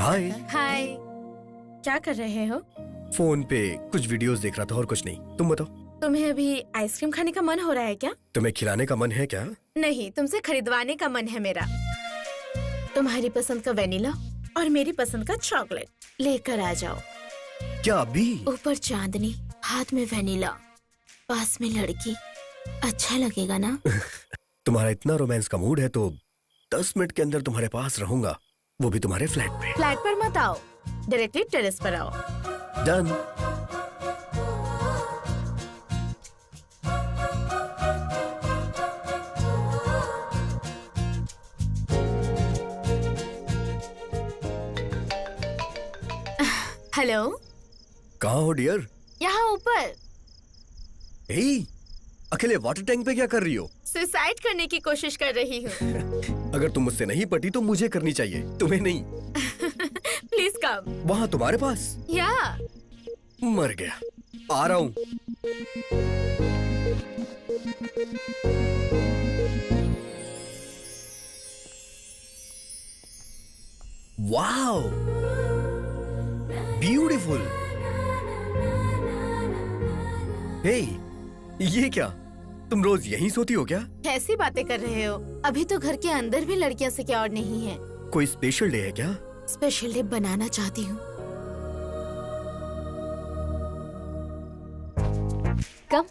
हाय। Hi, क्या कर रहे हो? फोन पे कुछ वीडियोस देख रहा था और कुछ नहीं। तुम बताओ। तुम्हें अभी आइसक्रीम खाने का मन हो रहा है क्या? तुम्हें खिलाने का मन है क्या? नहीं, तुमसे खरीदवाने का मन है मेरा। तुम्हारी पसंद का वेनिला और मेरी पसंद का चॉकलेट लेकर आ जाओ। क्या अभी? ऊपर चांदनी, हाथ में वेनिला, पास में लड़की, अच्छा लगेगा ना? तुम्हारा इतना रोमांस का मूड है तो 10 मिनट के अंदर तुम्हारे पास रहूंगा, वो भी तुम्हारे फ्लैट पे। फ्लैट पर मत आओ, डायरेक्टली टेरेस पर आओ। डन। हेलो, कहाँ हो डियर? यहाँ ऊपर। हे, अकेले वाटर टैंक पे क्या कर रही हो? सुसाइड करने की कोशिश कर रही हूँ। अगर तुम मुझसे नहीं पटी तो मुझे करनी चाहिए, तुम्हें नहीं। Please come. वहाँ तुम्हारे पास? या मर गया, आ रहा हूँ। Wow, beautiful. हे, ये क्या? तुम रोज यहीं सोती हो क्या? कैसी बातें कर रहे हो? अभी तो घर के अंदर भी लड़कियां सिक्योर नहीं है। कोई स्पेशल डे है क्या? स्पेशल डे बनाना चाहती हूँ। कम।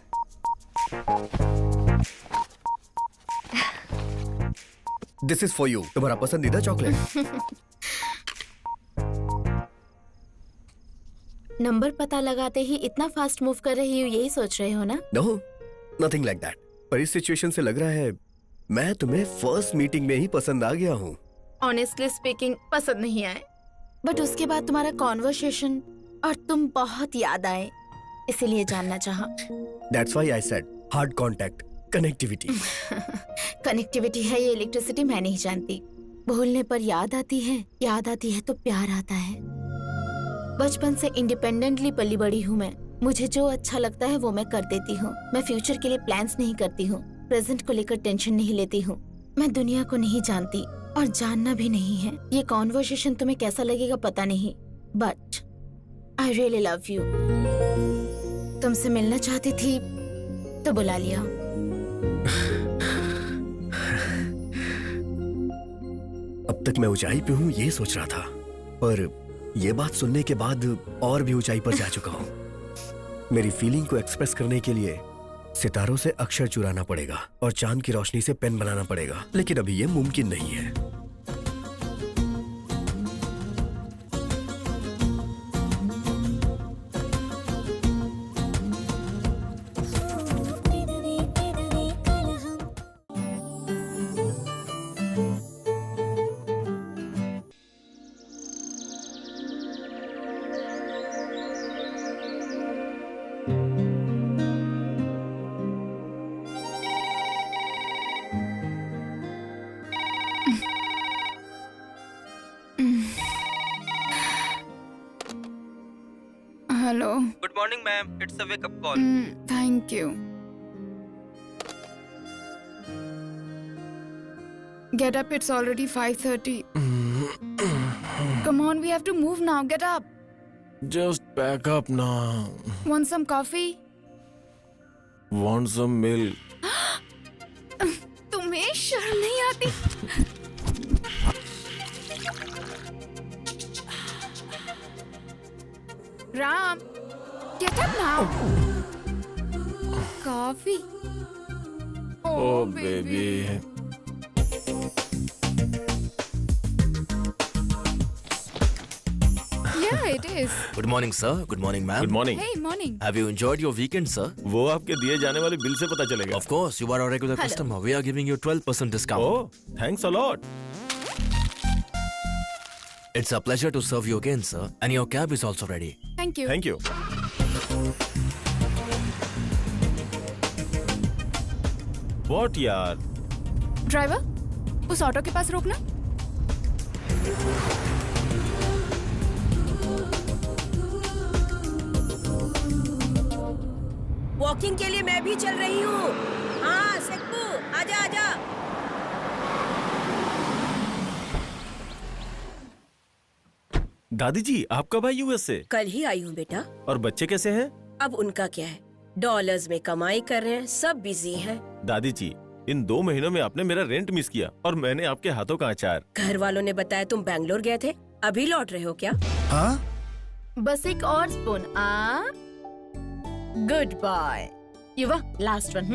दिस इज फॉर यू, तुम्हारा पसंदीदा चॉकलेट। नंबर पता लगाते ही इतना फास्ट मूव कर रही हूँ, यही सोच रहे हो ना? No, nothing like that. पर इस सिचुएशन से लग रहा है मैं तुम्हें फर्स्ट मीटिंग में ही पसंद आ गया हूँ। ऑनेस्टली स्पीकिंग पसंद नहीं आए, बट उसके बाद तुम्हारा कॉन्वर्सेशन और तुम बहुत याद आए, इसीलिए जानना चाहा। That's why I said hard contact, connectivity. Connectivity है ये इलेक्ट्रिसिटी मैं नहीं जानती। भूलने पर याद आती है तो प्यार आता है। बचपन से इंडिपेंडेंटली पली बड़ी हूँ मैं। मुझे जो अच्छा लगता है वो मैं कर देती हूँ। मैं फ्यूचर के लिए प्लान्स नहीं करती हूँ, प्रेजेंट को लेकर टेंशन नहीं लेती हूँ। मैं दुनिया को नहीं जानती और जानना भी नहीं है। ये कॉन्वर्सेशन तुम्हें कैसा लगेगा पता नहीं, but I really love you. तुमसे मिलना चाहती थी तो बुला लिया। अब तक मैं ऊंचाई पे हूँ ये सोच रहा था, पर ये बात सुनने के बाद और भी ऊंचाई पर जा चुका हूँ। मेरी फीलिंग को एक्सप्रेस करने के लिए सितारों से अक्षर चुराना पड़ेगा और चांद की रोशनी से पेन बनाना पड़ेगा, लेकिन अभी ये मुमकिन नहीं है। Hello. Good morning, ma'am. It's a wake-up call. Thank you. Get up, it's already 5:30. Come on, we have to move now. Get up. Just pack up now. Want some coffee? Want some milk? तुम्हें शर्म नहीं आती? Ram, get up now. Coffee. Oh, baby. Yeah, it is. Good morning, sir. Good morning, ma'am. Good morning. Hey, morning. Have you enjoyed your weekend, sir? वो आपके दिए जाने वाले bill से पता चलेगा। Of course, you are a regular Hello. customer. We are giving you 12% discount. Oh, thanks a lot. It's a pleasure to serve you again, sir. And your cab is also ready. Thank you. Thank you. What यार? Driver, उस auto के पास रोकना। Walking के लिए मैं भी चल रही हूँ। हाँ सेक्कू, आजा आजा। दादी जी आप कब आई यूएस से? कल ही आई हूँ बेटा। और बच्चे कैसे हैं? अब उनका क्या है, डॉलर्स में कमाई कर रहे हैं, सब बिजी हैं। दादी जी इन 2 महीनों में आपने मेरा रेंट मिस किया और मैंने आपके हाथों का अचार। घर वालों ने बताया तुम बैंगलोर गए थे, अभी लौट रहे हो क्या? हाँ? बस एक और स्पून। गुड बॉय युवा, लास्ट वन।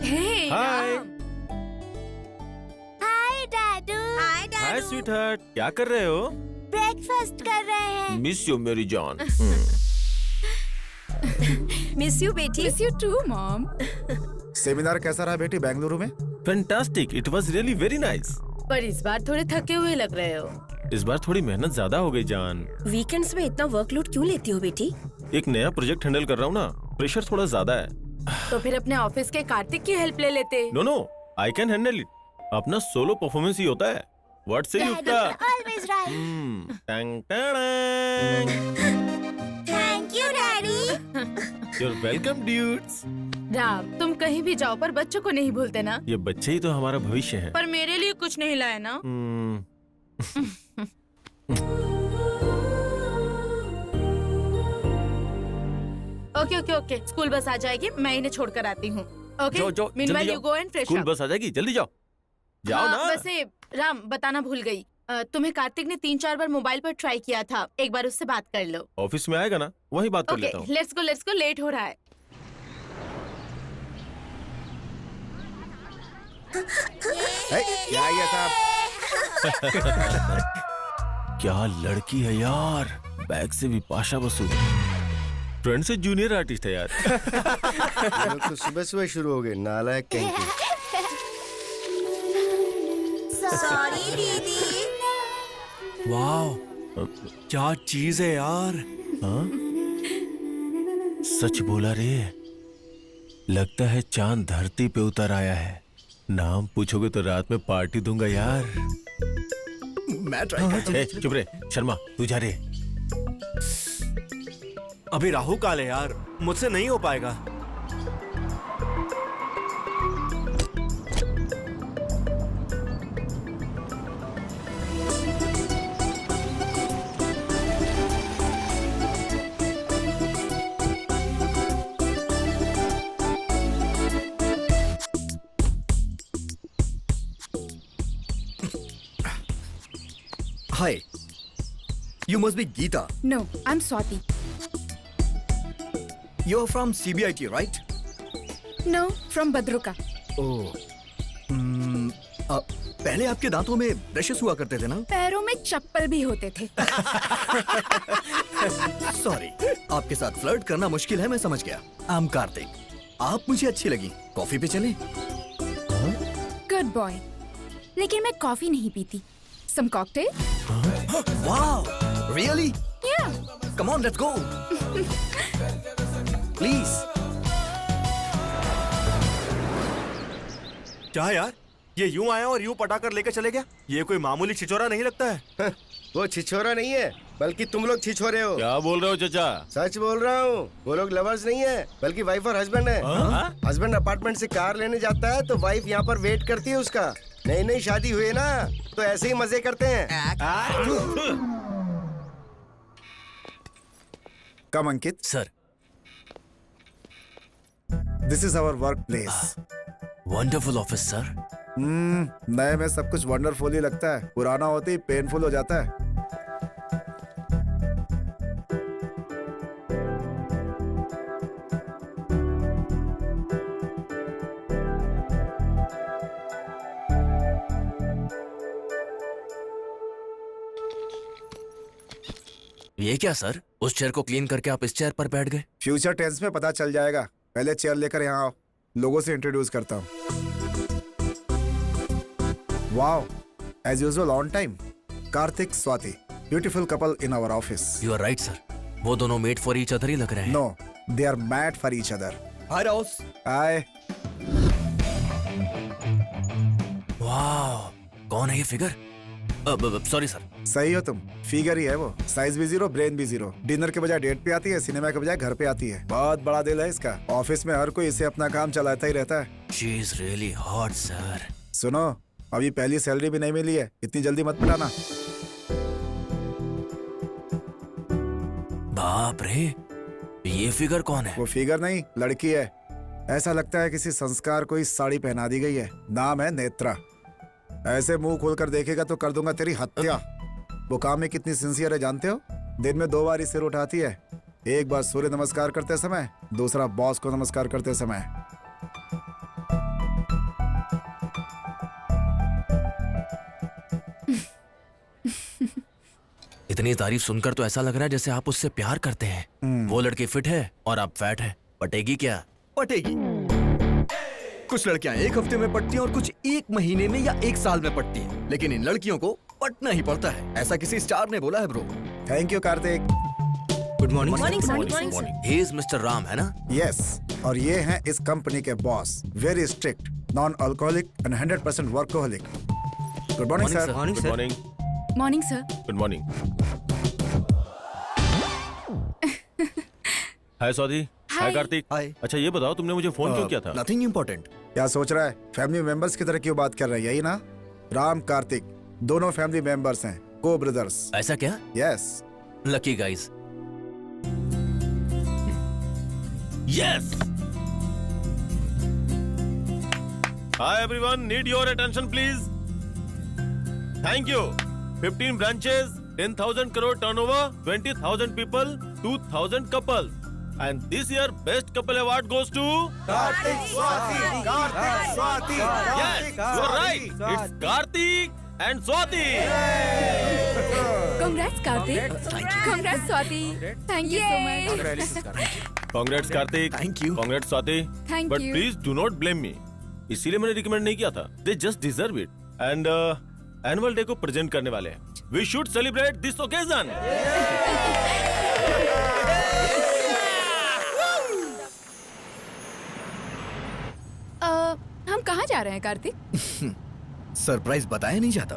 हे हाय हाय डैडू। हाय हाय स्वीटहार्ट, क्या कर रहे हो? ब्रेकफास्ट कर रहे हैं। मिस यू मेरी जान। मिस यू बेटी। Miss you too mom. Seminar कैसा रहा बेटी बेंगलुरु में? Fantastic, it was really very nice. पर इस बार थोड़े थके हुए लग रहे हो। इस बार थोड़ी मेहनत ज्यादा हो गई जान। वीकेंड्स में इतना वर्कलोड क्यों लेती हो बेटी? एक नया प्रोजेक्ट हैंडल कर रहा हूँ ना, प्रेशर थोड़ा ज्यादा है। तो फिर अपने ऑफिस के कार्तिक की हेल्प ले लेते। No no, I can handle it. अपना सोलो परफॉर्मेंस ही होता है। What say Yukta? Always right. Tongue tongue. Thank you daddy. You're welcome, dudes. Ram, तुम कहीं भी जाओ पर बच्चों को नहीं भूलते ना। ये बच्चे ही तो हमारा भविष्य है। पर मेरे लिए कुछ नहीं लाए ना। Okay okay okay, school bus आ जाएगी, मैं इन्हें छोड़कर आती हूँ। Okay, meanwhile you go and fresh school up. बस आ जाएगी, जल्दी जाओ। जाओ ना। वैसे राम, बताना भूल गई, तुम्हें कार्तिक ने 3-4 बार मोबाइल पर ट्राई किया था, एक बार उससे बात कर लो। ऑफिस में आएगा ना, वहीं बात कर ओके, लेता हूँ। लेट्स गो, लेट हो रहा है। क्या ये साहब? क्या लड़की है यार, बैग से विपाशा बसु। फ्रेंड से जूनियर आर्टिस्ट है यार। ये लोग तो सुबह सुबह शुरू हो गए, नालायक कहीं के। सॉरी दीदी। वाह, क्या चीज है यार। हाँ? सच बोला रे, लगता है चांद धरती पे उतर आया है। नाम पूछोगे तो रात में पार्टी दूंगा यार। मैं ट्राई चुप रे शर्मा, तू जा रे। अभी राहु काल है यार, मुझसे नहीं हो पाएगा। Hi, you must be Geeta. No, I am Swati. You're from CBIT, right? No, from Bhadrak. Oh. पहले आपके दांतों में ब्रशेस हुआ करते थे ना? पैरों में चप्पल भी होते थे। सॉरी, आपके साथ फ्लर्ट करना मुश्किल है, मैं समझ गया। I'm कार्तिक, आप मुझे अच्छी लगी, कॉफी पे चलें? Good boy. लेकिन मैं कॉफी नहीं पीती। सम cocktail? Wow, really? Yeah. Come on, let's go. Please. क्या यार, ये यूं आया और यूं पटाकर लेकर चले गया। ये कोई मामूली छिछोरा नहीं लगता है। वो छिछोरा नहीं है, बल्कि तुम लोग छिछोरे हो। क्या बोल रहे हो चाचा? सच बोल रहा हूँ, वो लोग लवर्स नहीं है, बल्कि वाइफ और हस्बैंड है। हस्बैंड अपार्टमेंट से कार लेने जाता है तो वाइफ यहाँ पर वेट करती है उसका। नई नई शादी हुई ना, तो ऐसे ही मजे करते हैं। Come Ankit, sir, this is our work place. Wonderful office sir. नए में सब कुछ वंडरफुल ही लगता है, पुराना होते ही पेनफुल हो जाता है। ये क्या सर, उस चेयर को क्लीन करके आप इस चेयर पर बैठ गए। फ्यूचर टेंस में पता चल जाएगा। पहले चेयर लेकर यहाँ आओ, लोगों से इंट्रोड्यूस करता हूँ। Wow, as usual on time. Kartik, Swati, beautiful couple in our office. You are right sir, वो दोनों मेड फॉर ईच अदर ही लग रहे हैं। No, they are mad for each other. Hi, Ross. Hi. वाह, कौन है ये फिगर? Sorry sir. सही हो तुम, फिगर ही है वो। साइज भी जीरो, ब्रेन भी जीरो। डिनर के बजाय डेट पे आती है, सिनेमा के बजाय घर पे आती है। बहुत बड़ा दिल है इसका। ऑफिस में हर कोई इसे अपना काम चलाता ही रहता है। She is really hot sir. सुनो, अभी पहली सैलरी भी नहीं मिली है, इतनी जल्दी मत पिटाना। बाप रे, ये फिगर कौन है? वो फिगर नहीं, लड़की है। ऐसा लगता है किसी संस्कार को इस साड़ी पहना दी गई है। नाम है नेत्रा। ऐसे मुंह खोलकर देखेगा तो कर दूंगा तेरी हत्या। वो काम में कितनी सिंसियर है जानते हो? दिन में 2 बार सिर उठाती है। एक बार सूर्य नमस्कार करते समय, दूसरा बॉस को नमस्कार करते समय। इतनी तारीफ सुनकर तो ऐसा लग रहा है जैसे आप उससे प्यार करते हैं। वो लड़की फिट है और आप फैट है, पटेगी क्या? पटेगी। कुछ लड़कियां 1 हफ्ते में पटती हैं और कुछ 1 महीने में या 1 साल में पटती हैं, लेकिन इन लड़कियों को पटना ही पड़ता है, ऐसा किसी स्टार ने बोला है bro. Thank you Kartik. Good morning. He is mister Ram, है ना? यस, और ये हैं इस कंपनी के boss. Very strict, non alcoholic and 100% workaholic. Good morning sir. Good morning. Morning sir. Good morning. Hi Swati. Hi Kartik. Hi. अच्छा ये बताओ, तुमने मुझे फोन क्यों किया था? Nothing important. क्या सोच रहा है? फैमिली मेंबर्स की तरह क्यों बात कर रहा है, यही ना? राम कार्तिक दोनों फैमिली मेंबर्स हैं, को ब्रदर्स। ऐसा क्या? Yes. Lucky guys. Yes. Hi everyone, need your attention please. Thank you. 15 branches, 10,000 crore turnover, 20,000 people, 2,000 couples. And this year, best couple award goes to Kartik Swati. Kartik Swati. Yes, you're right. It's Karthik and Swati. Congrats Kartik. Congrats Swati. Thank you so much। Congrats Karthik. Thank you. Congrats Swati. Thank But you. please do not blame me. इसीलिए मैंने recommend नहीं किया था. They just deserve it. And annual day को present करने वाले हैं. We should celebrate this occasion. हम कहाँ जा रहे हैं कार्तिक? सरप्राइज बताया नहीं जाता,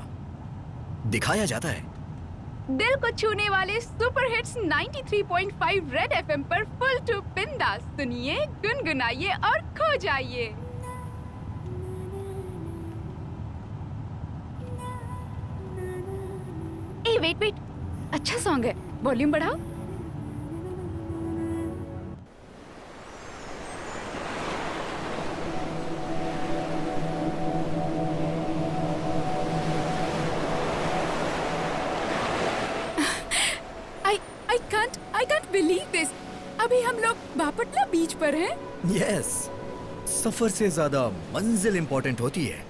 दिखाया जाता है। दिल को छूने वाले सुपर हिट्स 93.5 रेड एफएम पर फुल टू बिंदास सुनिए, गुनगुनाइए और खो जाइए। ए वेट, अच्छा सॉन्ग है, वॉल्यूम बढ़ाओ। I can't believe this. अभी हम लोग बापटला बीच पर हैं। यस, सफर से ज्यादा मंजिल इंपॉर्टेंट होती है।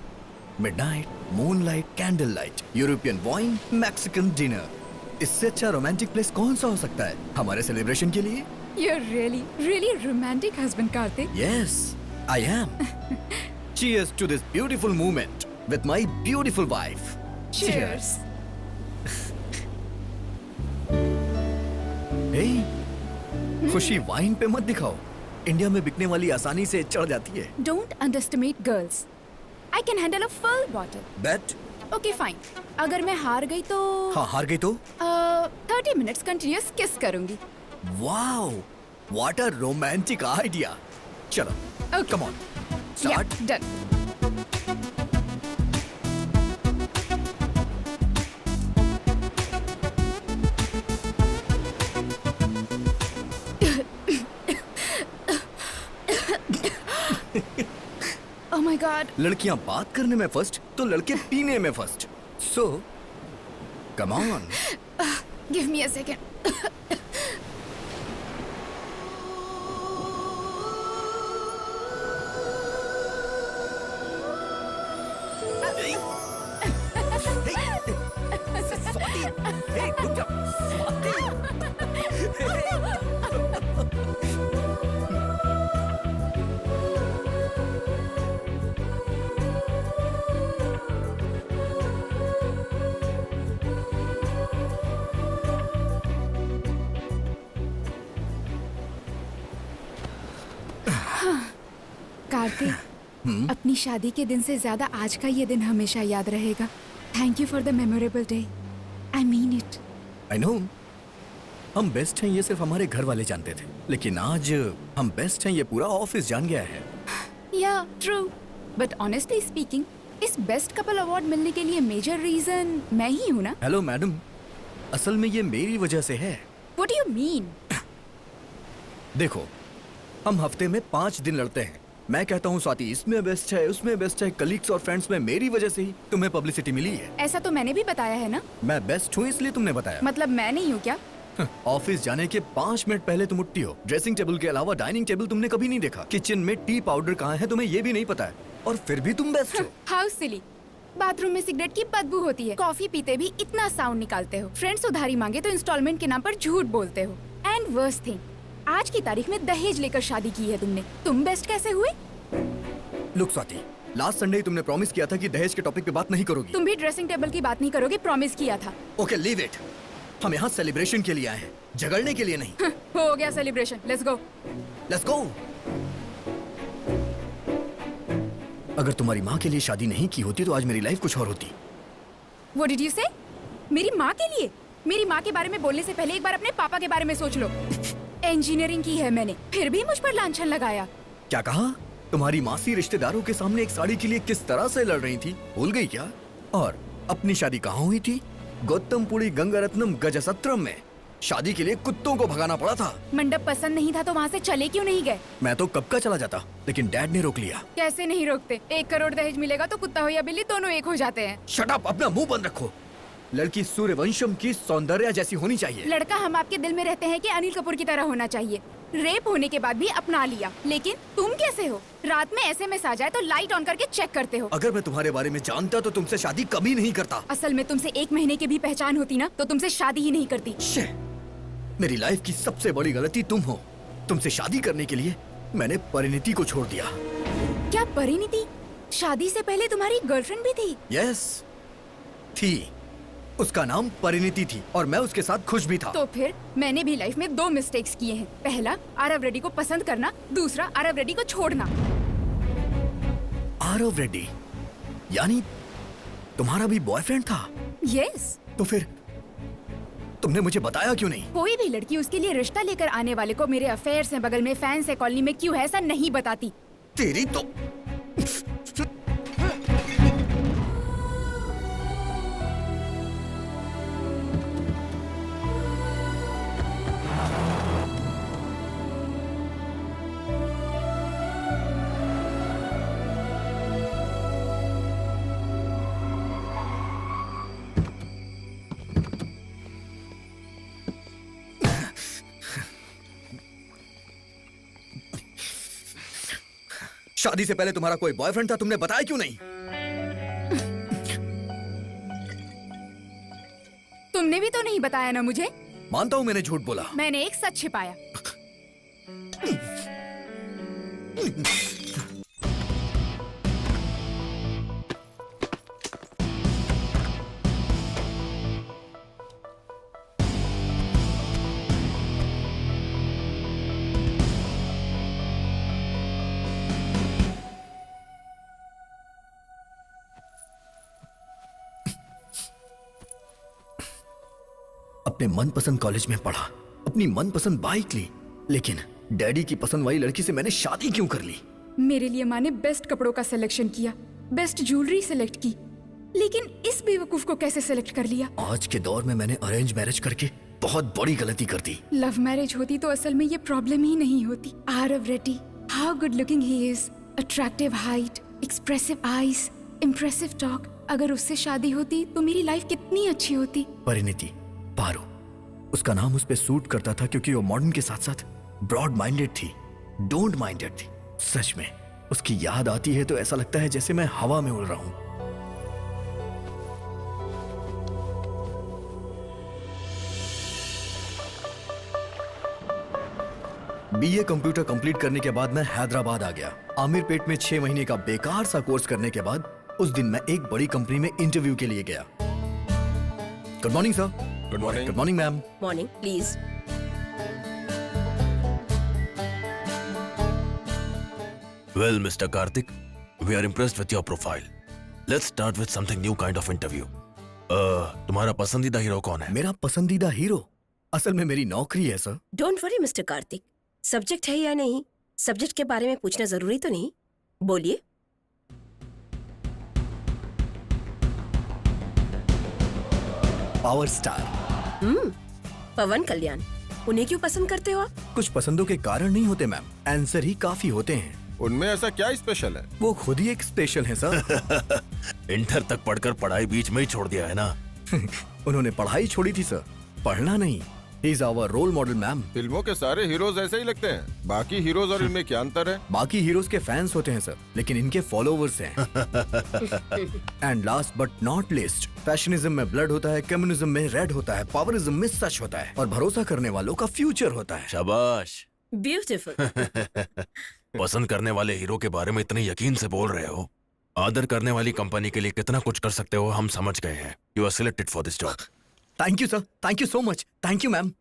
Midnight, moonlight, candle light, European wine, Mexican dinner. इससे अच्छा रोमांटिक प्लेस कौन सा हो सकता है हमारे सेलिब्रेशन के लिए? You're really romantic husband, Karthik. Yes, I am. Cheers to this beautiful moment with my beautiful wife. Cheers. Hey, खुशी वाइन पे मत दिखाओ। इंडिया में बिकने वाली आसानी से चढ़ जाती है। Don't underestimate girls. I can handle a full bottle. Bet? Okay, fine. अगर मैं हार गई तो? हाँ, हार गई तो? 30 minutes continuous kiss करूंगी। Wow, what a romantic idea. चलो, Okay. come on, start. Yeah, done. Oh my God. लड़कियां बात करने में फर्स्ट तो लड़के पीने में first. So, come on. Give me a second. Hey, रुक जा। कार्तिक, अपनी शादी के दिन से ज्यादा आज का ये दिन हमेशा याद रहेगा। Thank you for the memorable day. I mean it. I know. हम बेस्ट हैं ये सिर्फ हमारे घर वाले जानते थे, लेकिन आज हम बेस्ट हैं ये पूरा ऑफिस जान गया है। या ट्रू, बट ऑनेस्टली स्पीकिंग इस बेस्ट कपल अवार्ड मिलने के लिए मेजर रीजन मैं ही हूँ ना? हेलो मैडम, असल में ये मेरी वजह से है। What do you mean? देखो, हम हफ्ते में 5 दिन लड़ते हैं। मैं कहता हूँ स्वाति इसमें बेस्ट है, उसमें बेस्ट है, कलीग्स और फ्रेंड्स में मेरी वजह से ही तुम्हें पब्लिसिटी मिली है। ऐसा तो मैंने भी बताया है ना? मैं बेस्ट हूँ इसलिए तुमने बताया। मतलब मैं नहीं हूँ क्या? ऑफिस जाने के 5 मिनट पहले तुम उठती हो। ड्रेसिंग टेबल के अलावा डाइनिंग टेबल तुमने कभी नहीं देखा। किचन में टी पाउडर कहाँ है तुम्हें ये भी नहीं पता है, और फिर भी तुम बेस्ट हो। How silly. बाथरूम में सिगरेट की बदबू होती है, कॉफी पीते भी इतना साउंड निकालते हो, फ्रेंड्स उधारी मांगे तो इंस्टॉलमेंट के नाम पर झूठ बोलते हो, एंड वर्स्ट थिंग, आज की तारीख में दहेज लेकर शादी की है तुमने। तुम बेस्ट कैसे हुए? लुक स्वाति, लास्ट संडे तुमने प्रॉमिस किया था कि दहेज के टॉपिक पे बात नहीं करोगी। तुम भी ड्रेसिंग टेबल की बात नहीं करोगे, प्रॉमिस किया था। Okay leave it. हम यहाँ सेलिब्रेशन के लिए आए हैं, झगड़ने के लिए नहीं। हो गया celebration, let's go. Let's go. अगर तुम्हारी माँ के लिए शादी नहीं की होती तो आज मेरी लाइफ कुछ और होती। What did you say? मेरी माँ के लिए? मेरी माँ के बारे में बोलने से पहले एक बार अपने पापा के बारे में सोच लो। इंजीनियरिंग की है मैंने, फिर भी मुझ पर लांछन लगाया। क्या कहा? तुम्हारी मासी रिश्तेदारों के सामने एक साड़ी के लिए किस तरह से लड़ रही थी, भूल गई क्या? और अपनी शादी कहाँ हुई थी? गौतमपुरी गंगारत्नम गजसत्रम में। शादी के लिए कुत्तों को भगाना पड़ा था। मंडप पसंद नहीं था तो वहाँ से चले क्यों नहीं गए? मैं तो कब का चला जाता, लेकिन डैड ने रोक लिया। कैसे नहीं रोकते? 1 करोड़ दहेज मिलेगा तो कुत्ता हो या बिल्ली दोनों एक हो जाते हैं। शट अप, अपना मुंह बंद रखो। लड़की सूर्यवंशम की सौंदर्य जैसी होनी चाहिए। लड़का हम आपके दिल में रहते हैं कि अनिल कपूर की तरह होना चाहिए। रेप होने के बाद भी अपना लिया, लेकिन तुम कैसे हो? रात में एसएमएस आ जाए तो लाइट ऑन करके चेक करते हो। अगर मैं तुम्हारे बारे में जानता तो तुमसे शादी कभी नहीं करता। असल में तुमसे 1 महीने की भी पहचान होती ना तो तुमसे शादी ही नहीं करती। मेरी लाइफ की सबसे बड़ी गलती तुम हो। तुमसे शादी करने के लिए मैंने परिणीति को छोड़ दिया। क्या परिणीति? शादी से पहले तुम्हारी गर्लफ्रेंड भी थी? यस, थी। उसका नाम परिणीति थी और मैं उसके साथ खुश भी था। तो फिर मैंने भी लाइफ में 2 मिस्टेक्स किए हैं। पहला, आरव रेड्डी को पसंद करना, दूसरा आरव रेड्डी को छोड़ना। आरव रेड्डी? यानी तुम्हारा भी बॉयफ्रेंड था? यस। तो फिर तुमने मुझे बताया क्यों नहीं? कोई भी लड़की उसके लिए रिश्ता लेकर आने वाले को मेरे अफेयर्स हैं, बगल में फैंस है, कॉलोनी में क्यों है, ऐसा नहीं बताती। तेरी तो शादी से पहले तुम्हारा कोई बॉयफ्रेंड था, तुमने बताया क्यों नहीं? तुमने भी तो नहीं बताया ना मुझे। मानता हूं मैंने झूठ बोला। मैंने एक सच छिपाया। अपने मनपसंद कॉलेज में पढ़ा, अपनी मनपसंद बाइक ली, लेकिन डैडी की पसंद वाली लड़की से मैंने शादी क्यों कर ली? मेरे लिए माँ ने बेस्ट कपड़ों का सिलेक्शन किया, बेस्ट ज्वेलरी सिलेक्ट की, लेकिन इस बेवकूफ को कैसे सिलेक्ट कर लिया? आज के दौर में मैंने अरेंज मैरिज करके बहुत बड़ी गलती कर दी। लव मैरिज होती तो असल में ये प्रॉब्लम ही नहीं होती। Aarav Reddy, how good looking he is, attractive height, expressive eyes, impressive talk. अगर उससे शादी होती तो मेरी लाइफ कितनी अच्छी होती। परिणीति, पारो, उसका नाम उस पे सूट करता था क्योंकि वो मॉडर्न के साथ साथ ब्रॉड माइंडेड थी, डोंट माइंडेड थी। सच में उसकी याद आती है तो ऐसा लगता है जैसे मैं हवा में उड़ रहा हूं। बीए कंप्यूटर कंप्लीट करने के बाद मैं हैदराबाद आ गया। आमिर पेट में 6 महीने का बेकार सा कोर्स करने के बाद उस दिन मैं एक बड़ी कंपनी में इंटरव्यू के लिए गया। Good morning sir. Good morning. Good morning ma'am. Morning please. Well, Mr. Karthik, we are impressed with your profile. Let's start with something new kind of interview. तुम्हारा पसंदीदा हीरो कौन है? मेरा पसंदीदा हीरो असल में मेरी नौकरी है sir. Don't worry mister Kartik, subject है या नहीं, सब्जेक्ट के बारे में पूछना जरूरी तो नहीं। बोलिए। Power star. पवन कल्याण, उन्हें क्यों पसंद करते हो आप? कुछ पसंदों के कारण नहीं होते मैम, आंसर ही काफी होते हैं। उनमें ऐसा क्या स्पेशल है? वो खुद ही एक स्पेशल है सर। इंटर तक पढ़कर पढ़ाई बीच में ही छोड़ दिया है ना। उन्होंने पढ़ाई छोड़ी थी सर, पढ़ना नहीं। He is our role model ma'am. फिल्मों के सारे हीरोज ऐसे ही लगते हैं। बाकी हीरोज और इनमें क्या अंतर है? बाकी हीरोज के फैंस होते हैं सर, लेकिन इनके फॉलोवर्स हैं। And last but not least, फैशनिज्म में ब्लड होता है, कम्युनिज्म में रेड होता है, पावरिज्म में सच होता है, और भरोसा करने वालों का फ्यूचर होता है। शाबाश। ब्यूटीफुल। पसंद करने वाले हीरो के बारे में इतने यकीन से बोल रहे हो। आदर करने वाली कंपनी के लिए कितना कुछ कर सकते हो हम समझ गए हैं। You are selected for this job. Thank you sir, thank you so much, thank you ma'am.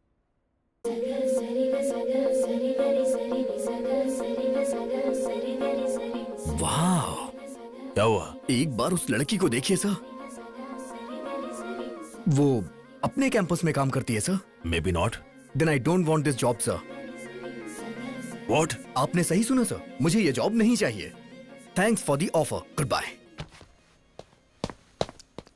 वाह, क्या हुआ? एक बार उस लड़की को देखिए सर, वो अपने कैंपस में काम करती है sir. Maybe not. Then I don't want this job sir. What? आपने सही सुना सर, मुझे ये जॉब नहीं चाहिए। Thanks for the offer, goodbye.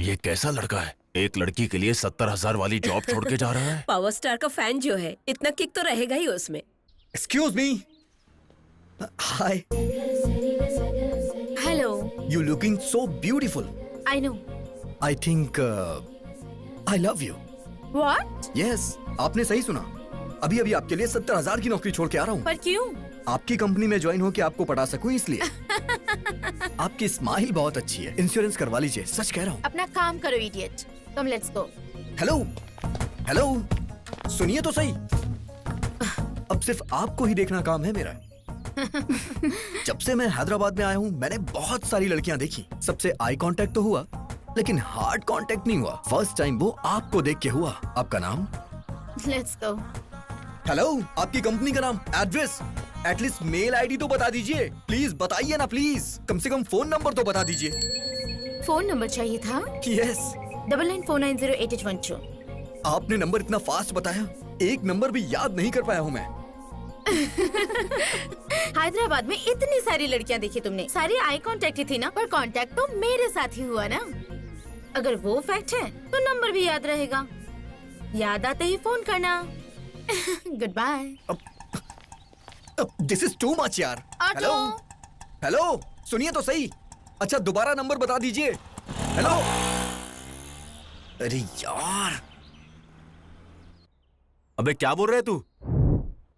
ये कैसा लड़का है? एक लड़की के लिए 70,000 वाली जॉब छोड़ के जा रहा है। पावर स्टार का फैन जो है, इतना किक तो रहेगा ही उसमें। Excuse me. Hi, hello. You looking so beautiful. I know. I think I love you. What? Yes, आपने सही सुना। अभी अभी आपके लिए 70,000 की नौकरी छोड़ के आ रहा हूँ। पर क्यों? आपकी कंपनी में ज्वाइन होके आपको पढ़ा सकूं इसलिए। आपकी स्माइल बहुत अच्छी है, इंश्योरेंस करवा लीजिए, सच कह रहा हूँ। अपना काम करो idiot. Come let's go. Hello hello, सुनिए तो सही। अब सिर्फ आपको ही देखना काम है मेरा। जब से मैं हैदराबाद में आया हूँ, मैंने बहुत सारी लड़कियां देखी। सबसे आई कांटेक्ट तो हुआ, लेकिन हार्ड कांटेक्ट नहीं हुआ। फर्स्ट टाइम वो आपको देख के हुआ। आपका नाम? Let's go. हेलो, आपकी कंपनी का नाम, एड्रेस, एटलीस्ट मेल आईडी तो बता दीजिए। प्लीज बताइए ना, प्लीज। कम से कम फोन नंबर तो बता दीजिए। फोन नंबर चाहिए था? यस। 99490812। आपने नंबर इतना फास्ट बताया, एक नंबर भी याद नहीं कर पाया हूँ मैं। हैदराबाद में इतनी सारी लड़कियां देखी तुमने, सारी आई कांटेक्ट ही थी ना, पर कांटेक्ट तो मेरे साथ ही हुआ ना। अगर वो फैक्ट है तो नंबर भी याद रहेगा। याद आते ही फोन करना। Goodbye. This is too much यार। हेलो हेलो, सुनिए तो सही। अच्छा, दोबारा नंबर बता दीजिए। हेलो। अरे यार, अबे क्या बोल रहे तू?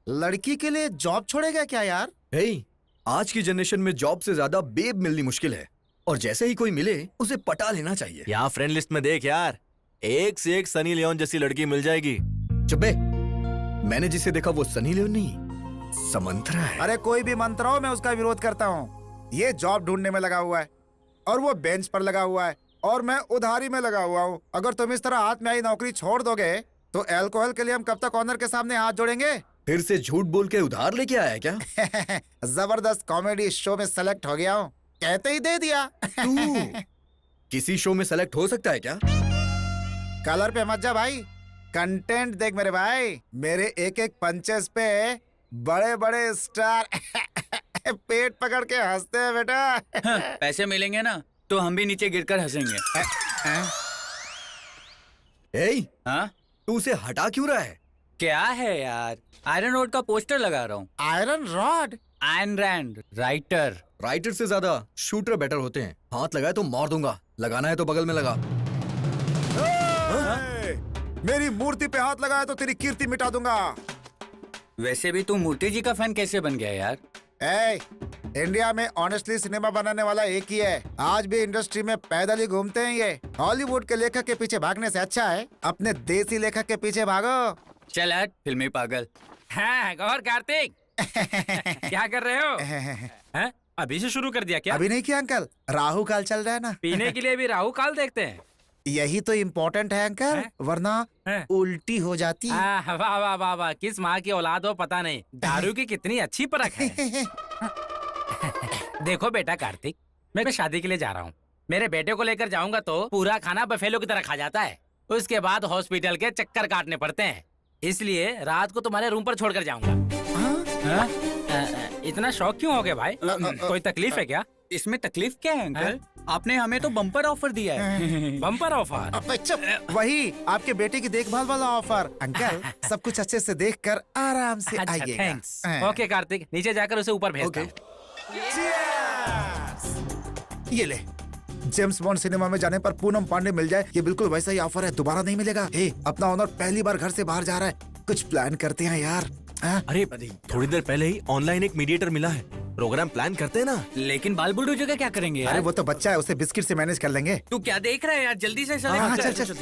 लड़की के लिए जॉब छोड़ेगा क्या यार? हे, आज की जनरेशन में जॉब से ज्यादा बेब मिलनी मुश्किल है, और जैसे ही कोई मिले उसे पटा लेना चाहिए। यहाँ फ्रेंड लिस्ट में देख यार, एक से एक सनी लियोन जैसी लड़की मिल जाएगी। चुप बे, मैंने जिसे देखा वो सनी लियोन नहीं, समंत्रा है। अरे कोई भी मंत्रा हो, मैं उसका विरोध करता हूँ। ये जॉब ढूंढने में लगा हुआ है, और वो बेंच पर लगा हुआ है, और मैं उधारी में लगा हुआ हूँ। अगर तुम इस तरह हाथ में आई नौकरी छोड़ दोगे तो अल्कोहल के लिए हम कब तक ऑनर के सामने हाथ जोड़ेंगे? फिर से झूठ बोल के उधार लेके आया है क्या? जबरदस्त कॉमेडी शो में सेलेक्ट हो गया हूँ, कहते ही दे दिया। तू किसी शो में सेलेक्ट हो सकता है क्या? कलर पे मत जा भाई, कंटेंट देख मेरे भाई। मेरे एक एक पंचेस पे बड़े बड़े स्टार पेट पकड़ के हंसते हैं बेटा। पैसे मिलेंगे ना तो हम भी नीचे गिरकर हंसेंगे। हाँ, तू उसे हटा क्यों रहा है? क्या है यार, आयरन रोड का पोस्टर लगा रहा हूँ। Iron rod? Iron Rand, writer से ज्यादा शूटर बेटर होते हैं। हाथ लगाए तो मार दूंगा, लगाना है तो बगल में लगा। मेरी मूर्ति पे हाथ लगाया तो तेरी कीर्ति मिटा दूंगा। वैसे भी तू मूर्ति जी का फैन कैसे बन गया यार? इंडिया में ऑनेस्टली सिनेमा बनाने वाला एक ही है। आज भी इंडस्ट्री में पैदल ही घूमते हैं ये। हॉलीवुड के लेखक के पीछे भागने से अच्छा है अपने देसी लेखक के पीछे भागो। चल हट फिल्मी पागल। हाँ गौर कार्तिक, क्या कर रहे हो? हैं? अभी से शुरू कर दिया क्या? अभी नहीं किया अंकल, राहु काल चल रहा है ना। पीने के लिए भी राहु काल देखते हैं? यही तो इम्पोर्टेंट है अंकल, वरना उल्टी हो जाती। वाह वाह वाह वाह, किस माँ की औलाद हो पता नहीं, दारू की कितनी अच्छी परख है। देखो बेटा कार्तिक, मैं शादी के लिए जा रहा हूँ। मेरे बेटे को लेकर जाऊंगा तो पूरा खाना बफेलो की तरह खा जाता है, उसके बाद हॉस्पिटल के चक्कर काटने पड़ते हैं, इसलिए रात को तुम्हारे रूम पर छोड़कर जाऊंगा। इतना शौक क्यों हो गया भाई? कोई तकलीफ है क्या? इसमें तकलीफ क्या है अंकल? आपने हमें तो बम्पर ऑफर दिया है। Bumper offer. अबे चुप, वही आपके बेटे की देखभाल वाला ऑफर। अंकल सब कुछ अच्छे से देखकर आराम से अच्छा, आइएगा। थैंक्स। ओके कार्तिक, नीचे जाकर उसे ऊपर भेजता हूँ। ये ले, जेम्स बॉन्ड सिनेमा में जाने पर पूनम पांडे मिल जाए, ये बिल्कुल वैसा ही ऑफर है, दोबारा नहीं मिलेगा। हे, अपना ऑनर पहली बार घर से बाहर जा रहा है, कुछ प्लान करते हैं यार। हाँ? अरे थोड़ी देर पहले ही ऑनलाइन एक मीडिएटर मिला है, प्रोग्राम प्लान करते हैं ना। लेकिन बाल बुलडोजर का क्या करेंगे यार? अरे वो तो बच्चा है, उसे बिस्किट से मैनेज कर लेंगे। तू क्या देख रहा है यार, जल्दी से चले। हाँ, चल चल।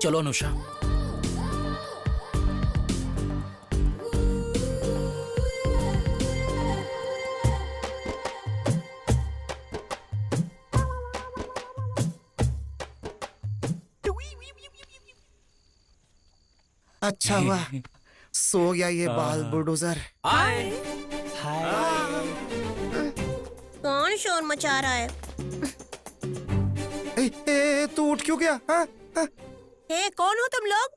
चलो अनुषा। अच्छा हुआ सो गया ये बाल बुलडोजर। हाय। कौन शोर मचा रहा है? तू उठ क्यों गया? हाँ? हे, कौन हो तुम लोग?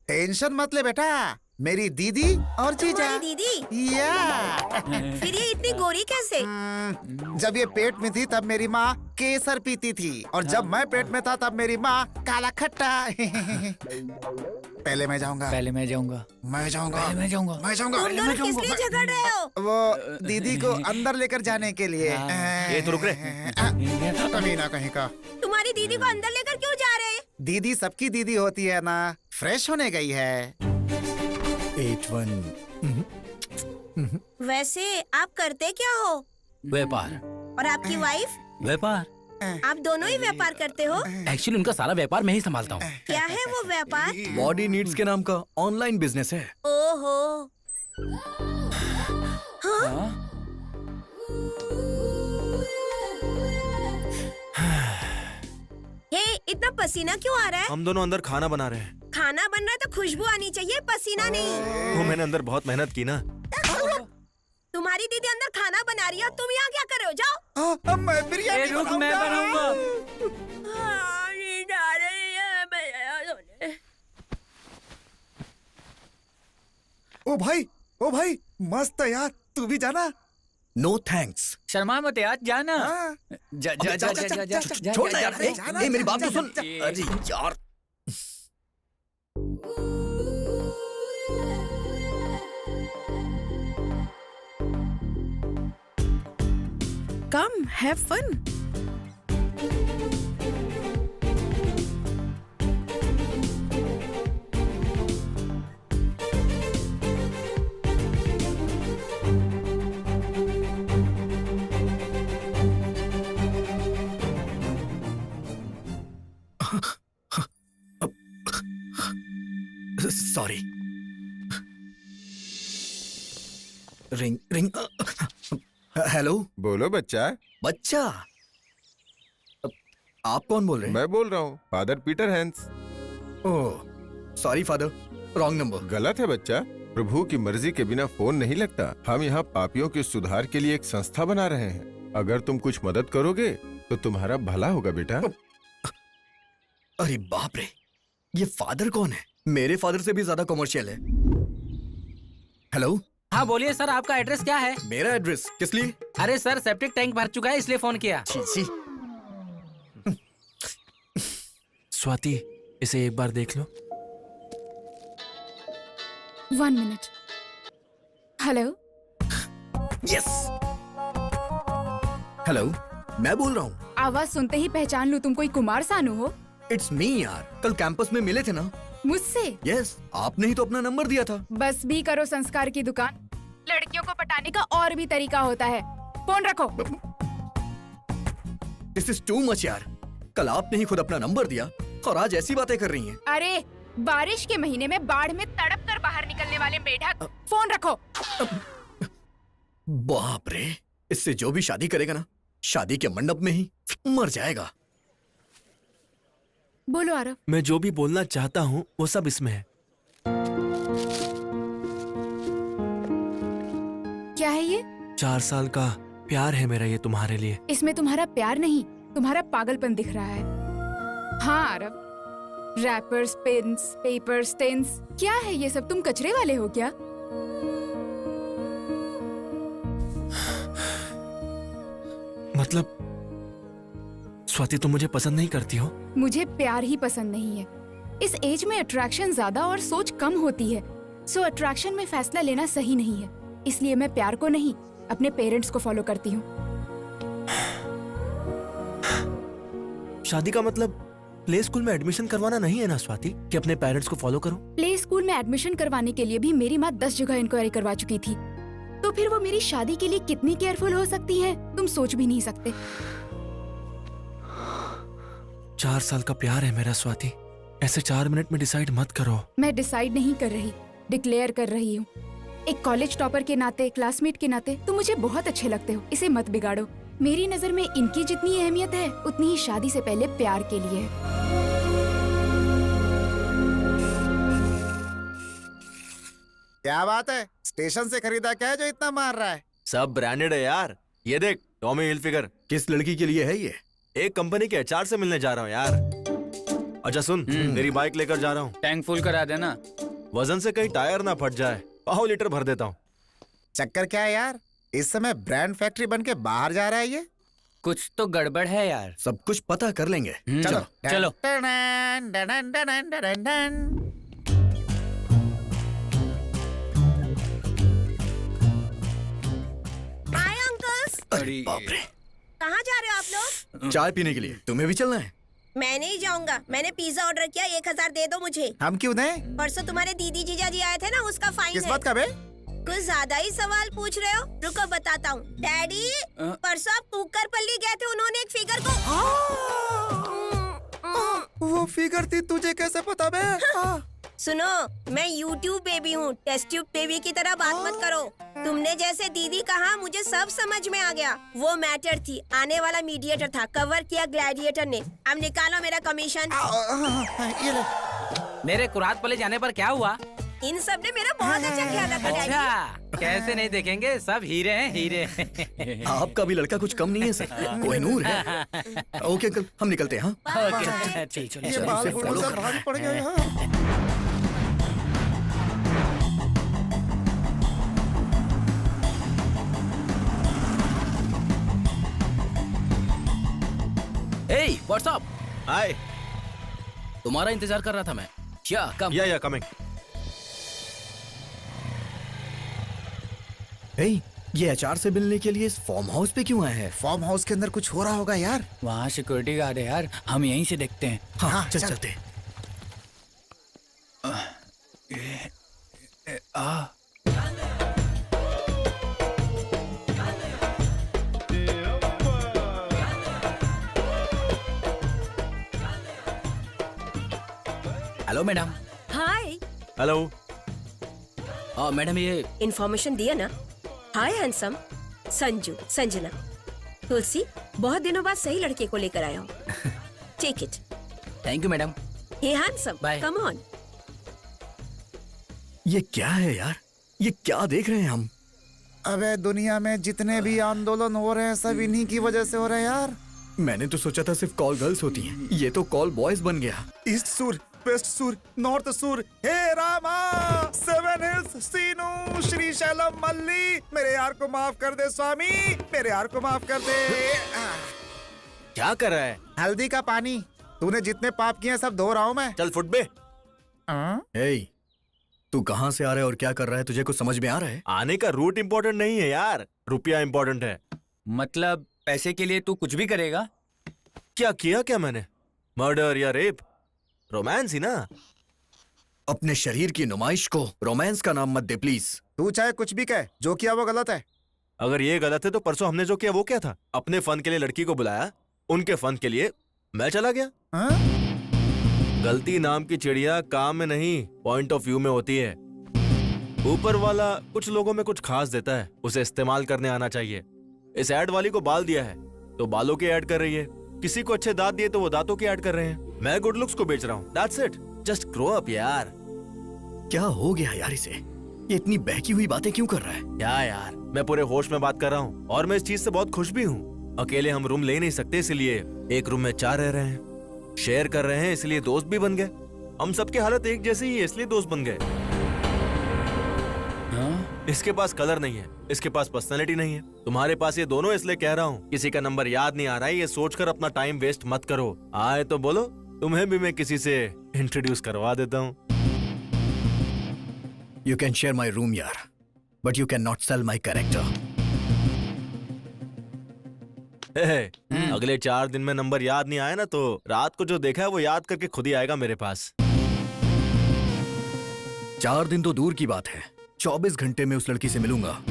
टेंशन मत ले बेटा, मेरी दीदी और जीजा। तुम्हारी दीदी? या फिर ये इतनी गोरी कैसे? जब ये पेट में थी तब मेरी माँ केसर पीती थी, और जब मैं पेट में था तब मेरी माँ काला खट्टा। पहले मैं जाऊंगा। पहले मैं जाऊंगा। मैं जाऊंगा। मैं जाऊंगा। मैं जाऊंगा। तुम दोनों किस लिए झगड़ रहे हो? वो दीदी को अंदर लेकर जाने के लिए। ये तो रुक कमीना कहीं का। तुम्हारी दीदी को अंदर लेकर क्यों जा रहे हैं? दीदी सबकी दीदी होती है ना, फ्रेश होने गई है। 81। वैसे आप करते क्या हो? व्यापार। और आपकी वाइफ? व्यापार। आप दोनों ही व्यापार करते हो? एक्चुअली उनका सारा व्यापार मैं ही संभालता हूँ। क्या है वो व्यापार? बॉडी नीड्स के नाम का ऑनलाइन बिजनेस है। ओहो। हे, इतना पसीना क्यों आ रहा है? हम दोनों अंदर खाना बना रहे हैं। खाना बन रहा है तो खुशबू आनी चाहिए, पसीना नहीं। वो मैंने अंदर बहुत मेहनत की ना। तुम्हारी दीदी अंदर खाना बना रही है, तुम यहाँ क्या कर रहे हो? जाओ। मैं बिरयानी रुक, मैं बनाऊंगा। ओ भाई मस्त है यार, तू भी जाना। No thanks. शर्मा मत यार, जाना। हाँ। जा जा जा जा जा जा। छोड़ ना यार। जाना, ए, मेरी बात तो जा, सुन। जा, जा। अरे यार। Come, have fun. Sorry. Ring ring. Hello. बोलो बच्चा। बच्चा? आप कौन बोल रहे हैं? मैं बोल रहा हूँ, father Peter Hans. Oh sorry father, wrong number. गलत है बच्चा, प्रभु की मर्जी के बिना फोन नहीं लगता। हम यहाँ पापियों के सुधार के लिए एक संस्था बना रहे हैं। अगर तुम कुछ मदद करोगे तो तुम्हारा भला होगा बेटा। अरे बाप रे, ये फादर कौन है? मेरे फादर से भी ज्यादा कमर्शियल है। हेलो। हाँ बोलिए सर, आपका एड्रेस क्या है? मेरा एड्रेस किस लिए? अरे सर, सेप्टिक टैंक भर चुका है इसलिए फोन किया। छी छी। स्वाति, इसे एक बार देख लो। 1 minute. हेलो। यस। हेलो, मैं बोल रहा हूँ। आवाज सुनते ही पहचान लूं तुम कोई कुमार सानू हो? इट्स मी यार, कल कैंपस में मिले थे ना। मुझसे? यस, आपने ही तो अपना नंबर दिया था। बस भी करो संस्कार की दुकान। लड़कियों को पटाने का और भी तरीका होता है। फोन रखो। दिस इज टू मच यार। कल आपने ही खुद अपना नंबर दिया और आज ऐसी बातें कर रही हैं। अरे बारिश के महीने में बाढ़ में तड़प कर बाहर निकलने वाले मेढक। फोन रखो। बाप रे, इससे जो भी शादी करेगा ना, शादी के मंडप में ही मर जाएगा। बोलो आरव। मैं जो भी बोलना चाहता हूँ वो सब इसमें है। क्या है ये? 4 साल का प्यार है मेरा ये तुम्हारे लिए। इसमें तुम्हारा प्यार नहीं, तुम्हारा पागलपन दिख रहा है। हाँ Aarav, wrappers, pens, papers, stains, क्या है ये सब? तुम कचरे वाले हो क्या? मतलब स्वाति तुम मुझे पसंद नहीं करती हो? मुझे प्यार ही पसंद नहीं है। इस एज में अट्रैक्शन ज्यादा और सोच कम होती है। सो अट्रैक्शन में फैसला लेना सही नहीं है। इसलिए मैं प्यार को नहीं, अपने पेरेंट्स को फॉलो करती हूँ। शादी का मतलब प्ले स्कूल में एडमिशन करवाना नहीं है ना स्वाति, कि अपने पेरेंट्स को फॉलो करो? प्ले स्कूल में एडमिशन करवाने के लिए भी मेरी माँ 10 जगह इंक्वायरी करवा चुकी थी। तो फिर वो मेरी शादी के लिए कितनी केयरफुल हो सकती है, तुम सोच भी नहीं सकते। 4 साल का प्यार है मेरा स्वाति, ऐसे 4 मिनट में डिसाइड मत करो। मैं डिसाइड नहीं कर रही, डिक्लेयर कर रही हूँ। एक कॉलेज टॉपर के नाते, क्लासमेट के नाते तुम मुझे बहुत अच्छे लगते हो, इसे मत बिगाड़ो। मेरी नजर में इनकी जितनी अहमियत है उतनी ही शादी से पहले प्यार के लिए है। क्या बात है, स्टेशन से खरीदा क्या है जो इतना मार रहा है? सब ब्रांडेड है यार। ये देख, टॉमी हिलफिगर। किस लड़की के लिए है ये? एक कंपनी के एचआर से मिलने जा रहा हूँ यार। अच्छा सुन, तेरी बाइक लेकर जा रहा हूँ। टैंक फुल करा देना। वजन से कहीं टायर ना फट जाए। 5 लीटर भर देता हूँ। चक्कर क्या है यार, इस समय ब्रांड फैक्ट्री बन के बाहर जा रहा है ये? कुछ तो गड़बड़ है यार। सब कुछ पता कर लेंगे। चलो चलो। हाय अंकल्स। अरे बाप रे, कहाँ जा रहे हो आप लोग? चाय पीने के लिए। तुम्हें भी चलना है? मैं नहीं जाऊंगा। मैंने पिज्जा ऑर्डर किया, 1000 दे दो मुझे। हम क्यों दें? परसों तुम्हारे दीदी जीजा जी आए थे ना, उसका फाइन किस है। बात का बे? कुछ ज्यादा ही सवाल पूछ रहे हो। रुको बताता हूँ। डैडी, परसों आप कुकरपल्ली गए थे, उन्होंने एक फिगर को वो फिगर थी, तुझे कैसे पता बे? सुनो, मैं YouTube बेबी हूँ, टेस्ट ट्यूब बेबी की तरह बात मत करो। तुमने जैसे दीदी कहा, मुझे सब समझ में आ गया। वो मैटर थी, आने वाला मीडिएटर था, कवर किया ग्लैडिएटर ने। अब निकालो मेरा कमीशन। ये ले। मेरे कुरात पले जाने पर क्या हुआ? इन सब ने मेरा बहुत अच्छा ख्याल रखा डैडी। अच्छा, कैसे नहीं देखेंगे, सब हीरे हैं हीरे। आपका भी लड़का कुछ कम नहीं है सर, कोहिनूर है। ओके अंकल, हम निकलते हैं। हाँ ओके, ठीक ये चलो, बाल उसे बूढ़ा follow सा करना भारी है। पड़ गया यहाँ। Hey, what's up? हाय। तुम्हारा इंतजार कर रहा था मैं। क्या कम? या कमिंग। हे, ये एचआर से मिलने के लिए इस फार्म हाउस पे क्यों आए हैं? फार्म हाउस के अंदर कुछ हो रहा होगा यार। वहाँ सिक्योरिटी गार्ड है यार, हम यहीं से देखते हैं। हाँ, चलते। Hello madam. Hi. Hello. Madam ये इन्फॉर्मेशन दिया ना। Hi handsome, Sanju, Sanjana, Tulsi. बहुत दिनों बाद सही लड़के को लेकर आया हूँ। Take it. Thank you madam. Hey handsome, Bye. Come on. ये क्या है यार, ये क्या देख रहे हैं हम? अबे दुनिया में जितने भी आंदोलन हो रहे हैं सब इन्हीं की वजह से हो रहे हैं यार। मैंने तो सोचा था सिर्फ कॉल गर्ल्स होती हैं, ये तो कॉल बॉयज बन गया। ईस्ट सुर, वेस्ट सुर, नॉर्थ सुर, हे रामा, 7 हिल्स, सीनू, श्रीशैलम, मल्ली। मेरे यार को माफ कर दे स्वामी, मेरे यार को माफ कर दे। क्या कर रहा है? हल्दी का पानी। तूने जितने पाप किए हैं सब धो रहा हूँ मैं। चल फुट बे। हे, तू कहाँ से आ रहा है और क्या कर रहा है, तुझे कुछ समझ में आ रहा है? आने का रूट इम्पोर्टेंट नहीं है यार, रुपया इम्पोर्टेंट है। मतलब पैसे के लिए तू कुछ भी करेगा? क्या किया क्या मैंने? मर्डर या रेप? रोमांस ही ना। अपने शरीर की नुमाइश को रोमांस का नाम मत दे प्लीज। तू चाहे कुछ भी कहे, जो किया वो गलत है। अगर ये गलत है तो परसों हमने जो किया वो क्या था? अपने फन के लिए लड़की को बुलाया, उनके फन के लिए मैं चला गया। गलती नाम की चिड़िया काम में नहीं, पॉइंट ऑफ व्यू में होती है। ऊपर वाला कुछ लोगों में कुछ खास देता है, उसे इस्तेमाल करने आना चाहिए। इस ऐड वाली को बाल दिया है तो बालों की ऐड कर रही है, किसी को अच्छे दांत दिए तो वो दांतों की ऐड कर रहे हैं। मैं गुड लुक्स को बेच रहा हूँ। That's it, just grow up यार। क्या हो गया यार इसे, ये इतनी बहकी हुई बातें क्यों कर रहा है? क्या यार, मैं पूरे होश में बात कर रहा हूँ और मैं इस चीज से बहुत खुश भी हूँ। अकेले हम रूम ले नहीं सकते, इसलिए एक रूम में 4 रह रहे हैं। शेयर कर रहे हैं इसलिए दोस्त भी बन गए। हम सबकी हालत एक जैसी ही है इसलिए दोस्त बन गए। इसके पास कलर नहीं है, इसके पास पर्सनैलिटी नहीं है। तुम्हारे पास ये दोनों इसलिए कह रहा हूँ, किसी का नंबर याद नहीं आ रहा है ये सोचकर अपना टाइम वेस्ट मत करो। आए तो बोलो, तुम्हें भी मैं किसी से इंट्रोड्यूस करवा देता हूँ। You can share my room यार, but you cannot sell my character. अगले 4 दिन में नंबर याद नहीं आया ना तो रात को जो देखा है वो याद करके खुद ही आएगा मेरे पास। 4 दिन तो दूर की बात है, 24 घंटे में उस लड़की से मिलूंगा।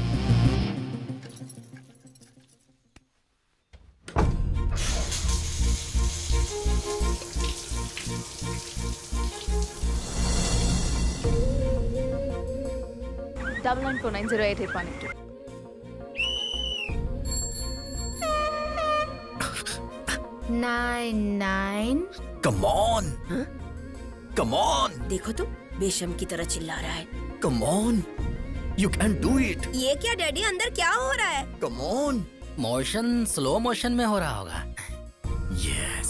Double 94908812. Nine. Come on, come on, देखो तो बेशम की तरह चिल्ला रहा है। come on. You can do it. ये क्या डैडी, अंदर क्या हो रहा है? Come on. Motion slow motion में हो रहा होगा। Yes.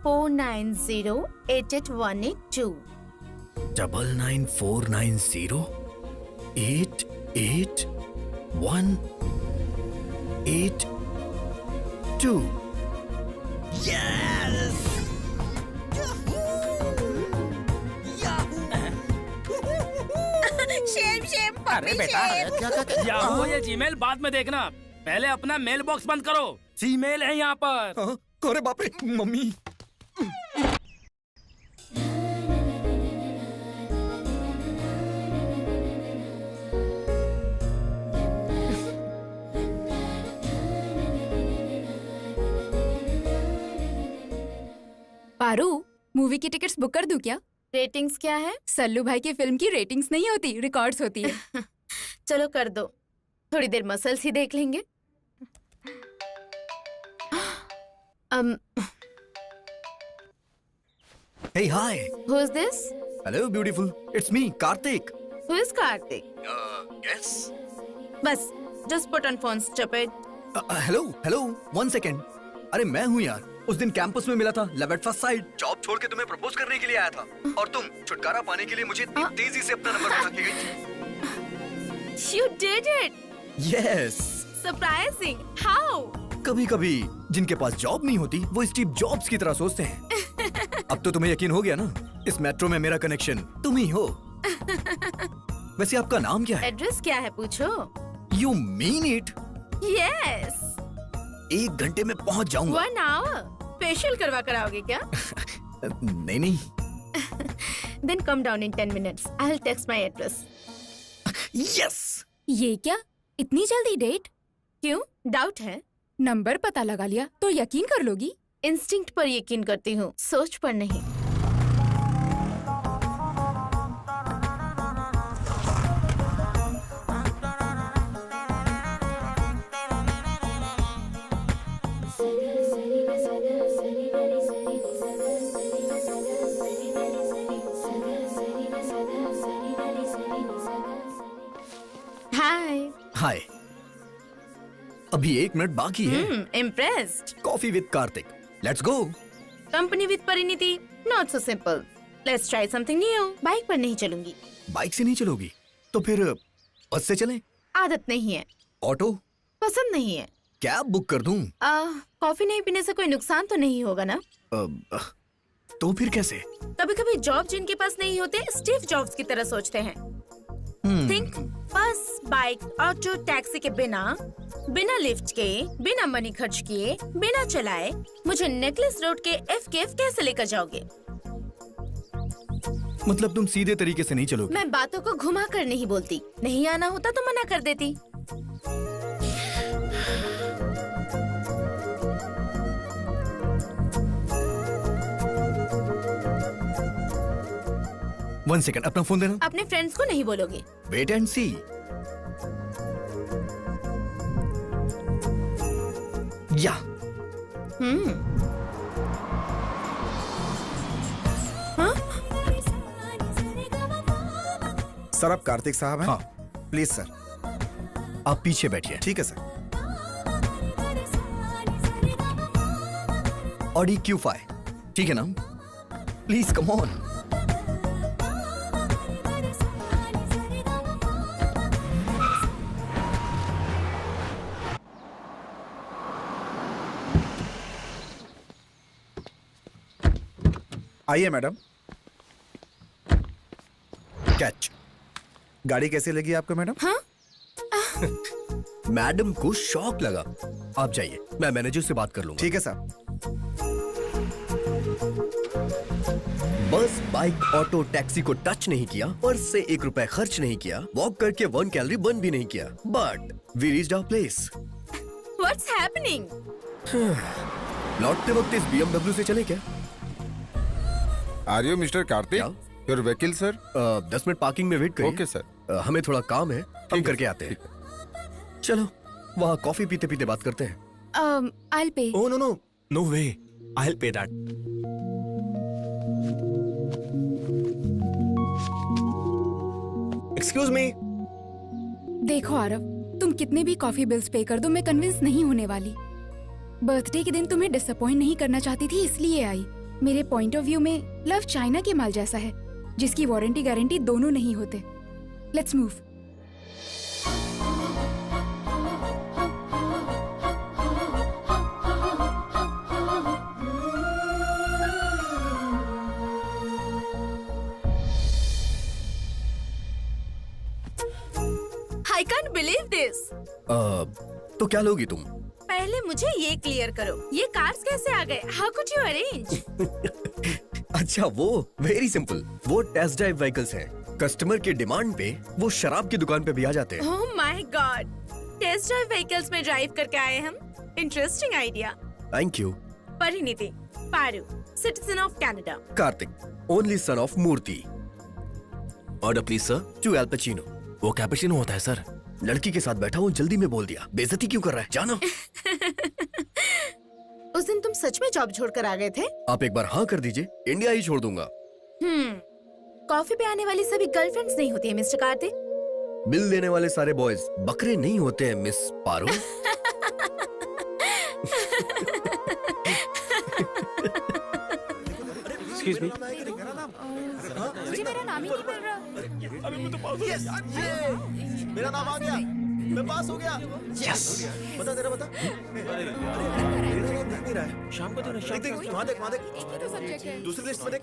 Four 4908812. 99490881882. Yes. शेम अरे बेटा, याहू ये जीमेल बाद में देखना, पहले अपना मेल बॉक्स बंद करो। जीमेल है यहाँ पर। अरे बाप रे, मम्मी। पारू, मूवी की टिकट्स बुक कर दूं क्या? रेटिंग्स क्या है? सल्लू भाई की फिल्म की रेटिंग्स नहीं होती, रिकॉर्ड्स होती है। चलो कर दो, थोड़ी देर मसल्स ही देख लेंगे। Hey, hi. Who is this? Hello, beautiful. It's me, Karthik. Who is Karthik? Yes. बस, just put on phone, stupid. Hello, 1 second. अरे मैं हूँ यार, उस दिन कैंपस में मिला था, love at first sight. Job छोड़ के तुम्हें प्रपोज करने के लिए आया था, और तुम छुटकारा पाने के लिए मुझे इतनी तेजी से अपना नंबर बता के गई थी। You did it. Yes. Surprising. How? कभी-कभी जिनके पास जॉब नहीं होती, वो स्टीव जॉब्स की तरह सोचते हैं। अब तो तुम्हें यकीन हो गया ना, इस मेट्रो में मेरा कनेक्शन तुम ही हो। वैसे आपका नाम क्या है? एड्रेस क्या है पूछो? You mean it? Yes. 1 घंटे में पहुंच जाऊंगा। 1 hour. फेशियल करवा कर आओगे क्या? नहीं। Then come down in 10 minutes. I'll text my address. Yes. ये क्या, इतनी जल्दी डेट? क्यों? डाउट है? नंबर पता लगा लिया तो यकीन कर लोगी? इंस्टिंक्ट पर यकीन करती हूँ, सोच पर नहीं। हाय। अभी 1 मिनट बाकी है। Impressed. Coffee with Kartik. Let's go. Company with Parineeti, not so simple. Let's try something new. Bike पर नहीं चलूंगी। बाइक से नहीं चलोगी तो फिर बस से चलें? आदत नहीं है। ऑटो? पसंद नहीं है। कैब बुक कर दूं? कॉफी नहीं पीने से कोई नुकसान तो नहीं होगा ना? तो फिर कैसे? कभी कभी जॉब जिनके पास नहीं होते स्टीव जॉब्स की तरह सोचते हैं। थिंक, बस, बाइक, ऑटो, टैक्सी के बिना लिफ्ट के, बिना मनी खर्च किए, बिना चलाए मुझे नेकलेस रोड के FKF कैसे लेकर जाओगे? मतलब तुम सीधे तरीके से नहीं चलोगे? मैं बातों को घुमा कर नहीं बोलती। नहीं आना होता तो मना कर देती। वन सेकंड, अपना फोन देना। अपने फ्रेंड्स को नहीं बोलोगे? वेट एंड सी। या। सर, आप कार्तिक साहब हैं? हाँ। Please sir. आप पीछे बैठिए। ठीक है सर। ऑडी Q5, ठीक है ना? Please come on. आइए मैडम। कैच। गाड़ी कैसी लगी आपको मैडम? हाँ? मैडम को शॉक लगा। आप जाइए, मैं मैनेजर से बात कर लूंगा। ठीक है साहब। बस, बाइक, ऑटो, टैक्सी को टच नहीं किया, पर्स से 1 रुपए खर्च नहीं किया, वॉक करके 1 कैलोरी बर्न भी नहीं किया, but we reached our place. What's happening? लौटते वक्त इस BMW से चले क्या? Are you mister Kartik? क्या? योर वकील सर? 10 मिनट पार्किंग में वेट करिए। Okay sir. हमें थोड़ा काम है, हम करके आते हैं। चलो, वहाँ कॉफी पीते पीते बात करते हैं। I'll pay. Oh no no no way. I'll pay that. Excuse me. देखो आरव, तुम कितने भी कॉफी बिल्स पे कर दो, मैं कन्विंस नहीं होने वाली। बर्थडे के दिन तुम्हें डिसअपॉइंट नहीं करना चाहती थी, इसलिए आई। मेरे पॉइंट ऑफ व्यू में लव चाइना के माल जैसा है, जिसकी वारंटी गारंटी दोनों नहीं होते। Let's move. I can't believe this. तो क्या लोगी तुम? पहले मुझे ये क्लियर करो, ये कार्स कैसे आ गए? How could you arrange? अच्छा, वो वेरी सिंपल। वो टेस्ट ड्राइव व्हीकल्स हैं। कस्टमर की डिमांड पे वो शराब की दुकान पे भी आ जाते हैं। Oh my God! Test drive vehicles में ड्राइव करके आए हम। Interesting idea. Thank you. Parineeti, Paru, citizen of Canada. Kartik, only son of Murthy. Order please sir. 2 Al Pacino. वो कैपेचिनो होता है सर। लड़की के साथ बैठा हूँ, जल्दी में बोल दिया। बेइज्जती क्यों कर रहा है? जानो। उस दिन तुम सच में जॉब छोड़कर आ गए थे? आप एक बार हाँ कर दीजिए, इंडिया ही छोड़ दूंगा। कॉफी पे आने वाली सभी गर्लफ्रेंड्स नहीं होती है मिस्टर कार्तिक। बिल देने वाले सारे बॉयज बकरे नहीं होते हैं मिस पारो। Excuse me. मुझे मेरा नाम ही नहीं मिल रहा। अभी मैं तो पास हो गया। मेरा नाम आ गया, मैं पास हो गया। Yes. बता तेरा बता। अरे यार, नहीं रहा है। शाम को तो शाम देख, वहाँ देख, वहाँ देख। एक ही तो सब्जेक्ट है। दूसरी लिस्ट में देख।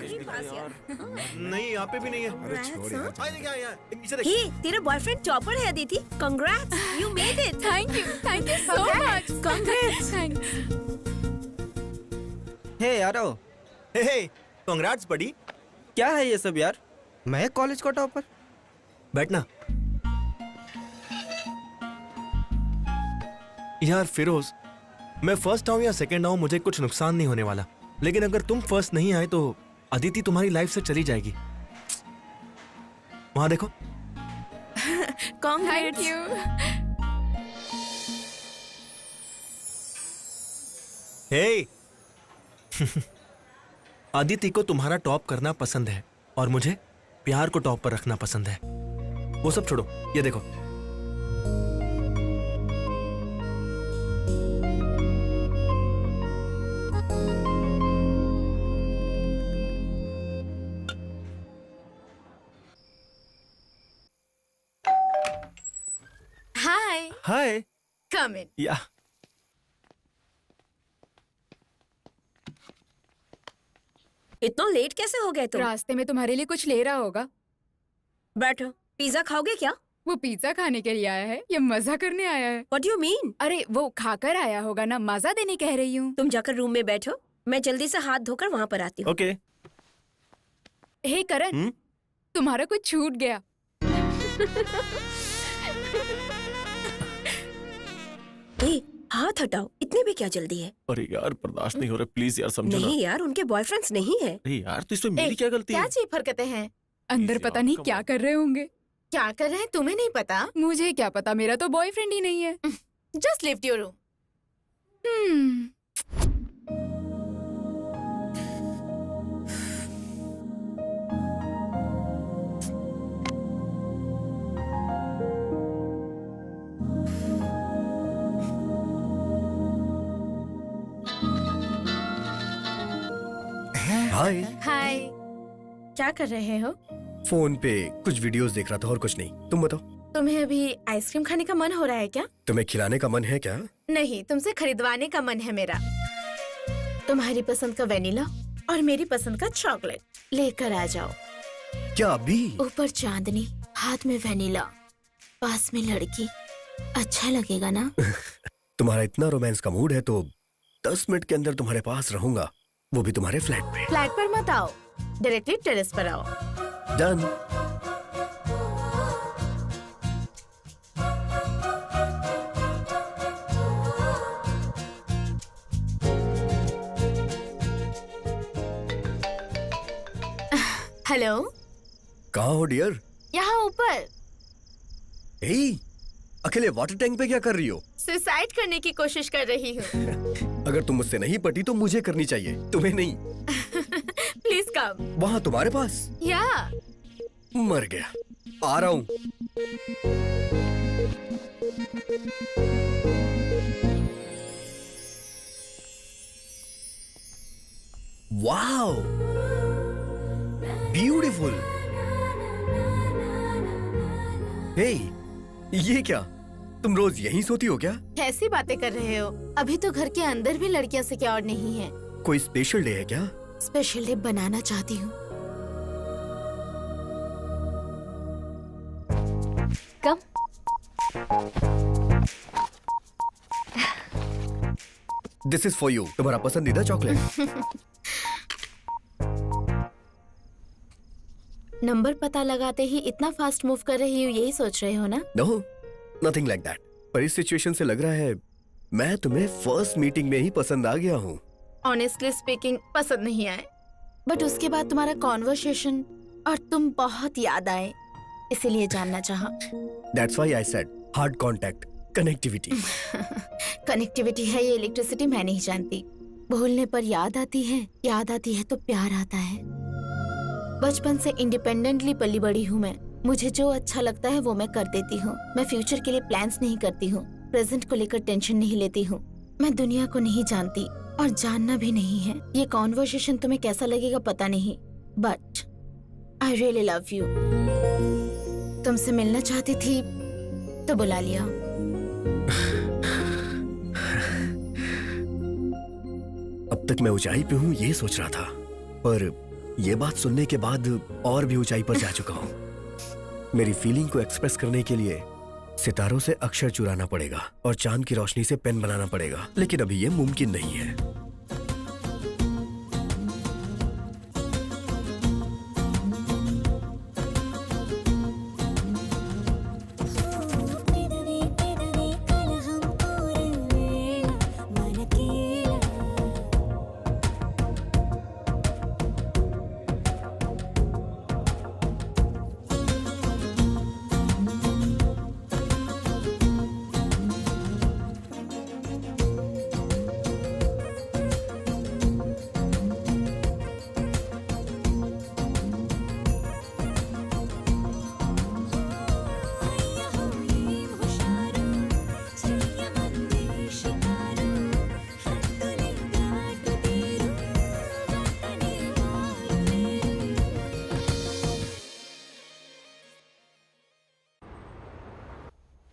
नहीं, यहाँ पे भी नहीं है। अरे छोड़ यार। आए देख, यहाँ, नीचे देख। ही तेरा बॉयफ्रेंड टॉपर है Aditi. Congrats, you made it. Thank you so much. Congrats. Thanks. हे यारो, हे, congrats buddy. क्या है ये सब यार? मैं कॉलेज का टॉपर। बैठना। यार फिरोज, मैं फर्स्ट आऊं या सेकंड आऊं मुझे कुछ नुकसान नहीं होने वाला, लेकिन अगर तुम फर्स्ट नहीं आए तो अदिति तुम्हारी लाइफ से चली जाएगी। वहां देखो। Thank you. हे अदिति को तुम्हारा टॉप करना पसंद है और मुझे प्यार को टॉप पर रखना पसंद है। वो सब छोड़ो, ये देखो। Hi, hi. come in. या इतना लेट कैसे हो गए तुम? रास्ते में तुम्हारे लिए कुछ ले रहा होगा। बैठो। पिज्जा खाओगे क्या? वो पिज्जा खाने के लिए आया है या मजा करने आया है? What do you mean? अरे वो खाकर आया होगा ना, मजा देने कह रही हूँ। तुम जाकर रूम में बैठो, मैं जल्दी से हाथ धोकर वहाँ पर आती हूँ। ओके। हे करण, तुम्हारा कुछ छूट गया। ए, हाथ हटाओ, इतने भी क्या जल्दी है? अरे यार बर्दाश्त नहीं हो रहा, प्लीज यार समझो ना। नहीं यार, उनके बॉयफ्रेंड्स नहीं है। अरे यार तो इसमें मेरी क्या गलती क्या है? चीप हरकतें हैं? अंदर यार, पता नहीं come क्या on. कर रहे होंगे। क्या कर रहे हैं तुम्हें नहीं पता? मुझे क्या पता, मेरा तो बॉयफ्रेंड ही नहीं है। Just lift your room. Hi. Hi. क्या कर रहे हो? फोन पे कुछ वीडियोस देख रहा था और कुछ नहीं। तुम बताओ, तुम्हें अभी आइसक्रीम खाने का मन हो रहा है क्या? तुम्हें खिलाने का मन है क्या? नहीं, तुमसे खरीदवाने का मन है मेरा। तुम्हारी पसंद का वेनिला और मेरी पसंद का चॉकलेट लेकर आ जाओ। क्या अभी? ऊपर चांदनी, हाथ में वेनिला, पास में लड़की। अच्छा लगेगा ना? तुम्हारा इतना रोमांस का मूड है तो 10 मिनट के अंदर तुम्हारे पास रहूंगा, वो भी तुम्हारे फ्लैट पे। फ्लैट पर मत आओ, डायरेक्टली टेरेस पर आओ। डन। हेलो, कहाँ हो डियर? यहाँ ऊपर। हे, अकेले वाटर टैंक पे क्या कर रही हो? सुसाइड करने की कोशिश कर रही हूँ। अगर तुम मुझसे नहीं पटी तो मुझे करनी चाहिए, तुम्हें नहीं। Please come. वहाँ तुम्हारे पास? या मर गया, आ रहा हूँ। Wow, beautiful. हे, ये क्या? तुम रोज यहीं सोती हो क्या? कैसी बातें कर रहे हो? अभी तो घर के अंदर भी लड़कियां सिक्योर नहीं है। कोई स्पेशल डे है क्या? स्पेशल डे बनाना चाहती हूँ। कम। दिस इज फॉर यू, तुम्हारा पसंदीदा चॉकलेट। नंबर पता लगाते ही इतना फास्ट मूव कर रही हूँ, यही सोच रहे हो ना? No, nothing like that. पर इस सिचुएशन से लग रहा है मैं तुम्हें फर्स्ट मीटिंग में ही पसंद आ गया हूँ। ऑनेस्टली स्पीकिंग पसंद नहीं आए, बट उसके बाद तुम्हारा कॉन्वर्सेशन और तुम बहुत याद आए, इसीलिए जानना चाहा। That's why I said hard contact, connectivity. Connectivity है ये इलेक्ट्रिसिटी मैं नहीं जानती। भूलने पर याद आती है तो प्यार आता है। बचपन से इंडिपेंडेंटली पली बड़ी हूँ मैं। मुझे जो अच्छा लगता है वो मैं कर देती हूँ। मैं फ्यूचर के लिए प्लान्स नहीं करती हूँ, प्रेजेंट को लेकर टेंशन नहीं लेती हूँ। मैं दुनिया को नहीं जानती और जानना भी नहीं है। ये कॉन्वर्सेशन तुम्हें कैसा लगेगा पता नहीं, but I really love you. तुमसे मिलना चाहती थी तो बुला लिया। अब तक मैं ऊंचाई पे हूँ ये सोच रहा था, पर ये बात सुनने के बाद और भी ऊंचाई पर जा चुका हूँ। मेरी फीलिंग को एक्सप्रेस करने के लिए सितारों से अक्षर चुराना पड़ेगा और चांद की रोशनी से पेन बनाना पड़ेगा, लेकिन अभी ये मुमकिन नहीं है।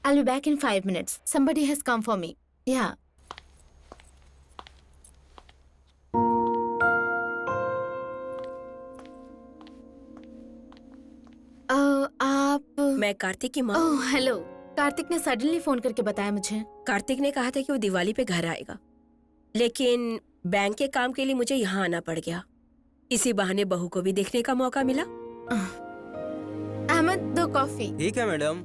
I'll be back in 5 minutes. Somebody has come for me. Yeah. आप? मैं कार्तिक की माँ। Oh hello. कार्तिक ने सडनली फोन करके बताया मुझे। कार्तिक ने कहा था कि वो दिवाली पे घर आएगा, लेकिन बैंक के काम के लिए मुझे यहाँ आना पड़ गया। इसी बहाने बहू को भी देखने का मौका मिला। अहमद, 2 कॉफी। ठीक है मैडम।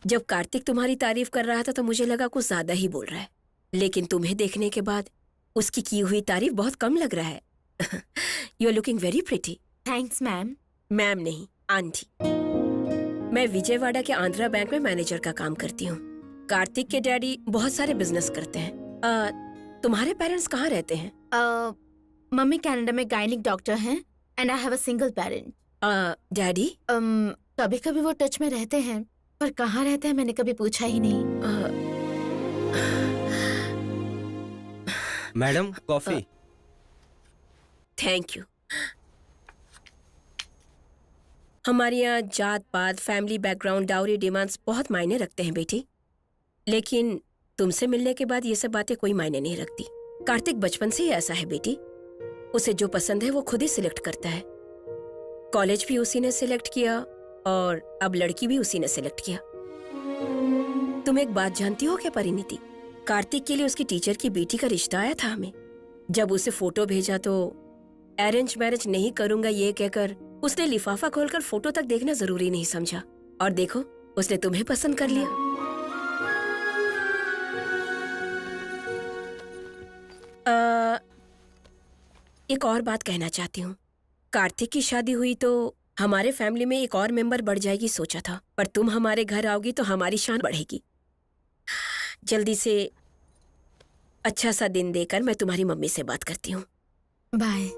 जब कार्तिक तुम्हारी तारीफ कर रहा था तो मुझे लगा कुछ ज्यादा ही बोल रहा है, लेकिन तुम्हें देखने के बाद उसकी की हुई तारीफ बहुत कम लग रहा है। You are looking very pretty. Thanks ma'am. Ma'am नहीं, आंटी। मैं विजयवाड़ा के आंध्रा बैंक में मैनेजर का काम करती हूँ। कार्तिक के डैडी बहुत सारे बिजनेस करते हैं। तुम्हारे पेरेंट्स कहाँ रहते हैं? मम्मी कनाडा में गायनिक डॉक्टर हैं and I have a single parent. Daddy? कभी कभी वो टच में रहते हैं, पर कहाँ रहते हैं मैंने कभी पूछा ही नहीं। Madam coffee. Thank you. हमारे यहाँ जात पात, फैमिली बैकग्राउंड, डाउरी डिमांड्स बहुत मायने रखते हैं बेटी। लेकिन तुमसे मिलने के बाद ये सब बातें कोई मायने नहीं रखती। कार्तिक बचपन से ही ऐसा है बेटी। उसे जो पसंद है वो खुद ही सिलेक्ट करता है। कॉलेज भी उसी ने सिलेक्ट किया और अब लड़की भी उसी ने सिलेक्ट किया। तुम एक बात जानती हो क्या परिणीति? कार्तिक के लिए उसकी टीचर की बेटी का रिश्ता आया था हमें। जब उसे फोटो भेजा तो अरेंज मैरिज नहीं करूंगा ये कहकर उसने लिफाफा खोलकर फोटो तक देखना जरूरी नहीं समझा। और देखो उसने तुम्हें पसंद कर लिया। एक और बात कहना चाहती हूँ। कार्तिक की शादी हुई तो हमारे फैमिली में एक और मेंबर बढ़ जाएगी सोचा था, पर तुम हमारे घर आओगी तो हमारी शान बढ़ेगी। जल्दी से अच्छा सा दिन देकर मैं तुम्हारी मम्मी से बात करती हूँ। बाय।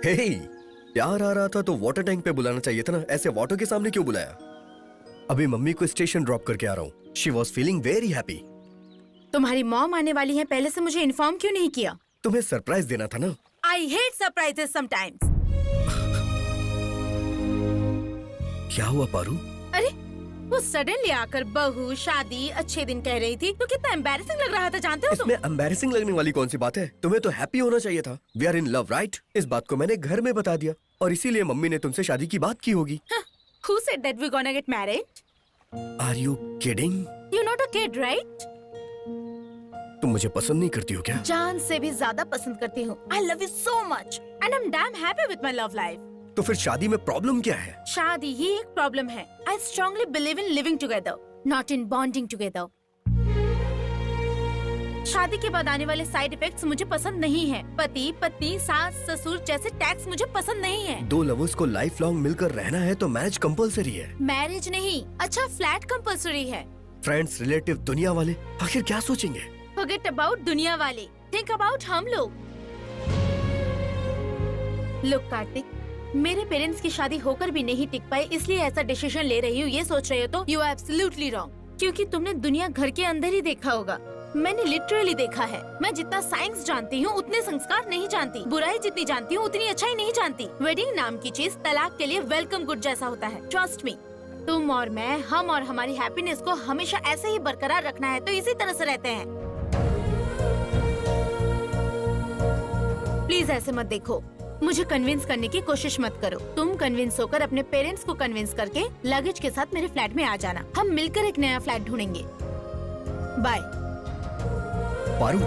हे, प्यार आ रहा था तो वाटर टैंक पे बुलाना चाहिए था ना, ऐसे वाटर के सामने क्यों बुलाया? अभी मम्मी को स्टेशन ड्रॉप करके आ रहा हूँ। She was feeling very happy. तुम्हारी मॉम आने वाली है, पहले से मुझे इन्फॉर्म क्यों नहीं किया? तुम्हें सरप्राइज देना था ना। I hate surprises sometimes. क्या हुआ पारू? अरे वो सडनली आकर बहू शादी अच्छे दिन कह रही थी तो कितना एम्बैरेसिंग लग रहा था, जानते हो तुम? इसमें एम्बैरेसिंग लगने वाली कौन सी बात है? तुम्हें तो हैप्पी होना चाहिए था। We are in love right? इस बात को मैंने घर में बता दिया और इसीलिए मम्मी ने तुमसे शादी की बात की होगी। Who said that we're gonna get married? Are you kidding? You're not a kid, right? तुम मुझे पसंद नहीं करती हो क्या? जान से भी ज्यादा पसंद करती हूँ। I love you so much and I'm damn happy with my love life. तो फिर शादी में प्रॉब्लम क्या है? शादी ही एक प्रॉब्लम है। I strongly believe in living together, not in bonding together. शादी के बाद आने वाले साइड इफेक्ट्स मुझे पसंद नहीं है। पति, पत्नी, सास, ससुर जैसे टैक्स मुझे पसंद नहीं है। दो लवर्स को लाइफ लॉन्ग मिलकर रहना है तो मैरिज कंपलसरी है। मैरिज नहीं, अच्छा फ्लैट कंपलसरी है। फ्रेंड्स, रिलेटिव, दुनिया वाले आखिर क्या सोचेंगे? Forget about दुनिया वाले, think about हम लोग। Look कार्तिक, मेरे पेरेंट्स की शादी होकर भी नहीं टिक पाए इसलिए ऐसा डिसीजन ले रही हूँ ये सोच रहे हो तो यू आर एब्सोल्युटली रॉन्ग। क्योंकि तुमने दुनिया घर के अंदर ही देखा होगा, मैंने लिटरली देखा है। मैं जितना साइंस जानती हूँ उतने संस्कार नहीं जानती, बुराई जितनी जानती हूँ उतनी अच्छाई नहीं जानती। वेडिंग नाम की चीज तलाक के लिए वेलकम गुड जैसा होता है। ट्रस्ट मी, तुम और मैं, हम और हमारी हैप्पीनेस को हमेशा ऐसे ही बरकरार रखना है तो इसी तरह से रहते हैं। प्लीज ऐसे मत देखो, मुझे कन्विंस करने की कोशिश मत करो। तुम कन्विंस होकर अपने पेरेंट्स को कन्विंस करके लगेज के साथ मेरे फ्लैट में आ जाना। हम मिलकर एक नया फ्लैट ढूंढेंगे। बाय। पारू,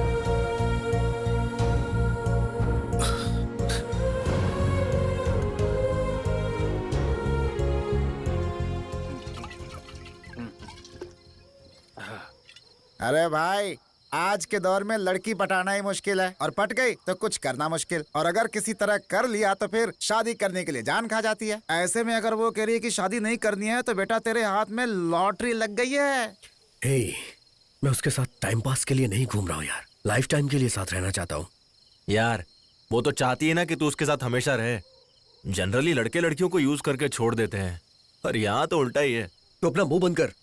अरे भाई, आज के दौर में लड़की पटाना ही मुश्किल है और पट गई तो कुछ करना मुश्किल, और अगर किसी तरह कर लिया तो फिर शादी करने के लिए जान खा जाती है। ऐसे में अगर वो कह रही है कि शादी नहीं करनी है तो बेटा तेरे हाथ में लॉटरी लग गई है। हे, मैं उसके साथ टाइम पास के लिए नहीं घूम रहा हूँ यार, लाइफ टाइम के लिए साथ रहना चाहता हूँ। यार वो तो चाहती है ना कि तू उसके साथ हमेशा रहे। जनरली लड़के लड़कियों को यूज करके छोड़ देते हैं, पर यहाँ तो उल्टा ही है। तो अपना मुंह बंद कर।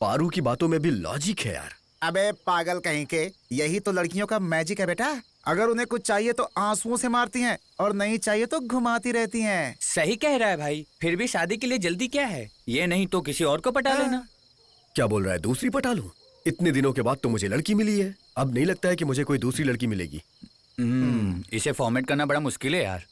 पारू की बातों में भी लॉजिक है यार। अबे पागल कहीं के, यही तो लड़कियों का मैजिक है बेटा। अगर उन्हें कुछ चाहिए तो आंसुओं से मारती हैं और नहीं चाहिए तो घुमाती रहती हैं। सही कह रहा है भाई, फिर भी शादी के लिए जल्दी क्या है? ये नहीं तो किसी और को पटा लेना। क्या बोल रहा है, दूसरी पटा लूं? इतने दिनों के बाद तो मुझे लड़की मिली है, अब नहीं लगता है कि मुझे कोई दूसरी लड़की मिलेगी। इसे फॉर्मेट करना बड़ा मुश्किल है यार।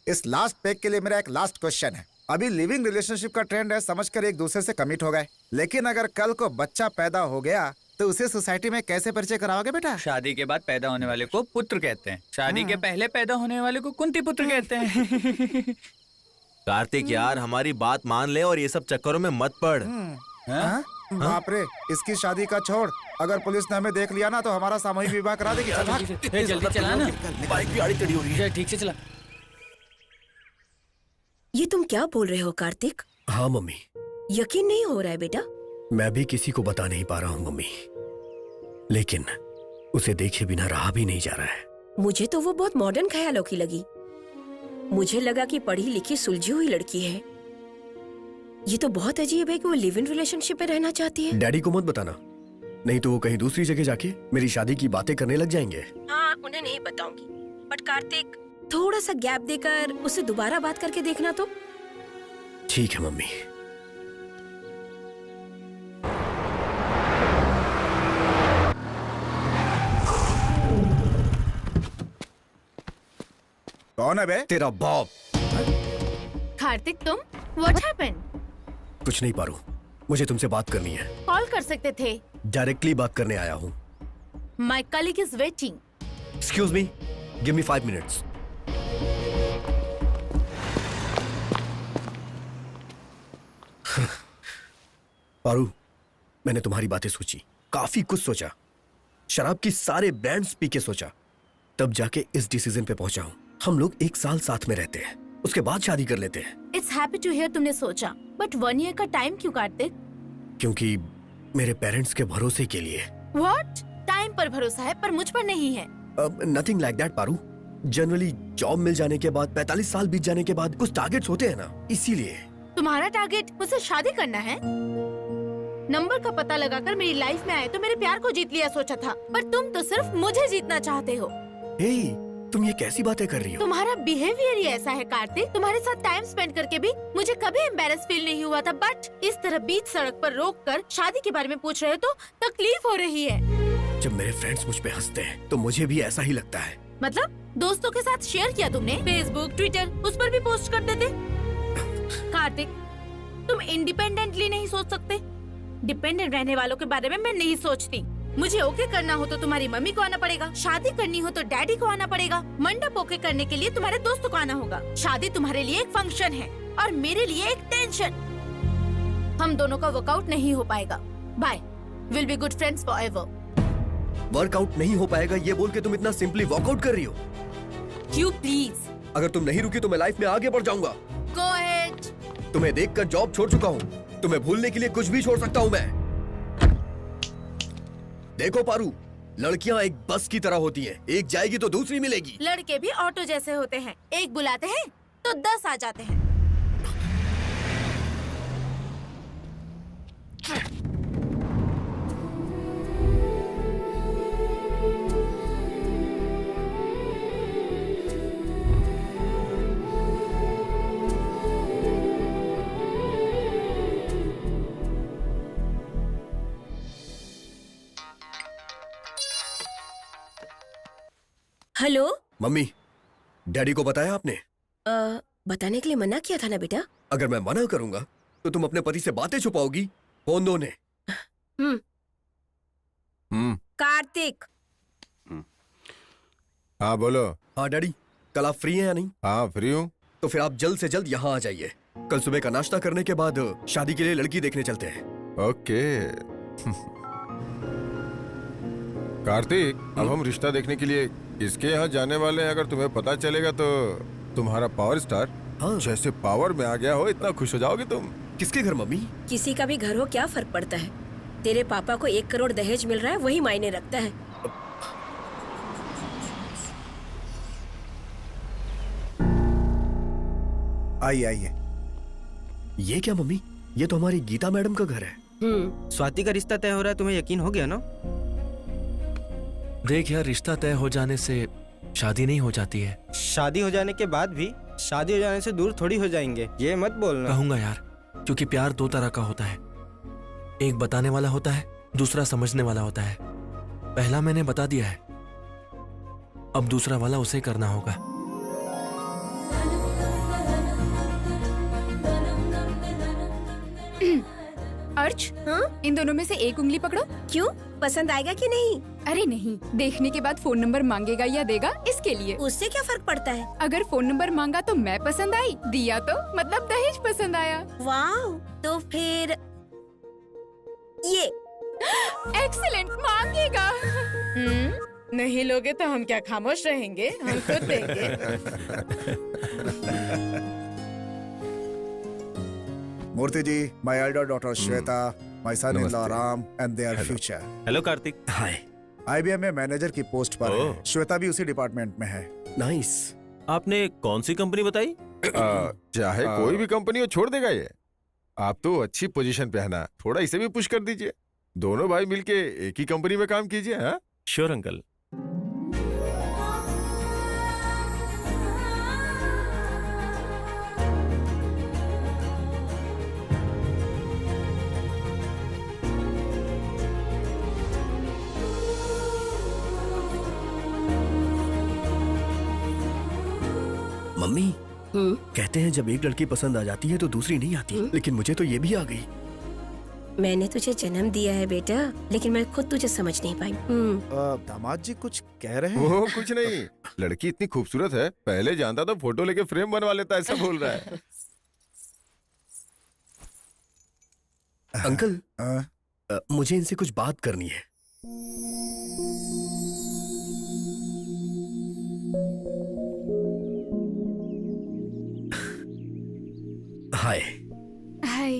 इस लास्ट पेग के लिए मेरा एक लास्ट क्वेश्चन है। अभी लिविंग रिलेशनशिप का ट्रेंड है, समझकर एक दूसरे से कमिट हो गए, लेकिन अगर कल को बच्चा पैदा हो गया तो उसे सोसाइटी में कैसे परिचय कराओगे बेटा? शादी के बाद पैदा होने वाले को पुत्र कहते हैं, शादी के पहले पैदा होने वाले को कुंती पुत्र कहते हैं। कार्तिक यार, हमारी बात मान ले और ये सब चक्करों में मत पड़। बाप रे, इसकी शादी का छोड़, अगर पुलिस ने हमें देख लिया ना तो हमारा सामूहिक विवाह करा देगी। चल भाग। जल्दी चला ना, बाइक भी आड़ी टेढ़ी हो रही है। ठीक से चला। ये तुम क्या बोल रहे हो कार्तिक? हाँ मम्मी, यकीन नहीं हो रहा है बेटा। मैं भी किसी को बता नहीं पा रहा हूँ मम्मी, लेकिन उसे देखे बिना रहा भी नहीं जा रहा है। मुझे तो वो बहुत मॉडर्न ख्यालों की लगी। मुझे लगा कि पढ़ी लिखी सुलझी हुई लड़की है। ये तो बहुत अजीब है कि वो लिव इन रिलेशनशिप में रहना चाहती है। डैडी को मत बताना, नहीं तो वो कहीं दूसरी जगह जाके मेरी शादी की बातें करने लग जाएंगे। हाँ, उन्हें नहीं बताऊंगी। बट कार्तिक, थोड़ा सा गैप देकर उससे दोबारा बात करके देखना तो। ठीक है मम्मी। कौन है बे? तेरा बाप। कार्तिक तुम? What happened? कुछ नहीं पारू, मुझे तुमसे बात करनी है। कॉल कर सकते थे। डायरेक्टली बात करने आया हूँ। My colleague is waiting. Excuse me, give me 5 minutes. Paru, मैंने तुम्हारी बातें सोची, काफी कुछ सोचा, शराब की सारे ब्रांड्स पी के सोचा, तब जाके इस डिसीजन पे पहुंचा हूं। हम लोग 1 साल साथ में रहते हैं, उसके बाद शादी कर लेते हैं। It's happy to hear तुमने सोचा, बट 1 year का टाइम क्यों कार्तिक? क्योंकि मेरे पेरेंट्स के भरोसे के लिए। What? टाइम पर भरोसा है पर मुझ पर नहीं है। Nothing like that Paru. Generally job मिल जाने के बाद 45 साल बीत जाने के बाद कुछ टारगेट्स होते हैं ना, इसीलिए। तुम्हारा टारगेट मुझसे शादी करना है? नंबर का पता लगाकर मेरी लाइफ में आए तो मेरे प्यार को जीत लिया सोचा था, पर तुम तो सिर्फ मुझे जीतना चाहते हो। हे, तुम ये कैसी बातें कर रही हो? तुम्हारा बिहेवियर ही ऐसा है कार्तिक। तुम्हारे साथ टाइम स्पेंड करके भी मुझे कभी एम्बेरस फील नहीं हुआ था, बट इस तरह बीच सड़क पर रोककर शादी के बारे में पूछ रहे हो तो तकलीफ हो रही है। जब मेरे फ्रेंड्स मुझ पे हंसते हैं तो मुझे भी ऐसा ही लगता है। मतलब दोस्तों के साथ शेयर किया तुमने? फेसबुक, ट्विटर, उस पर भी पोस्ट कर देते। कार्तिक, तुम इंडिपेंडेंटली नहीं सोच सकते? डिपेंडेंट रहने वालों के बारे में मैं नहीं सोचती। मुझे ओके करना हो तो तुम्हारी मम्मी को आना पड़ेगा, शादी करनी हो तो डैडी को आना पड़ेगा, मंडप ओके करने के लिए तुम्हारे दोस्तों को आना होगा। शादी तुम्हारे लिए एक फंक्शन है और मेरे लिए एक टेंशन। हम दोनों का वर्कआउट नहीं हो पाएगा। Bye, will be good friends forever. Workout नहीं हो पाएगा ये बोल के तुम इतना सिंपली वॉकआउट कर रही हो? You please. अगर तुम नहीं रुकी तो मैं लाइफ में आगे बढ़ जाऊंगा। Go ahead. तुम्हें देखकर जॉब छोड़ चुका हूँ, तुम्हें भूलने के लिए कुछ भी छोड़ सकता हूँ मैं। देखो पारू, लड़कियां एक बस की तरह होती हैं, एक जाएगी तो दूसरी मिलेगी। लड़के भी ऑटो जैसे होते हैं, एक बुलाते हैं तो 10 आ जाते हैं। हेलो मम्मी, डैडी को बताया आपने? बताने के लिए मना किया था ना बेटा। अगर मैं मना करूंगा तो तुम अपने पति से बातें छुपाओगी। फोन दो ने। कार्तिक। हाँ बोलो। हाँ डैडी, कल आप फ्री हैं या नहीं? हाँ फ्री हूँ। तो फिर आप जल्द से जल्द यहाँ आ जाइए। कल सुबह का नाश्ता करने के बाद शादी के लिए लड़की देखने चलते हैं। ओके। कार्तिक, अब हम रिश्ता देखने के लिए इसके यहाँ जाने वाले हैं। अगर तुम्हें पता चलेगा तो तुम्हारा पावर स्टार जैसे पावर में आ गया हो, इतना खुश हो जाओगे तुम। किसके घर मम्मी? किसी का भी घर हो, क्या फर्क पड़ता है। तेरे पापा को 1 करोड़ दहेज मिल रहा है, वही मायने रखता है। आइए आइए। ये क्या मम्मी? ये तो हमारी गीता मैडम का घर है। स्वाति का रिश्ता तय हो रहा है, तुम्हें यकीन हो गया ना? देख यार, रिश्ता तय हो जाने से शादी नहीं हो जाती है। शादी हो जाने के बाद भी शादी हो जाने से दूर थोड़ी हो जाएंगे, ये मत बोलना। कहूंगा यार, क्योंकि प्यार 2 तरह का होता है। एक बताने वाला होता है, दूसरा समझने वाला होता है। पहला मैंने बता दिया है, अब दूसरा वाला उसे करना होगा। अर्च, इन दोनों में से एक उंगली पकड़ो। क्यों? पसंद आएगा कि नहीं? अरे नहीं, देखने के बाद फोन नंबर मांगेगा या देगा इसके लिए। उससे क्या फर्क पड़ता है? अगर फोन नंबर मांगा तो मैं पसंद आई, दिया तो मतलब दहेज पसंद आया। वाह, तो फिर ये एक्सीलेंट, मांगेगा। नहीं लोगे तो हम क्या खामोश रहेंगे? हम खुद देंगे। मूर्ति जी, my elder daughter Shweta, my son-in-law Ram, and their future. Hello Kartik. Hi. IBM में मैनेजर की पोस्ट पर है। श्वेता भी उसी डिपार्टमेंट में है। नाइस। आपने कौन सी कंपनी बताई? चाहे कोई भी कंपनी हो, छोड़ देगा ये। आप तो अच्छी पोजीशन पे है ना, थोड़ा इसे भी पुश कर दीजिए। दोनों भाई मिलके एक ही कंपनी में काम कीजिए। हाँ, श्योर अंकल। मम्मी कहते हैं जब एक लड़की पसंद आ जाती है तो दूसरी नहीं आती, लेकिन मुझे तो ये भी आ गई। मैंने तुझे जन्म दिया है बेटा, लेकिन मैं खुद तुझे समझ नहीं पाई। दामाद जी कुछ कह रहे हैं? वो कुछ नहीं, लड़की इतनी खूबसूरत है, पहले जानता तो फोटो लेके फ्रेम बनवा लेता, ऐसा बोल रहा है। अंकल मुझे इनसे कुछ बात करनी है। हाय। हाय।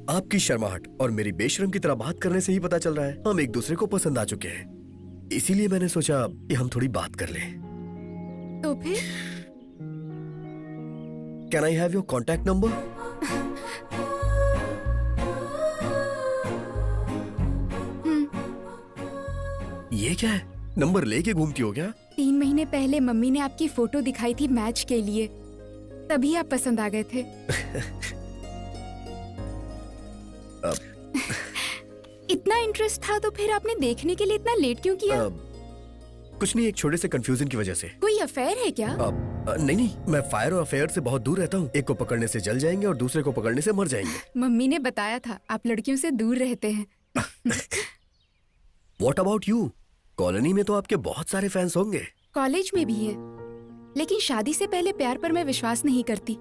आपकी शर्माहट और मेरी बेशरम की तरह बात करने से ही पता चल रहा है हम एक दूसरे को पसंद आ चुके हैं। इसीलिए मैंने सोचा कि हम थोड़ी बात कर लें। तो फिर can I have your contact number? ये क्या है, नंबर लेके घूमती हो क्या? 3 महीने पहले मम्मी ने आपकी फोटो दिखाई थी मैच के लिए, तभी आप पसंद आ गए थे। इतना इंटरेस्ट था तो फिर आपने देखने के लिए इतना लेट क्यों किया? कुछ नहीं, एक छोटे से कंफ्यूजन की वजह से। कोई अफेयर है क्या? नहीं, मैं फायर और अफेयर से बहुत दूर रहता हूँ। एक को पकड़ने से जल जाएंगे और दूसरे को पकड़ने से मर जाएंगे। मम्मी ने बताया था आप लड़कियों से दूर रहते हैं। What about you? कॉलोनी में तो आपके बहुत सारे फैंस होंगे। कॉलेज में भी है, लेकिन शादी से पहले प्यार पर मैं विश्वास नहीं करती।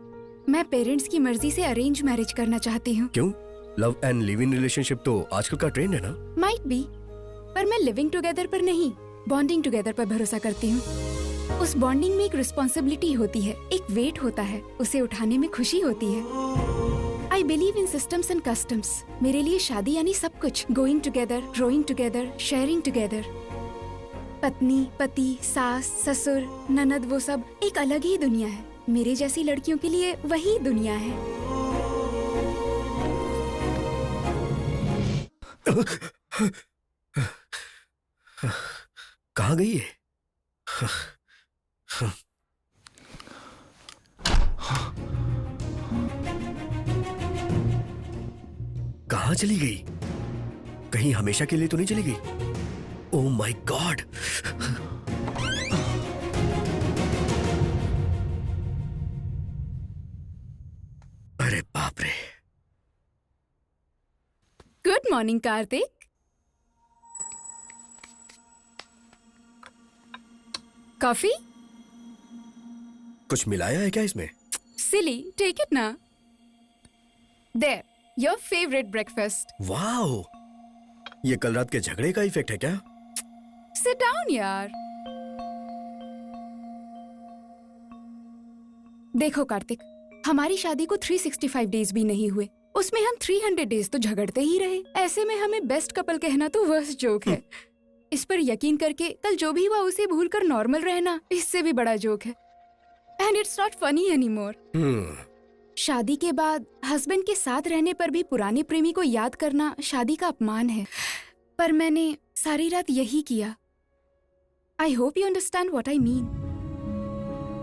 मैं पेरेंट्स की मर्जी से अरेंज मैरिज करना चाहती हूँ। क्यों? Love and live in relationship तो आजकल का ट्रेंड है ना? माइट बी, पर मैं लिविंग टुगेदर पर नहीं, बॉन्डिंग टुगेदर पर भरोसा करती हूँ। उस बॉन्डिंग में एक रिस्पॉन्सिबिलिटी होती है, एक वेट होता है, उसे उठाने में खुशी होती है। I believe in systems and customs. मेरे लिए शादी यानी सब कुछ, going together, growing together, sharing together. पत्नी, पति, सास, ससुर, ननद, वो सब एक अलग ही दुनिया है। मेरे जैसी लड़कियों के लिए वही दुनिया है। कहाँ गई है? कहाँ चली गई? कहीं हमेशा के लिए तो नहीं चली गई? Oh my God! अरे बाप रे! Good morning Kartik. कॉफी? कुछ मिलाया है क्या इसमें? सिली, टेक इट ना। There, your favourite breakfast. Wow! ये कल रात के झगड़े का इफेक्ट है क्या? सिट डाउन यार। देखो कार्तिक, हमारी शादी को 365 डेज भी नहीं हुए, उसमें हम 300 डेज तो झगड़ते ही रहे। ऐसे में हमें बेस्ट कपल कहना तो वर्स्ट जोक है। इस पर यकीन करके कल जो भी हुआ उसे भूलकर नॉर्मल रहना इससे भी बड़ा जोक है। And it's not funny anymore. शादी के बाद हस्बैंड के साथ रहने पर भी पुराने प्रेमी को याद करना शादी का अपमान है, पर मैंने सारी रात यही किया। I hope you understand what I mean.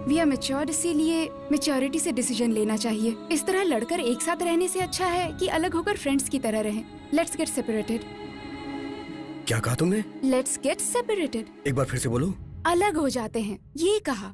We are matured, इसीलिए मैच्योरिटी से डिसीजन लेना चाहिए। इस तरह लड़कर एक साथ रहने से अच्छा है कि अलग होकर फ्रेंड्स की तरह रहें। Let's get separated. क्या कहा तुमने? Let's get separated. एक बार फिर से बोलो। अलग हो जाते हैं, ये कहा।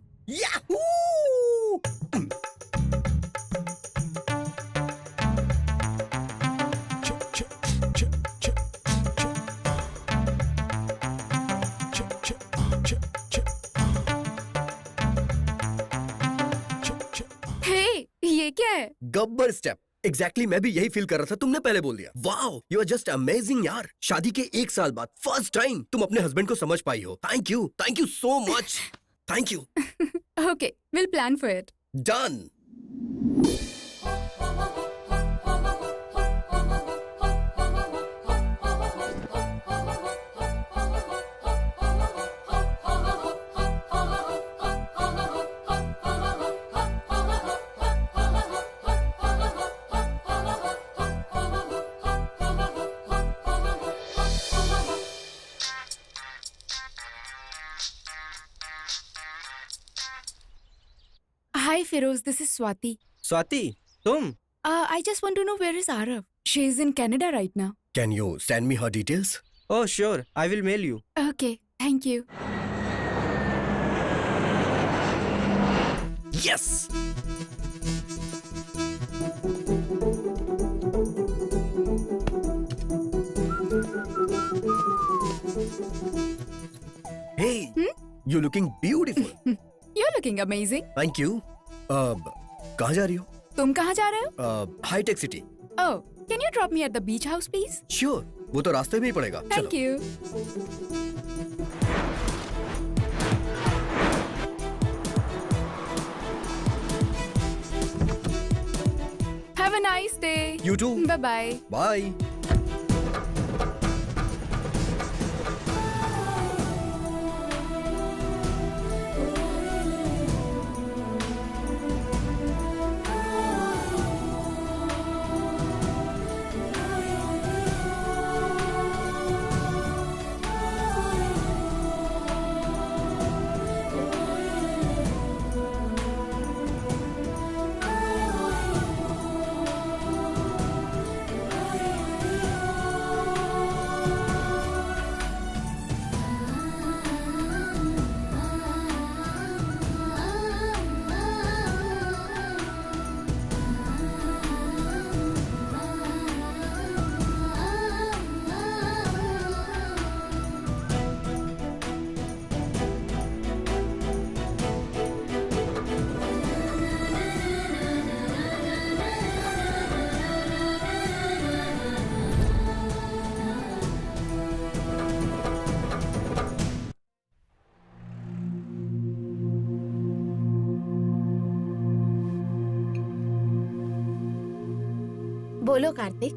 ये क्या है? गब्बर स्टेप। एग्जैक्टली मैं भी यही फील कर रहा था, तुमने पहले बोल दिया। Wow, you are just amazing यार। शादी के 1 साल बाद फर्स्ट टाइम तुम अपने हस्बैंड को समझ पाई हो। Thank you so much. Thank you. Okay, will plan for it. Done. Hi Feroz, this is Swati. Swati, तुम? I just want to know where is Arav? She is in Canada right now. Can you send me her details? Oh sure, I will mail you. Okay, thank you. Yes. Hey, you looking beautiful. You're looking amazing. Thank you. कहाँ जा रही हो? तुम कहाँ जा रहे हो? Hitech City. Oh, can you drop me at the beach house, please? Sure. वो तो रास्ते में ही पड़ेगा. Thank you. Have a nice day. You too. Bye bye. Bye. बोलो कार्तिक,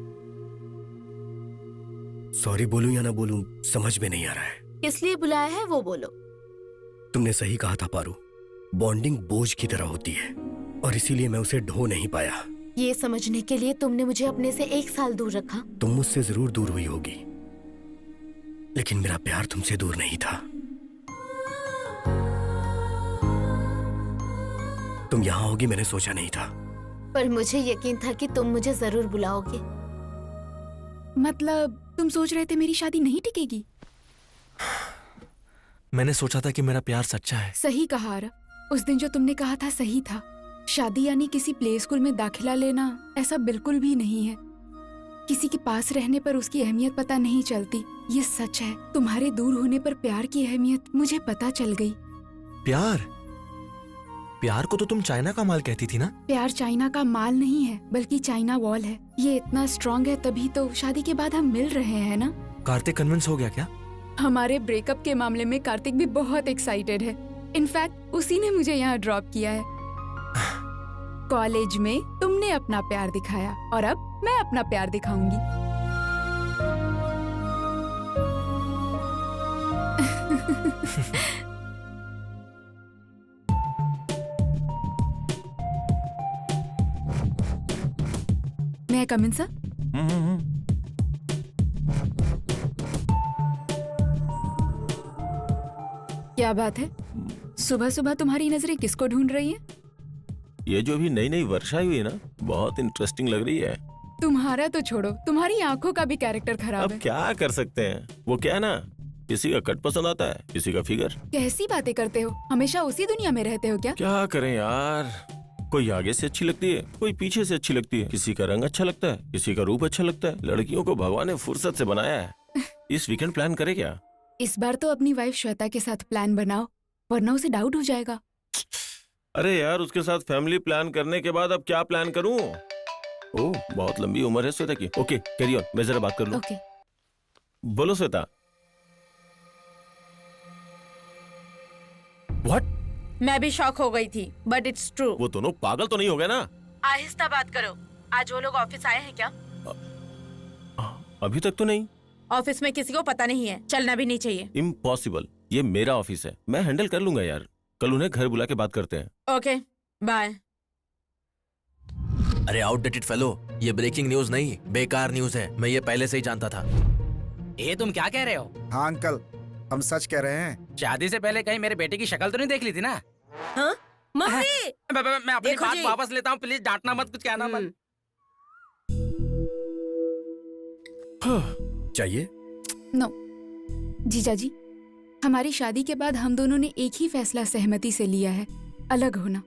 सॉरी बोलूं या ना बोलूं समझ में नहीं आ रहा है. किस लिए बुलाया है वो बोलो. तुमने सही कहा था पारू. बॉन्डिंग बोझ की तरह होती है और इसीलिए मैं उसे ढो नहीं पाया. ये समझने के लिए तुमने मुझे अपने से 1 साल दूर रखा. तुम मुझसे जरूर दूर हुई होगी, लेकिन मेरा प्यार तुमसे दूर नहीं था. तुम यहाँ होगी मैंने सोचा नहीं था. पर मुझे यकीन था कि तुम मुझे जरूर बुलाओगे. मतलब तुम सोच रहे थे मेरी शादी नहीं टिकेगी? मैंने सोचा था कि मेरा प्यार सच्चा है. सही कहा आरव. उस दिन जो तुमने कहा था सही था. शादी यानी किसी प्ले स्कूल में दाखिला लेना ऐसा बिल्कुल भी नहीं है. किसी के पास रहने पर उसकी अहमियत पता नहीं चलती. ये सच है. तुम्हारे दूर होने पर प्यार की अहमियत मुझे पता चल गई. प्यार? प्यार को तो तुम चाइना का माल कहती थी ना? प्यार चाइना का माल नहीं है, बल्कि चाइना वॉल है. ये इतना स्ट्रॉन्ग है तभी तो शादी के बाद हम मिल रहे हैं ना. कार्तिक कन्विंस हो गया क्या? हमारे ब्रेकअप के मामले में कार्तिक भी बहुत एक्साइटेड है. इनफैक्ट उसी ने मुझे यहाँ ड्रॉप किया है. कॉलेज में तुमने अपना प्यार दिखाया और अब मैं अपना प्यार दिखाऊंगी. मैं कम इन सर? क्या बात है? सुबह सुबह तुम्हारी नजरें किसको ढूंढ रही हैं? ये जो भी नई नई वर्षा हुई है ना, बहुत इंटरेस्टिंग लग रही है. तुम्हारा तो छोड़ो, तुम्हारी आंखों का भी कैरेक्टर खराब अब है. क्या कर सकते हैं, वो क्या है ना, किसी का कट पसंद आता है, किसी का फिगर. कैसी बातें करते हो? हमेशा उसी दुनिया में रहते हो क्या? क्या करें यार, कोई आगे से अच्छी लगती है, कोई पीछे से अच्छी लगती है. किसी का रंग अच्छा लगता है, किसी का रूप अच्छा लगता है. लड़कियों को भगवान ने फुर्सत से बनाया है. इस वीकेंड प्लान करे क्या? इस बार तो अपनी वाइफ श्वेता के साथ प्लान बनाओ, वरना उसे डाउट हो जाएगा. अरे यार, उसके साथ फैमिली प्लान करने के बाद अब क्या प्लान करूं? ओह, बहुत लंबी उम्र है श्वेता की. ओके कैरी ऑन, मैं जरा बात कर लूं. ओके. बोलो श्वेता. व्हाट? मैं भी शॉक हो गई थी, बट इट्स ट्रू. वो दोनों पागल तो नहीं हो गए ना? आहिस्ता बात करो. आज वो लोग ऑफिस आए हैं क्या? अभी तक तो नहीं. ऑफिस में किसी को पता नहीं है, चलना भी नहीं चाहिए. इम्पॉसिबल. ये मेरा ऑफिस है, मैं हैंडल कर लूंगा यार. कल उन्हें घर बुला के बात करते हैं. Okay bye. अरे आउटडेटेड फेलो, ये ब्रेकिंग न्यूज नहीं, बेकार न्यूज है. मैं ये पहले से ही जानता था. ये तुम क्या कह रहे हो? हाँ अंकल, हम सच कह रहे हैं. शादी से पहले कहीं मेरे बेटे की शक्ल तो नहीं देख ली थी ना? हाँ? मम्मी मैं अपनी देखो बात जी। वापस लेता हूँ, प्लीज डांटना मत, कुछ कहना मत। चाहिए? नो जीजा जी, हमारी शादी के बाद हम दोनों ने एक ही फैसला सहमति से लिया है, अलग होना।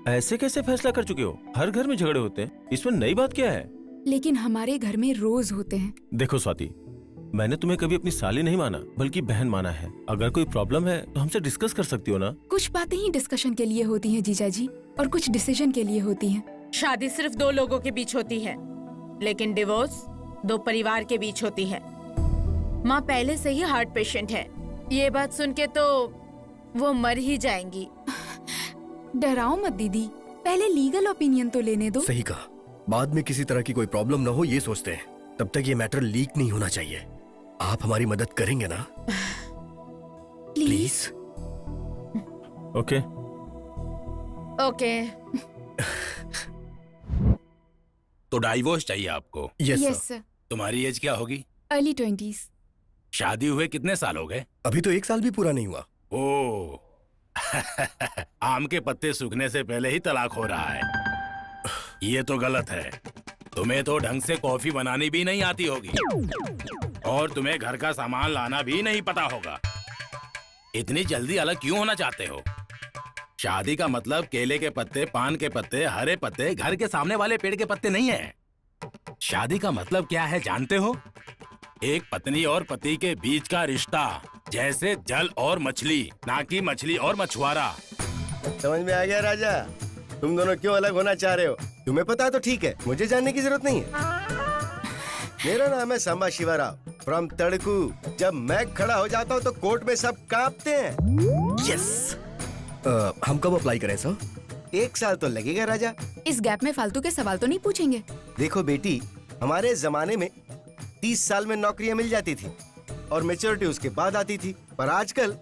ऐसे कैसे फैसला कर चुके हो? हर घर में झगड़े होते हैं, इसमें नई बात क्या है? लेकिन हमारे घर में रोज होते हैं। देखो स्वाति, मैंने तुम्हें कभी अपनी साली नहीं माना, बल्कि बहन माना है। अगर कोई प्रॉब्लम है तो हमसे डिस्कस कर सकती हो ना। कुछ बातें ही डिस्कशन के लिए होती हैं जीजा जी, और कुछ डिसीजन के लिए होती हैं। शादी सिर्फ दो लोगों के बीच होती है, लेकिन डिवोर्स दो परिवार के बीच होती है। माँ पहले से ही हार्ट पेशेंट है, ये बात सुन के तो वो मर ही जाएंगी। डराओ मत दीदी, पहले लीगल ओपिनियन तो लेने दो। सही कहा, बाद में किसी तरह की कोई प्रॉब्लम ना हो ये सोचते हैं। तब तक ये मैटर लीक नहीं होना चाहिए। आप हमारी मदद करेंगे ना? प्लीज। ओके। ओके। तो डाइवोर्स चाहिए आपको? Yes sir. तुम्हारी एज क्या होगी? Early 20s। शादी हुए कितने साल हो गए? अभी तो 1 साल भी पूरा नहीं हुआ। ओ आम के पत्ते सूखने से पहले ही तलाक हो रहा है, ये तो गलत है। तुम्हें तो ढंग से कॉफी बनानी भी नहीं आती होगी, और तुम्हें घर का सामान लाना भी नहीं पता होगा। इतनी जल्दी अलग क्यों होना चाहते हो? शादी का मतलब केले के पत्ते, पान के पत्ते, हरे पत्ते, घर के सामने वाले पेड़ के पत्ते नहीं है। शादी का मतलब क्या है जानते हो? एक पत्नी और पति के बीच का रिश्ता, जैसे जल और मछली, ना कि मछली और मछुआरा। समझ में आ गया राजा, तुम दोनों क्यों अलग होना चाह रहे हो? तुम्हें पता है तो ठीक है, मुझे जानने की जरूरत नहीं है। मेरा नाम है सांबा शिवाराव फ्रॉम तड़कू। जब मैं खड़ा हो जाता हूँ तो कोर्ट में सब कांपते हैं। यस। हम कब अप्लाई करें सर? 1 साल तो लगेगा राजा। इस गैप में फालतू के सवाल तो नहीं पूछेंगे? देखो बेटी, हमारे जमाने में 30 साल में नौकरियां मिल जाती थी और मैच्योरिटी उसके बाद आती थी, पर आजकल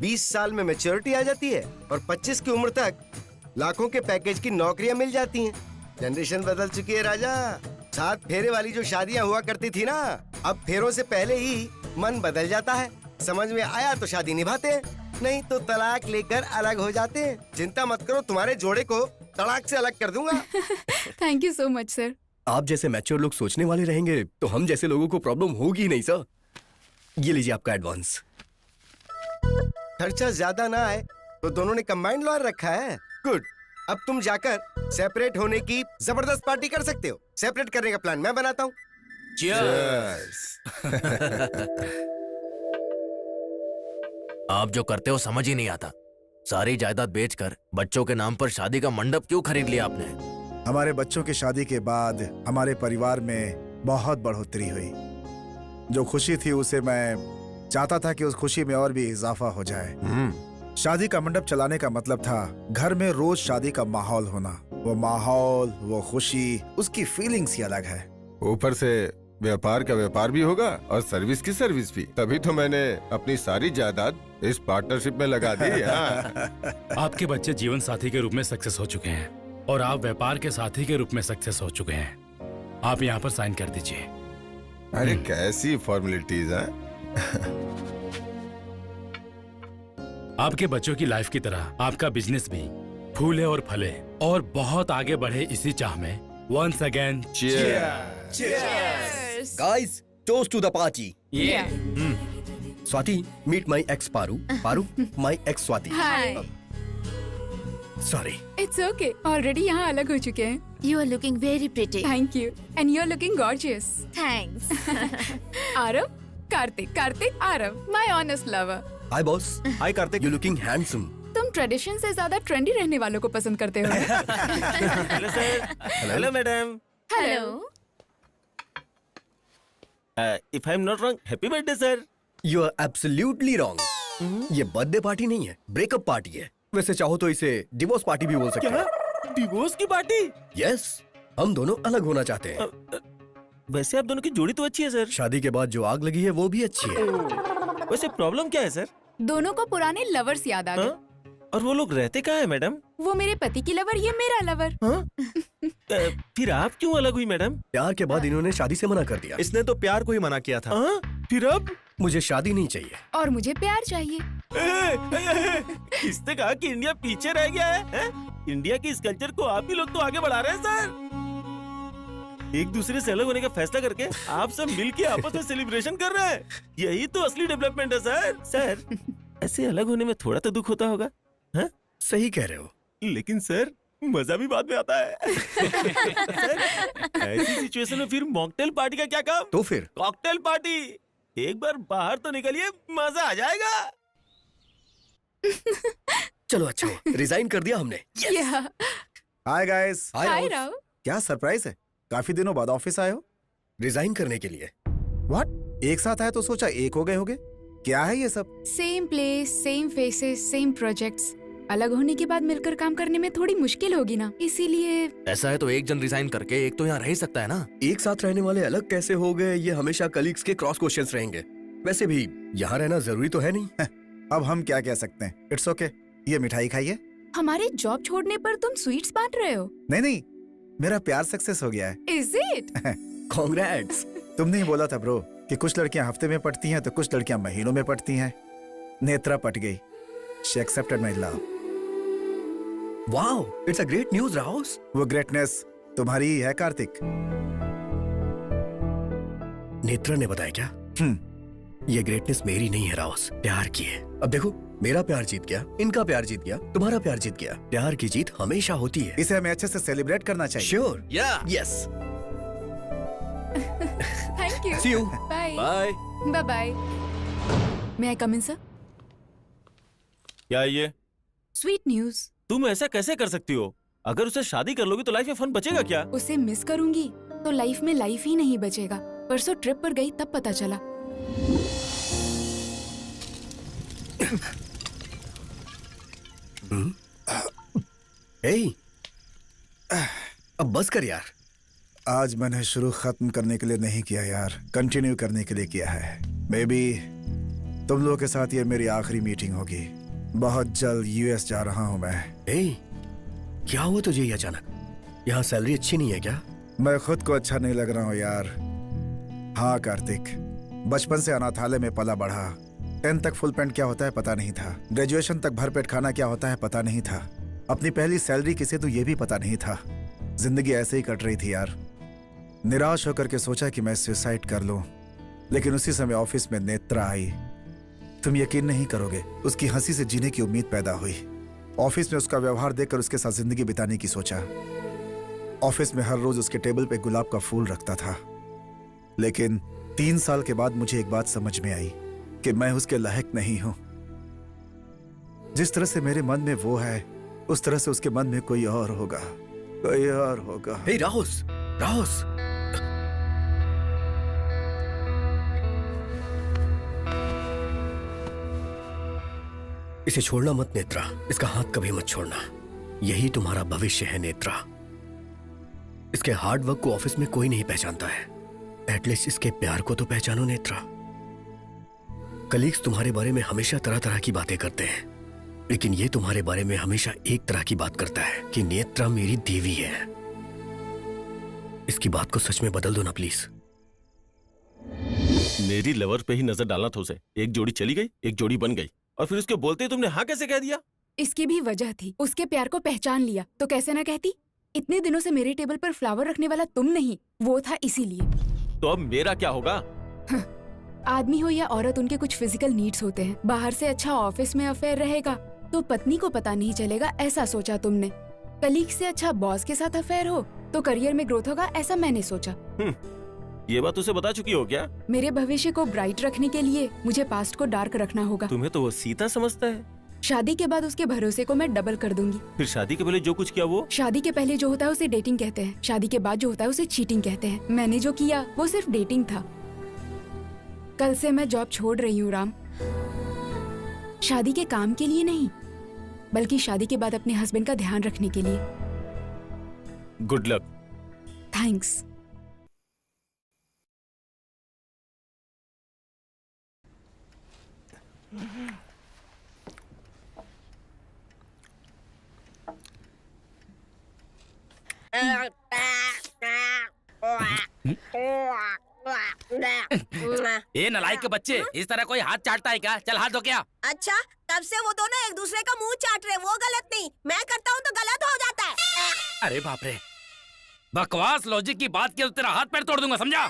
20 साल में मैच्योरिटी आ जाती है और 25 की उम्र तक लाखों के पैकेज की नौकरियां मिल जाती हैं। जनरेशन बदल चुकी है राजा। 7 फेरे वाली जो शादियां हुआ करती थी ना, अब फेरों से पहले ही मन बदल जाता है। समझ में आया तो शादी निभाते हैं, नहीं तो तलाक लेकर अलग हो जाते हैं। चिंता मत करो, तुम्हारे जोड़े को तलाक से अलग कर दूंगा। Thank you so much sir. आप जैसे मैच्योर लोग सोचने वाले रहेंगे तो हम जैसे लोगों को प्रॉब्लम होगी नहीं सर। ये लीजिए आपका एडवांस। खर्चा ज्यादा ना आए तो दोनों ने कंबाइंड लॉयर रखा है। गुड। अब तुम जाकर सेपरेट होने की जबरदस्त पार्टी कर सकते हो। सेपरेट करने का प्लान मैं बनाता हूँ। आप जो करते हो समझ ही नहीं आता। सारी जायदाद बेचकर बच्चों के नाम पर शादी का मंडप क्यों खरीद लिया आपने? हमारे बच्चों की शादी के बाद हमारे परिवार में बहुत बढ़ोतरी हुई। जो खुशी थी उसे मैं चाहता था कि उस खुशी में और भी इजाफा हो जाए। शादी का मंडप चलाने का मतलब था घर में रोज शादी का माहौल होना। वो माहौल, वो खुशी, उसकी फीलिंग्स ही अलग है। ऊपर से व्यापार का व्यापार भी होगा और सर्विस की सर्विस भी। तभी तो मैंने अपनी सारी जायदाद इस पार्टनरशिप में लगा दी। आपके बच्चे जीवन साथी के रूप में सक्सेस हो चुके हैं और आप व्यापार के साथी के रूप में सक्सेस हो चुके हैं। आप यहाँ पर साइन कर दीजिए। अरे कैसी फॉर्मेलिटीज हैं? आपके बच्चों की लाइफ की तरह आपका बिजनेस भी फूले और फले और बहुत आगे बढ़े, इसी चाह में once again guys, toast to the party. Swati, meet my ex Paru, Paru my ex Swati. Hi. Sorry. It's okay, already यहाँ अलग हो चुके हैं। You are looking very pretty. Thank you, and you are looking gorgeous. Thanks. Aarav, Kartik, Aarav, my honest lover. Hi boss. Hi Kartik, you looking handsome. तुम tradition से ज्यादा trendy रहने वालों को पसंद करते हो। Hello sir. Hello madam. Hello. If I am not wrong, happy birthday sir. You are absolutely wrong. ये बर्थडे पार्टी नहीं है, ब्रेकअप पार्टी है। वैसे चाहो तो इसे डिवोर्स पार्टी भी बोल सकते हैं। डिवोर्स की पार्टी? यस, हम दोनों अलग होना चाहते हैं। वैसे आप दोनों की जोड़ी तो अच्छी है सर। शादी के बाद जो आग लगी है वो भी अच्छी है। वैसे प्रॉब्लम क्या है सर? दोनों को पुराने लवर्स याद आ गए। और वो लोग रहते कहाँ है मैडम? वो मेरे पति की लवर, ये मेरा लवर। फिर आप क्यों अलग हुई मैडम? प्यार के बाद इन्होंने शादी से मना कर दिया। इसने तो प्यार को ही मना किया था। फिर अब? मुझे शादी नहीं चाहिए। और मुझे प्यार चाहिए। किसने कहा कि इंडिया पीछे रह गया है? इंडिया की इस कल्चर को आप ही लोग तो आगे बढ़ा रहे हैं सर। एक दूसरे से अलग होने का फैसला करके आप सब मिलके आपस में सेलिब्रेशन कर रहे हैं। यही तो असली डेवलपमेंट है सर। सर ऐसे अलग होने में थोड़ा तो दुख होता होगा, हाँ? सही कह रहे हो, लेकिन सर मजा भी बाद में आता है। सर, ऐसी सिचुएशन में फिर मॉकटेल पार्टी का क्या काम? तो फिर कॉकटेल पार्टी। एक बार बाहर तो निकलिए, मजा आ जाएगा। चलो अच्छा हुआ रिजाइन कर दिया हमने। Hi guys. हाय राव। क्या सरप्राइज है, काफी दिनों बाद ऑफिस आए हो? रिजाइन करने के लिए। व्हाट? एक साथ आए तो सोचा एक हो गए होगे। क्या है ये सब? Same place, same faces, same projects. अलग होने के बाद मिलकर काम करने में थोड़ी मुश्किल होगी ना, इसीलिए। ऐसा है तो एक जन रिजाइन करके एक तो यहाँ रह ही सकता है ना। एक साथ रहने वाले अलग कैसे हो गए, ये हमेशा कलीग्स के क्रॉस क्वेश्चंस रहेंगे। वैसे भी यहाँ रहना जरूरी तो है नहीं। अब हम क्या कह सकते हैं, इट्स ओके। ये मिठाई खाइए। हमारे जॉब छोड़ने पर तुम स्वीट्स बांट रहे हो? नहीं, मेरा प्यार सक्सेस हो गया है। Is it? कांग्रेट्स। तुमने ही बोला था ब्रो कि कुछ लड़कियां हफ्ते में पढ़ती हैं तो कुछ लड़कियां महीनों में पढ़ती हैं। नेत्रा पट गई। She accepted my love. Wow, it's a great news राहुस। वो ग्रेटनेस तुम्हारी ही है कार्तिक। नेत्रा ने बताया क्या? ये ग्रेटनेस मेरी नहीं है राहुस, प्यार की है। अब देखो, मेरा प्यार जीत गया, इनका प्यार जीत गया, तुम्हारा प्यार जीत गया। प्यार की जीत हमेशा होती है। इसे हमें अच्छे से सेलिब्रेट करना चाहिए। Sure. Yes. Thank you. See you. Bye bye. Bye. May I come in sir? क्या ये? Sweet news. तुम ऐसा कैसे कर सकती हो? अगर उसे शादी कर लोगी तो लाइफ में फन बचेगा क्या? उसे मिस करूंगी तो लाइफ में लाइफ ही नहीं बचेगा। परसों ट्रिप पर गई तब पता चला। अब बस कर यार। आज मैंने शुरू खत्म करने के लिए नहीं किया यार, कंटिन्यू करने के लिए किया है। मे बी तुम लोगों के साथ ये मेरी आखिरी मीटिंग होगी। बहुत जल्द यूएस जा रहा हूँ मैं। क्या हुआ तुझे ये अचानक? यहाँ सैलरी अच्छी नहीं है क्या? मैं खुद को अच्छा नहीं लग रहा हूँ यार। हाँ कार्तिक, बचपन से अनाथालय में पला बढ़ा। 10 तक फुल पैंट क्या होता है पता नहीं था। ग्रेजुएशन तक भरपेट खाना क्या होता है पता नहीं था। अपनी पहली सैलरी किसे तो ये भी पता नहीं था। जिंदगी ऐसे ही कट रही थी यार। निराश होकर के सोचा कि मैं सुसाइड कर लूं, लेकिन उसी समय ऑफिस में नेत्रा आई। तुम यकीन नहीं करोगे, उसकी हंसी से जीने की उम्मीद पैदा हुई। ऑफिस में उसका व्यवहार देखकर उसके साथ जिंदगी बिताने की सोचा। ऑफिस में हर रोज उसके टेबल पे गुलाब का फूल रखता था। लेकिन 3 साल के बाद मुझे एक बात समझ में आई कि मैं उसके लायक नहीं हूं। जिस तरह से मेरे मन में वो है, उस तरह से उसके मन में कोई और होगा, कोई और होगा। हे राहुस, राहुस। इसे छोड़ना मत नेत्रा, इसका हाथ कभी मत छोड़ना। यही तुम्हारा भविष्य है नेत्रा। इसके हार्ड वर्क को ऑफिस में कोई नहीं पहचानता है। एटलीस्ट इसके प्यार को तो पहचानो नेत्रा। कलीग्स तुम्हारे बारे में हमेशा तरह तरह की बातें करते हैं, लेकिन ये तुम्हारे बारे में हमेशा एक तरह की बात करता है कि नेत्रा मेरी देवी है। इसकी बात को सच में बदल दो ना प्लीज। मेरी लवर पे ही नजर डालना था उसे। एक जोड़ी चली गई, एक जोड़ी बन गई, और फिर उसके बोलते ही तुमने हाँ कैसे कह दिया? इसकी भी वजह थी। उसके प्यार को पहचान लिया तो कैसे ना कहती। इतने दिनों से मेरे टेबल पर फ्लावर रखने वाला तुम नहीं, वो था, इसीलिए। तो अब मेरा क्या होगा? आदमी हो या औरत, उनके कुछ फिजिकल नीड्स होते हैं। बाहर से अच्छा ऑफिस में अफेयर रहेगा तो पत्नी को पता नहीं चलेगा, ऐसा सोचा तुमने। कलीग से अच्छा बॉस के साथ अफेयर हो तो करियर में ग्रोथ होगा, ऐसा मैंने सोचा। ये बात उसे बता चुकी हो क्या? मेरे भविष्य को ब्राइट रखने के लिए मुझे पास्ट को डार्क रखना होगा। तुम्हें तो वो सीता समझता है। शादी के बाद उसके भरोसे को मैं डबल कर दूंगी। फिर शादी के पहले जो कुछ किया वो? शादी के पहले जो होता है उसे डेटिंग कहते हैं, शादी के बाद जो होता है उसे चीटिंग कहते हैं। मैंने जो किया वो सिर्फ डेटिंग था। कल से मैं जॉब छोड़ रही हूँ राम। शादी के काम के लिए नहीं, बल्कि शादी के बाद अपने हस्बैंड का ध्यान रखने के लिए। Good luck. थैंक्स। ये नलायक के बच्चे इस तरह कोई हाथ चाटता है क्या? चल हाथ धो क्या? अच्छा, तब से वो दोनों एक दूसरे का मुंह चाट रहे, वो गलत नहीं, मैं करता हूँ तो गलत हो जाता है। अरे बाप रे, बकवास लॉजिक की बात की तो तेरा हाथ पैर तोड़ दूंगा, समझा?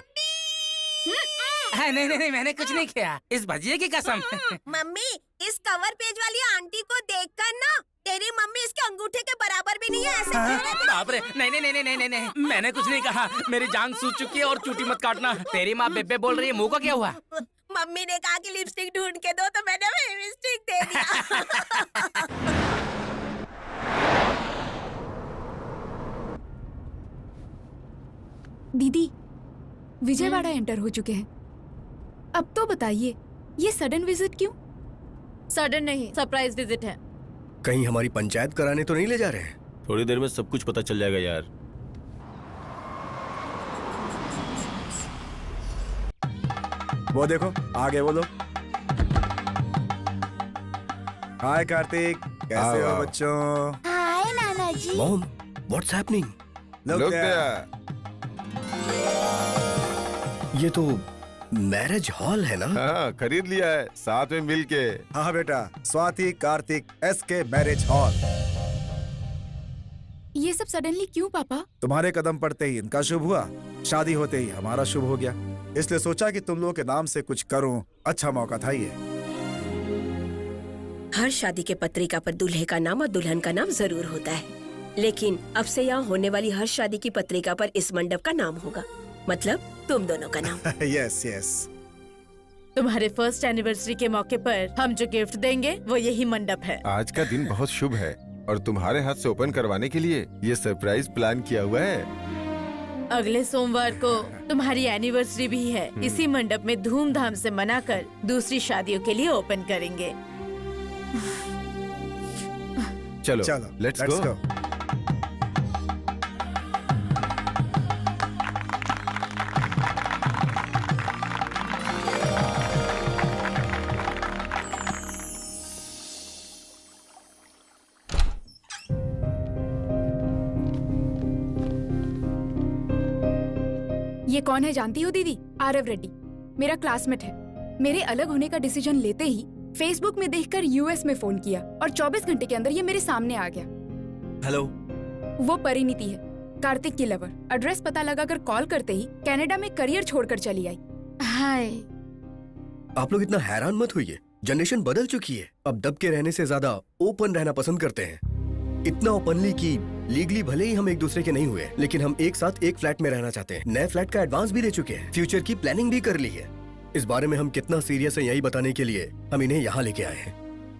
नहीं नहीं नहीं, मैंने कुछ नहीं किया, इस भजिए की कसम। मम्मी, इस कवर पेज वाली आंटी को देखकर ना तेरी मम्मी इसके अंगूठे के बराबर भी नहीं है, ऐसे कह रहे थे। बाप रे, नहीं नहीं नहीं नहीं नहीं नहीं, मैंने कुछ नहीं कहा, मेरी जान सूज चुकी है और चूटी मत काटना। तेरी माँ बेबे बोल रही है, मुंह का क्या हुआ? मम्मी ने कहा कि लिपस्टिक ढूंढ के दो, तो मैंने लिपस्टिक दे दिया। दीदी, विजयवाड़ा एंटर हो चुके हैं। अब तो बताइए, ये सडन विजिट क्यों? सडन नहीं, सरप्राइज विजिट है। कहीं हमारी पंचायत कराने तो नहीं ले जा रहे हैं? थोड़ी देर में सब कुछ पता चल जाएगा यार। वो देखो आगे वो लोग। हाय कार्तिक, कैसे हो बच्चों? हाय नाना जी। Mom, what's happening? Look there. ये तो मैरिज हॉल है ना? हाँ, खरीद लिया है साथ में मिलके। हाँ बेटा, Swati Kartik SK marriage hall. ये सब सडनली क्यों पापा? तुम्हारे कदम पड़ते ही इनका शुभ हुआ, शादी होते ही हमारा शुभ हो गया, इसलिए सोचा कि तुम लोगों के नाम से कुछ करूं। अच्छा मौका था ये। हर शादी के पत्रिका पर दूल्हे का नाम और दुल्हन का नाम जरूर होता है, लेकिन अब से यहाँ होने वाली हर शादी की पत्रिका पर इस मंडप का नाम होगा, मतलब तुम दोनों का नाम। Yes yes. तुम्हारे फर्स्ट एनिवर्सरी के मौके पर हम जो गिफ्ट देंगे वो यही मंडप है। आज का दिन बहुत शुभ है और तुम्हारे हाथ से ओपन करवाने के लिए ये सरप्राइज प्लान किया हुआ है। अगले सोमवार को तुम्हारी एनिवर्सरी भी है, इसी मंडप में धूमधाम से मनाकर दूसरी शादियों के लिए ओपन करेंगे। चलो चलो लेट्स गो। ये कौन है जानती हो दीदी? आरव रेड्डी, मेरा क्लासमेट है। मेरे अलग होने का डिसीजन लेते ही फेसबुक में देखकर यूएस में फोन किया और 24 घंटे के अंदर ये मेरे सामने आ गया। हेलो। वो परिणीति है, कार्तिक की लवर। एड्रेस पता लगाकर कॉल करते ही कनाडा में करियर छोड़कर चली आई। हाय। आप लोग इतना हैरान मत होइए, जनरेशन बदल चुकी है। अब दब के रहने से ज्यादा ओपन रहना पसंद करते हैं। इतना ओपनली कि लीगली भले ही हम एक दूसरे के नहीं हुए, लेकिन हम एक साथ एक फ्लैट में रहना चाहते हैं। नए फ्लैट का एडवांस भी दे चुके हैं, फ्यूचर की प्लानिंग भी कर ली है। इस बारे में हम कितना सीरियस है यही बताने के लिए हम इन्हें यहाँ लेके आए हैं।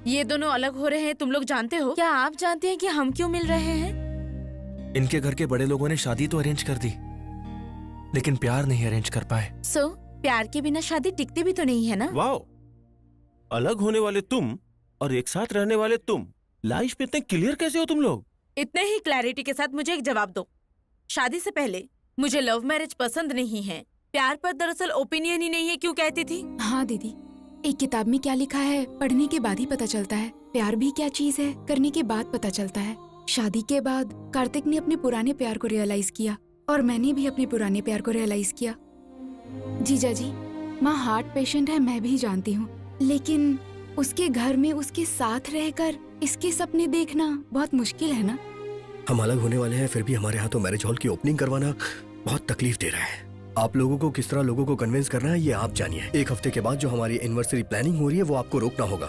ये दोनों अलग हो रहे हैं, तुम लोग जानते हो? क्या आप जानते हैं कि हम क्यों मिल रहे हैं? इनके घर के बड़े लोगों ने शादी तो अरेंज कर दी, लेकिन प्यार नहीं अरेंज कर पाए। सो प्यार के बिना शादी टिकती भी तो नहीं है ना? वाओ, अलग होने वाले तुम और एक साथ रहने वाले तुम, लाइफ पे इतने क्लियर कैसे हो तुम लोग? इतने ही क्लैरिटी के साथ मुझे एक जवाब दो। शादी से पहले मुझे लव मैरिज पसंद नहीं है, प्यार पर दरअसल ओपिनियन ही नहीं है, क्यों कहती थी? हाँ दीदी, एक किताब में क्या लिखा है पढ़ने के बाद ही पता चलता है। प्यार भी क्या चीज है करने के बाद पता चलता है। शादी के बाद कार्तिक ने अपने पुराने प्यार को रियलाइज किया और मैंने भी अपने पुराने प्यार को रियलाइज किया। जीजा जी, माँ हार्ट पेशेंट है, मैं भी जानती हूँ, लेकिन उसके घर में उसके साथ रहकर इसके सपने देखना बहुत मुश्किल है ना। हम अलग होने वाले हैं, फिर भी हमारे हाथों मैरिज हॉल की ओपनिंग करवाना बहुत तकलीफ दे रहा है। आप लोगों को किस तरह लोगों को कन्विंस करना है ये आप जानिए। एक हफ्ते के बाद जो हमारी एनिवर्सरी प्लानिंग हो रही है वो आपको रोकना होगा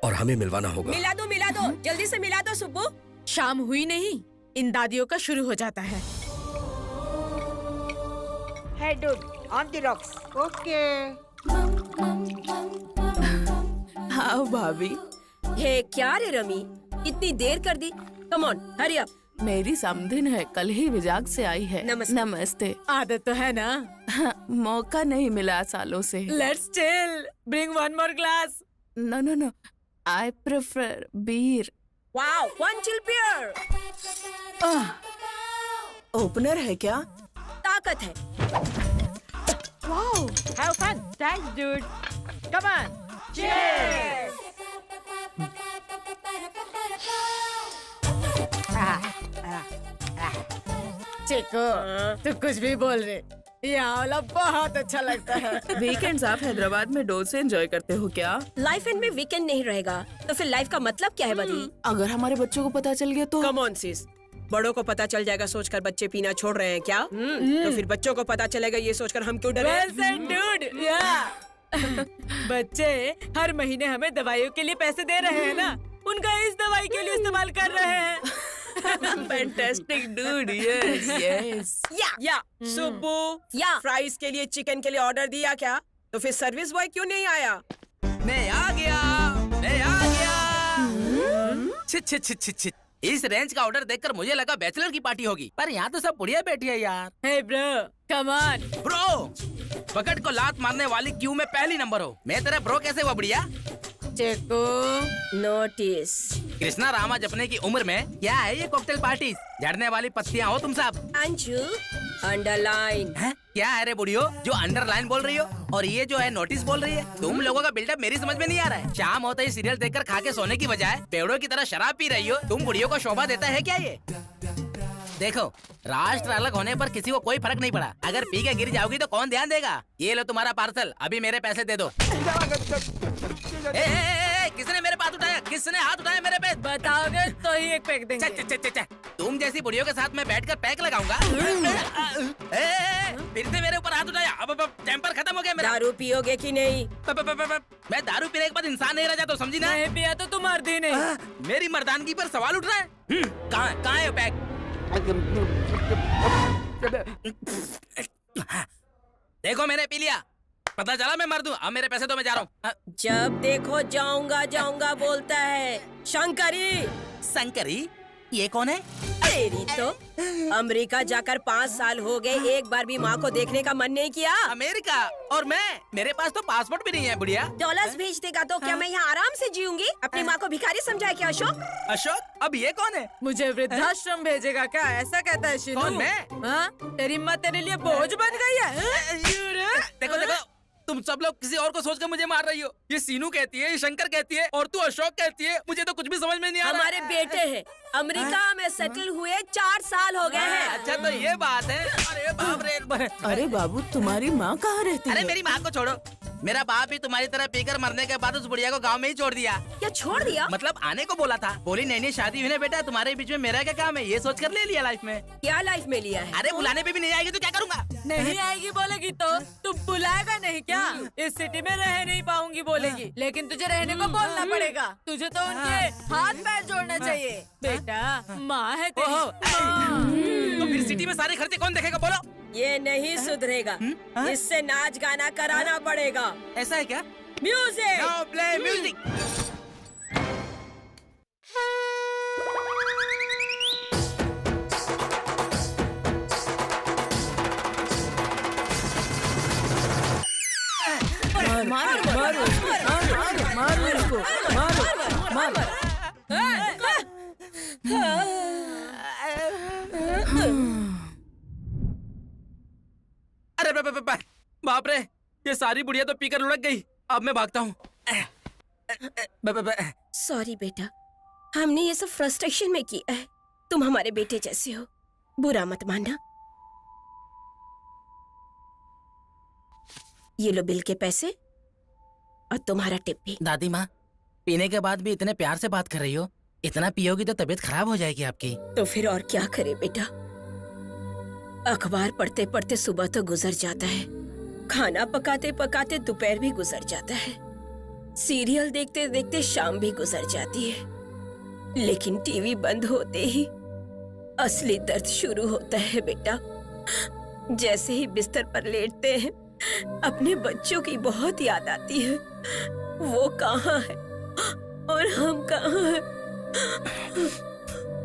और हमें मिलवाना होगा। मिला दो, जल्दी से मिला दो सुब्बू। शाम हुई नहीं, इन दादियों का शुरू हो जाता है। Hey dude, on the rocks. Okay. हाँ भाभी। हे क्या रे रमी, इतनी देर कर दी। Come on, hurry up. मेरी समधिन है, कल ही विजाग से आई है। नमस्ते। नमस्ते। आदत तो है ना? मौका नहीं मिला सालों से। Let's chill. Bring one more glass. No. I prefer beer. Wow, one chill beer. Opener है क्या? ताकत है। Wow. Have fun. Thanks, dude. Come on. Cheers. चिको, तू कुछ भी बोल रहे। यहाँ वाला बहुत अच्छा लगता है। वीकेंड्स आप हैदराबाद में डोल से एंजॉय करते हो क्या? लाइफ एंड में वीकेंड नहीं रहेगा तो फिर लाइफ का मतलब क्या है बदी? अगर हमारे बच्चों को पता चल गया तो? कम ऑन सिस, बड़ों को पता चल जाएगा सोचकर बच्चे पीना छोड़ रहे हैं क्या? तो फिर बच्चों को पता चलेगा ये सोचकर हम क्यों डरे? Well said, dude. Yeah. बच्चे हर महीने हमें दवाइयों के लिए पैसे दे रहे हैं ना, उनका इस दवाई के लिए इस्तेमाल कर रहे हैं। Fantastic dude, yes yes. या सुब्बू, या फ्राइज के लिए चिकन के लिए ऑर्डर दिया क्या? तो फिर सर्विस बॉय क्यों नहीं आया? मैं आ गया, मैं आ गया। छिट छिट छिट छिट छिट। इस रेंज का ऑर्डर देखकर मुझे लगा बैचलर की पार्टी होगी, पर यहाँ तो सब बुढ़िया बैठी है यार। Hey bro, come on. Bro, पकड़ को लात मारने वाली क्यू में पहली नंबर हो। मैं तेरा ब्रो कैसे हुआ बुढ़िया? चेको नोटिस। कृष्णा रामा जपने की उम्र में क्या है ये कॉकटेल पार्टी? झड़ने वाली पत्तियां हो तुम सब। अंजू अंडरलाइन। क्या है रे बुढ़ियो जो अंडरलाइन बोल रही हो और ये जो है नोटिस बोल रही है? तुम लोगों का बिल्डअप मेरी समझ में नहीं आ रहा है। शाम होते ही सीरियल देखकर खा के सोने की बजाय पेड़ों की तरह शराब पी रही हो। तुम बुढ़ियों को शोभा देता है क्या ये? देखो, राष्ट्र अलग होने पर किसी को कोई फर्क नहीं पड़ा। अगर पी के गिर जाओगी तो कौन ध्यान देगा? ये लो तुम्हारा पार्सल, अभी मेरे पैसे दे दो। किसने मेरे पास उठाया? किसने हाथ उठाया मेरे पे? बताओगे तो ही एक पैक देंगे। तुम जैसी बुढ़ियों के साथ मैं बैठकर पैक लगाऊंगा। फिर से मेरे ऊपर हाथ उठाया। अब टेम्पर खत्म हो गया मेरा। दारू पियोगे कि नहीं? मैं दारू पीने के बाद इंसान नहीं रह जाता, समझी ना? नहीं पिया तो तुम मर्दी नहीं। मेरी मर्दानगी पर सवाल उठ रहा है। कहाँ है पैक? देखो मैंने पी लिया, पता चला मैं मर दूं। अब मेरे पैसे तो मैं जा रहा हूँ। जब देखो जाऊंगा जाऊंगा बोलता है। शंकरी। शंकरी? ये कौन है? तेरी तो अमेरिका जाकर 5 साल हो गए, एक बार भी माँ को देखने का मन नहीं किया। अमेरिका? और मैं? मेरे पास तो पासपोर्ट भी नहीं है बुढ़िया। डॉलर्स भेज देगा तो क्या मैं यहाँ आराम से जीऊंगी? अपनी माँ को भिखारी समझा क्या अशोक? अशोक? अब ये कौन है? मुझे वृद्धाश्रम भेजेगा क्या? ऐसा कहता है शिनू। कौन, मैं? हाँ? तेरी माँ तेरे लिए बोझ बन गई है। देखो देखो, तुम सब लोग किसी और को सोचकर मुझे मार रही हो। ये सीनू कहती है, ये शंकर कहती है और तू अशोक कहती है। मुझे तो कुछ भी समझ में नहीं आ रहा। हमारे बेटे हैं, अमेरिका में सेटल हुए 4 साल हो गए हैं। अच्छा तो ये बात है। अरे बाप रे। अरे बाबू, तुम्हारी माँ कहाँ रहती है? अरे मेरी माँ को छोड़ो, मेरा बाप भी तुम्हारी तरह पीकर मरने के बाद उस बुढ़िया को गांव में ही छोड़ दिया। क्या छोड़ दिया? मतलब आने को बोला था। बोली नई नई शादी हुई ना बेटा, तुम्हारे बीच में मेरा क्या काम है? ये सोचकर ले लिया लाइफ में। क्या लाइफ में लिया है? अरे बुलाने पे भी नहीं आएगी तो क्या करूँगा? नहीं आएगी बोलेगी तो तू बुलाएगा नहीं क्या? इस सिटी में रह नहीं पाऊंगी बोलेगी, लेकिन तुझे रहने को बोलना पड़ेगा। तुझे तो उनके हाथ पैर जोड़ना चाहिए। बेटा माँ है तेरी। तो फिर सिटी में सारे खर्चे कौन देखेगा बोलो? ये नहीं सुधरेगा, इससे नाच गाना कराना पड़ेगा। ऐसा है क्या? म्यूजिक। Now play music. मारो इसको, मारो। अरे बाप रे, ये सारी बुढ़िया तो पीकर लुढ़क गई। अब मैं भागता हूँ। सॉरी बेटा, हमने ये सब फ्रस्ट्रेशन में किया है। तुम हमारे बेटे जैसे हो, बुरा मत मानना। ये लो बिल के पैसे और तुम्हारा टिप भी। दादी माँ, पीने के बाद भी इतने प्यार से बात कर रही हो। इतना पियोगी तो तबीयत खराब हो जाएगी आपकी। तो फिर और क्या करे बेटा, अखबार पढ़ते पढ़ते सुबह तो गुजर जाता है, खाना पकाते पकाते दोपहर भी गुजर जाता है, सीरियल देखते देखते शाम भी गुजर जाती है, लेकिन टीवी बंद होते ही असली दर्द शुरू होता है बेटा। जैसे ही बिस्तर पर लेटते हैं, अपने बच्चों की बहुत याद आती है। वो कहाँ है और हम कहाँ हैं?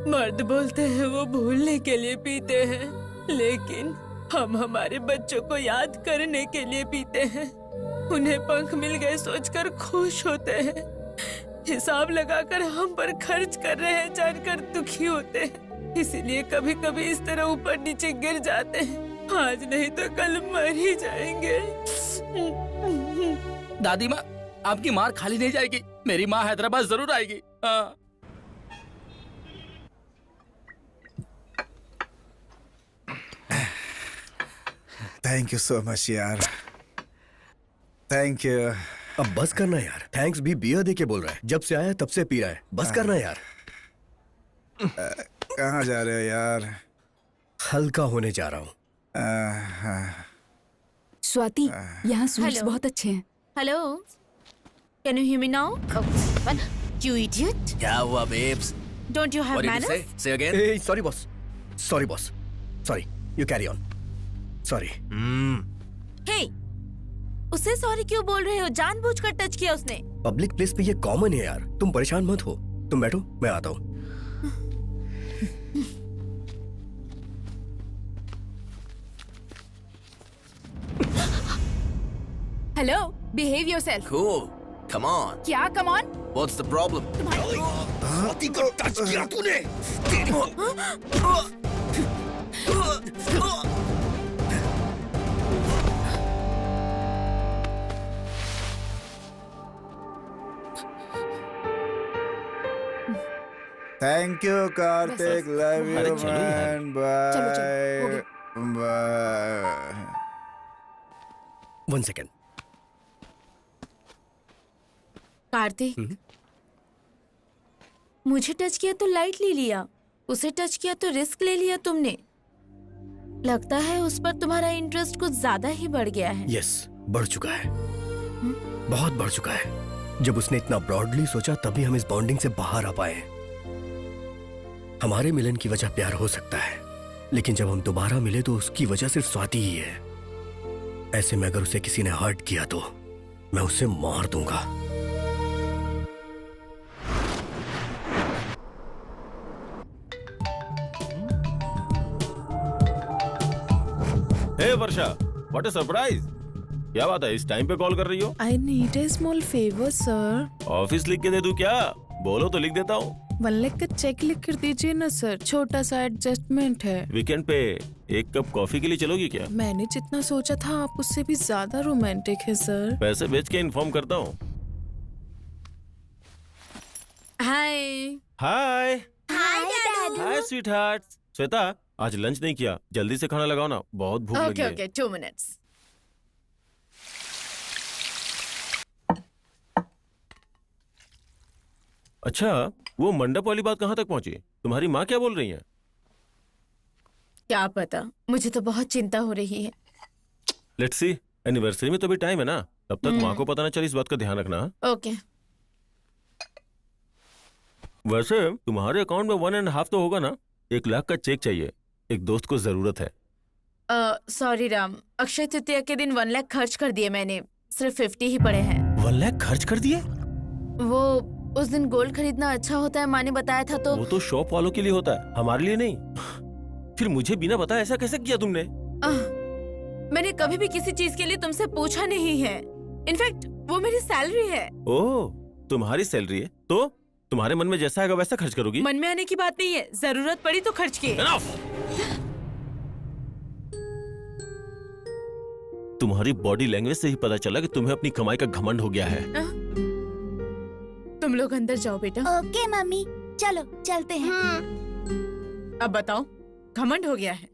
मर्द बोलते हैं वो भूलने के लिए पीते हैं, लेकिन हम हमारे बच्चों को याद करने के लिए पीते हैं। उन्हें पंख मिल गए सोचकर खुश होते हैं। हिसाब लगाकर हम पर खर्च कर रहे हैं जानकर दुखी होते हैं। इसीलिए कभी कभी इस तरह ऊपर नीचे गिर जाते हैं। आज नहीं तो कल मर ही जाएंगे। दादी माँ, आपकी मार खाली नहीं जाएगी। मेरी माँ हैदराबाद जरूर आएगी। थैंक यू सो मच यार, थैंक यू। अब बस करना यार, थैंक्स भी बियर दे के बोल रहा है, जब से आया तब से पी रहा है, बस करना यार। कहाँ जा रहे हो यार? हल्का होने जा रहा हूँ। स्वाति, यहाँ स्वीट्स Hello. बहुत अच्छे हैं। Hello, can you hear me now? You idiot! क्या हुआ babes? Don't you have What did you manners? say? Say again. A sorry boss, sorry boss, sorry, you carry on, sorry. Hey, उसे sorry क्यों बोल रहे हो? जानबूझकर touch किया उसने। पब्लिक प्लेस पे ये कॉमन है यार, तुम परेशान मत हो, तुम बैठो, मैं आता हूँ। Hello, behave yourself. Cool. Come on. क्या come on? What's the problem? Swati को टच किया तूने। थैंक यू कार्तिक, लव अरे यू चलो यार। मैन, चलो, हो बाय बाय। 1 सेकेंड। कार्तिक, मुझे टच किया तो लाइटली लिया, उसे टच किया तो रिस्क ले लिया तुमने। लगता है उस पर तुम्हारा इंटरेस्ट कुछ ज्यादा ही बढ़ गया है। यस, बढ़ चुका है, बहुत बढ़ चुका है। जब उसने इतना ब्रॉडली सोचा तभी हम इस बॉन्डिंग से बाहर आ पाए। हमारे मिलन की वजह प्यार हो सकता है, लेकिन जब हम दोबारा मिले तो उसकी वजह सिर्फ स्वाति ही है। ऐसे में अगर उसे किसी ने हर्ट किया तो मैं उसे मार दूंगा। हे वर्षा, व्हाट अ सरप्राइज! क्या बात है, इस टाइम पे कॉल कर रही हो? I need a small favor, sir. Office लिख के दे दूं क्या? बोलो तो लिख देता हूँ। 1 लाख का चेक लिख कर दीजिए ना सर, छोटा सा एडजस्टमेंट है। वीकेंड पे 1 कप कॉफी के लिए चलोगी क्या? मैंने जितना सोचा था आप उससे भी ज्यादा रोमांटिक है सर। पैसे भेज के इन्फॉर्म करता हूँ। हाय। हाय हाय हाय स्वीट हार्ट। श्वेता, आज लंच नहीं किया, जल्दी से खाना लगाओ ना, बहुत भूख लगी ओके है। Okay, 2 minutes। अच्छा, वो मंडप वाली बात कहाँ तक पहुँची? तुम्हारी माँ क्या बोल रही है? क्या पता, मुझे तो बहुत चिंता हो रही है। लेट्स सी, एनिवर्सरी में तो भी टाइम है ना, तब तक माँ को पता ना चले, इस बात का ध्यान रखना। ओके। वैसे तुम्हारे अकाउंट में 1.5 तो होगा ना? 1 लाख का चेक चाहिए, एक दोस्त को जरूरत है। सॉरी राम, अक्षय तृतीया के दिन 1 लाख खर्च कर दिए मैंने, सिर्फ 50 ही पड़े हैं। 1 लाख खर्च कर दिए? वो उस दिन गोल्ड खरीदना अच्छा होता है, माँ ने बताया था तो। वो तो शॉप वालों के लिए होता है, हमारे लिए नहीं। फिर मुझे बिना बताए ऐसा कैसे किया तुमने? मैंने कभी भी किसी चीज के लिए तुमसे पूछा नहीं है। इनफैक्ट वो मेरी सैलरी है। ओह, तुम्हारी सैलरी है तो तुम्हारे मन में जैसा आएगा वैसा खर्च करोगी? मन में आने की बात नहीं है, जरूरत पड़ी तो खर्च किए। Enough! तुम्हारी बॉडी लैंग्वेज से ही पता चला कि तुम्हें अपनी कमाई का घमंड हो गया है। तुम लोग अंदर जाओ बेटा। ओके मम्मी, चलो चलते हैं। अब बताओ, घमंड हो गया है?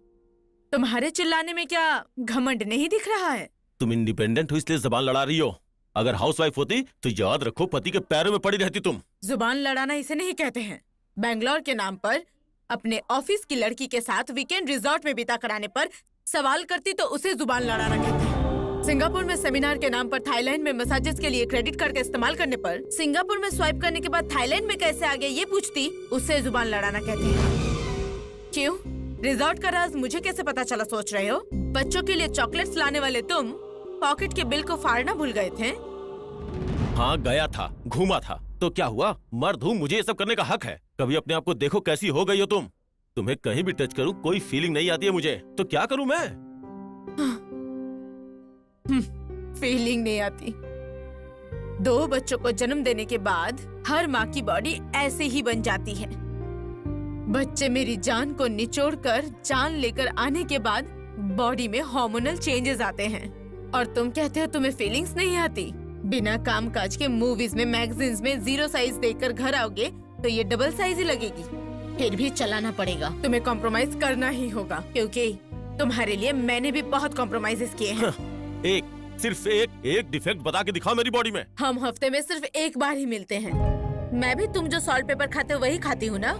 तुम्हारे चिल्लाने में क्या घमंड नहीं दिख रहा है? तुम इंडिपेंडेंट हो इसलिए जबान लड़ा रही हो। अगर हाउसवाइफ होती तो याद रखो पति के पैरों में पड़ी रहती तुम। जुबान लड़ाना इसे नहीं कहते हैं। बैंगलोर के नाम पर अपने ऑफिस की लड़की के साथ वीकेंड रिजॉर्ट में बिता कराने पर सवाल करती तो उसे जुबान लड़ाना कहते हैं। सिंगापुर में सेमिनार के नाम पर थाईलैंड में मसाजेस के लिए क्रेडिट कार्ड का इस्तेमाल करने पर सिंगापुर में स्वाइप करने के बाद थाईलैंड में कैसे आ गया ये पूछती, उसे जुबान लड़ाना कहते हैं। क्यों? रिजॉर्ट का राज मुझे कैसे पता चला सोच रहे हो? बच्चों के लिए चॉकलेट्स लाने वाले तुम पॉकेट के बिल को फाड़ना भूल गए थे। हाँ गया था, घूमा था, तो क्या हुआ? मर्द हूँ, मुझे ये सब करने का हक है। कभी अपने आप को देखो कैसी हो गई हो तुम। तुम्हें कहीं भी टच करूँ कोई फीलिंग नहीं आती है मुझे, तो क्या करूँ मैं? फीलिंग नहीं आती। 2 बच्चों को जन्म देने के बाद हर माँ की बॉडी ऐसे ही बन जाती है। बच्चे मेरी जान को निचोड़कर जान लेकर आने के बाद बॉडी में हार्मोनल चेंजेस आते हैं, और तुम कहते हो तुम्हें फीलिंग्स नहीं आती। बिना काम काज के मूवीज में, मैगजीन्स में 0 साइज देखकर घर आओगे तो ये डबल साइज ही लगेगी। फिर भी चलाना पड़ेगा, तुम्हें कॉम्प्रोमाइज करना ही होगा, क्योंकि तुम्हारे लिए मैंने भी बहुत कॉम्प्रोमाइजेस किए हैं। सिर्फ एक डिफेक्ट बता के दिखाओ मेरी बॉडी में। हम हफ्ते में सिर्फ एक बार ही मिलते हैं। मैं भी तुम जो सॉल्ट पेपर खाते हो वही खाती हूँ ना,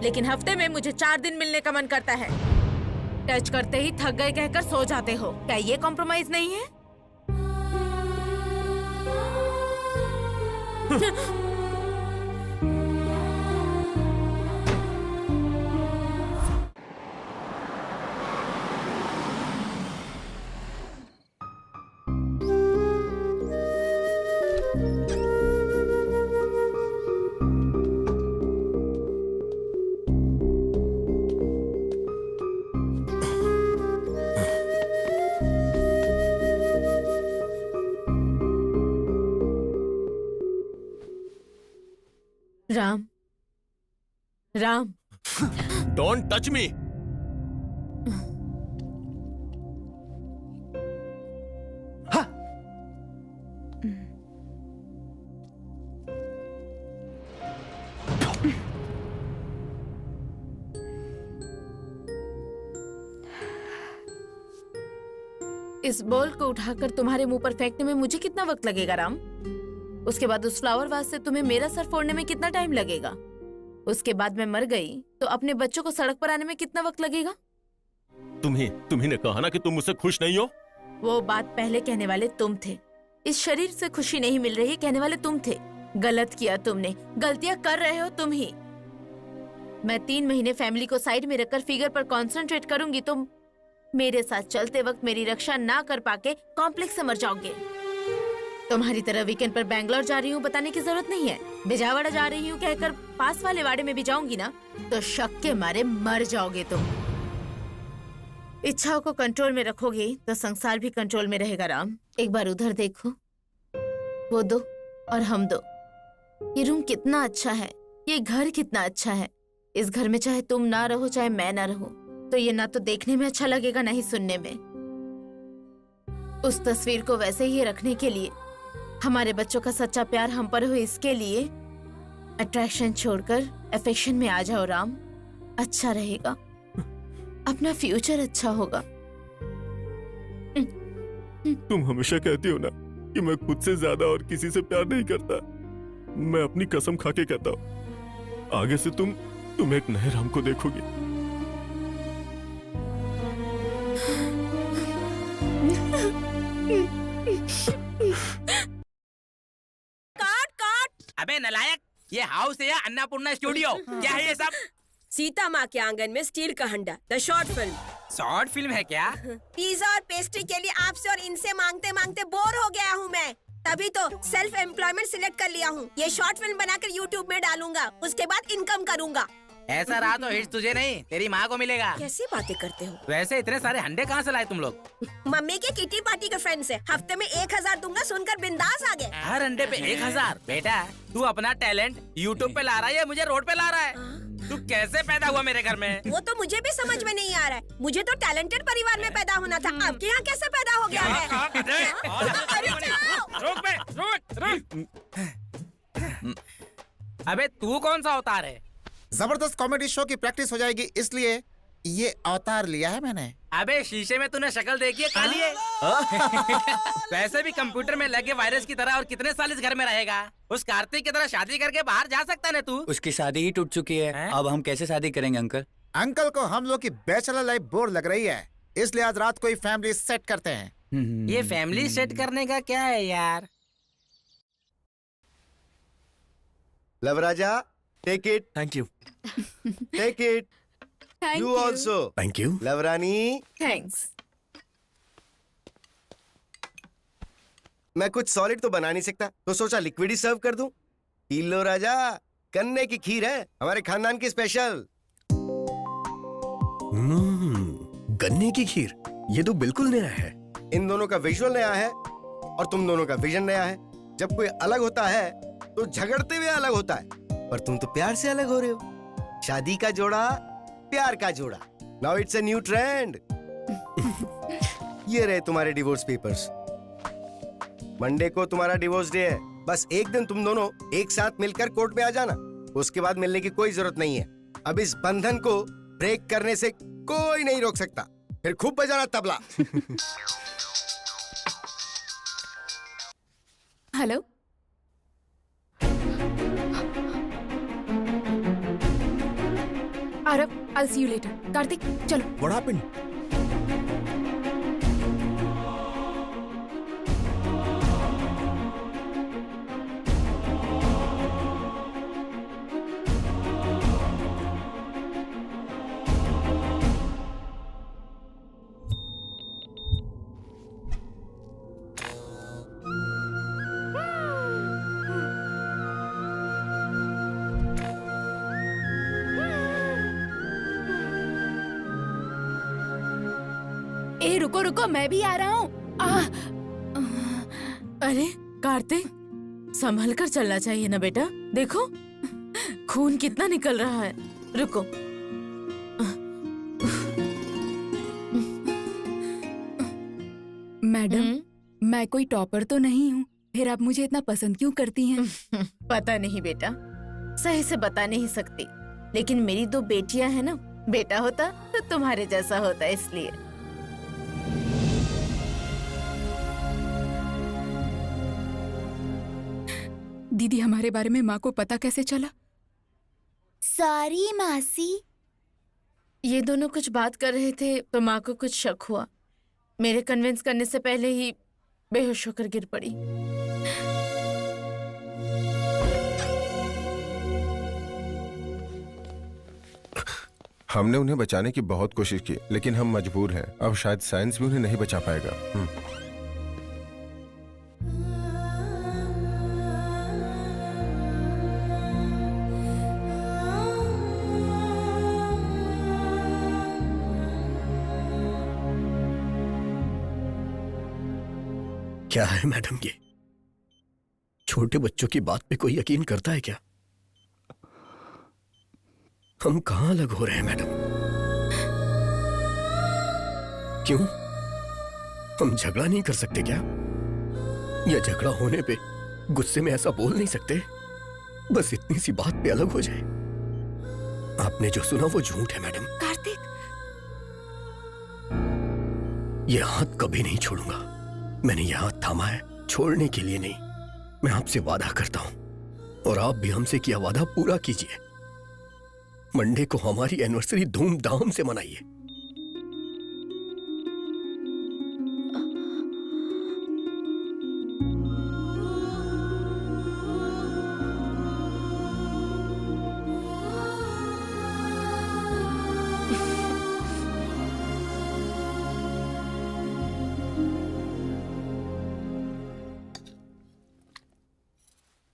लेकिन हफ्ते में मुझे 4 दिन मिलने का मन करता है। टच करते ही थक गए कहकर सो जाते हो। क्या ये कॉम्प्रोमाइज नहीं है? Ram, Ram, don't touch me. इस बॉल को उठाकर तुम्हारे मुंह पर फेंकने में मुझे कितना वक्त लगेगा राम? उसके बाद उस फ्लावर वास से तुम्हें मेरा सर फोड़ने में कितना टाइम लगेगा? उसके बाद मैं मर गई तो अपने बच्चों को सड़क पर आने में कितना वक्त लगेगा? तुम्ही ने कहा ना कि तुम मुझसे खुश नहीं हो। वो बात पहले कहने वाले तुम थे। इस शरीर से खुशी नहीं मिल रही कहने वाले तुम थे। गलत किया तुमने, गलतियां कर रहे हो तुम ही। मैं 3 महीने फैमिली को साइड में रखकर फिगर पर कंसंट्रेट करूंगी तो मेरे साथ चलते वक्त मेरी रक्षा ना कर पाके कॉम्प्लेक्स से मर जाओगे। तुम्हारी तरह वीकेंड पर बैंगलोर जा रही हूँ बताने की जरूरत नहीं है। बिजावाड़ा जा रही हूँ कहकर पास वाले वाड़े में भी जाऊंगी ना तो शक के मारे मर जाओगे तुम। इच्छाओं को कंट्रोल में रखोगे तो संसार भी कंट्रोल में रहेगा राम। एक बार उधर देखो, वो दो और हम दो। ये रूम कितना अच्छा है, ये घर कितना अच्छा है। इस घर में चाहे तुम ना रहो चाहे मैं ना रहूं तो ये ना तो देखने में अच्छा लगेगा ना ही सुनने में। उस तस्वीर को वैसे ही रखने के लिए, हमारे बच्चों का सच्चा प्यार हम पर हो इसके लिए अट्रैक्शन छोड़कर अफेक्शन में आ जाओ राम। अच्छा रहेगा, अपना फ्यूचर अच्छा होगा। तुम हमेशा कहती हो ना कि मैं खुद से ज्यादा और किसी से प्यार नहीं करता। मैं अपनी कसम खा के कहता हूँ, आगे से तुम एक नए राम को देखोगी। अबे नलायक, ये हाउस है या अन्नपूर्णा स्टूडियो? क्या है ये सब? सीता माँ के आंगन में स्टील का हंडा, the short film. Short film है क्या? पिज्जा और पेस्ट्री के लिए आपसे और इनसे मांगते मांगते बोर हो गया हूँ मैं। तभी तो सेल्फ एम्प्लॉयमेंट सिलेक्ट कर लिया हूँ। ये शॉर्ट फिल्म बनाकर यूट्यूब में डालूंगा, उसके बाद इनकम करूंगा। ऐसा रहा तो हिट तुझे नहीं, तेरी माँ को मिलेगा। कैसी बातें करते हो? वैसे इतने सारे हंडे कहाँ से लाए तुम लोग? मम्मी के किटी पार्टी के फ्रेंड से। हफ्ते में 1000 दूंगा सुनकर बिंदास आ गए। हर अंडे पे 1000? बेटा तू अपना टैलेंट यूट्यूब पे ला रहा है या मुझे रोड पे ला रहा है? तू कैसे पैदा हुआ मेरे घर में? वो तो मुझे भी समझ में नहीं आ रहा है। मुझे तो टैलेंटेड परिवार में पैदा होना था, आपके यहाँ कैसे पैदा हो गया है? अबे तू कौन सा अवतार है? जबरदस्त कॉमेडी शो की प्रैक्टिस हो जाएगी इसलिए ये अवतार लिया है मैंने। अबे शीशे में तूने शक्ल देखी है काली है? वैसे भी कंप्यूटर में लगे वायरस की तरह और कितने साल इस घर में रहेगा? उस कार्तिक की तरह शादी करके बाहर जा सकता है तू? उसकी शादी ही टूट चुकी है। अब हम कैसे शादी करेंगे अंकल? अंकल को हम लोग की बैचलर लाइफ बोर लग रही है, इसलिए आज रात को ही फैमिली सेट करते हैं। ये फैमिली सेट करने का क्या है यार? लवराजा, take it. Thank you. Take it. You also. Thank you. लवरानी, थैंक्स। मैं कुछ सॉलिड तो बना नहीं सकता तो सोचा लिक्विड ही सर्व कर दूं। पी लो राजा, गन्ने की खीर है, हमारे खानदान की स्पेशल। गन्ने की खीर, ये तो बिल्कुल नया है। इन दोनों का विजुअल नया है और तुम दोनों का विजन नया है। जब कोई अलग होता है तो झगड़ते हुए अलग होता है, पर तुम तो प्यार से अलग हो रहे हो। शादी का जोड़ा, प्यार का जोड़ा। Now it's a new trend. ये रहे तुम्हारे डिवोर्स पेपर्स। मंडे को तुम्हारा डिवोर्स डे है। बस एक दिन तुम दोनों एक साथ मिलकर कोर्ट में आ जाना, उसके बाद मिलने की कोई जरूरत नहीं है। अब इस बंधन को ब्रेक करने से कोई नहीं रोक सकता। फिर खूब बजाना tabla. Hello. Aarav, I'll see you later. Kartik, चलो। What happened? ए रुको रुको, मैं भी आ रहा हूँ। अरे कार्तिक, संभल कर चलना चाहिए ना बेटा। देखो खून कितना निकल रहा है। रुको। मैडम, मैं कोई टॉपर तो नहीं हूँ, फिर आप मुझे इतना पसंद क्यों करती हैं? पता नहीं बेटा, सही से बता नहीं सकती, लेकिन मेरी 2 बेटियां हैं ना। बेटा होता तो तुम्हारे जैसा होता, इसलिए। दीदी, हमारे बारे में माँ को पता कैसे चला? सॉरी मासी। ये दोनों कुछ बात कर रहे थे तो माँ को कुछ शक हुआ। मेरे कन्विंस करने से पहले ही बेहोश होकर गिर पड़ी। हमने उन्हें बचाने की बहुत कोशिश की, लेकिन हम मजबूर हैं। अब शायद साइंस भी उन्हें नहीं बचा पाएगा। क्या है मैडम ये? छोटे बच्चों की बात पे कोई यकीन करता है क्या? हम कहां अलग हो रहे हैं मैडम? क्यों? हम झगड़ा नहीं कर सकते क्या? या झगड़ा होने पे गुस्से में ऐसा बोल नहीं सकते? बस इतनी सी बात पे अलग हो जाए। आपने जो सुना वो झूठ है मैडम। कार्तिक, ये हाथ कभी नहीं छोड़ूंगा। मैंने ये हाथ थामा है छोड़ने के लिए नहीं। मैं आपसे वादा करता हूं और आप भी हमसे किया वादा पूरा कीजिए। मंडे को हमारी एनिवर्सरी धूमधाम से मनाइए।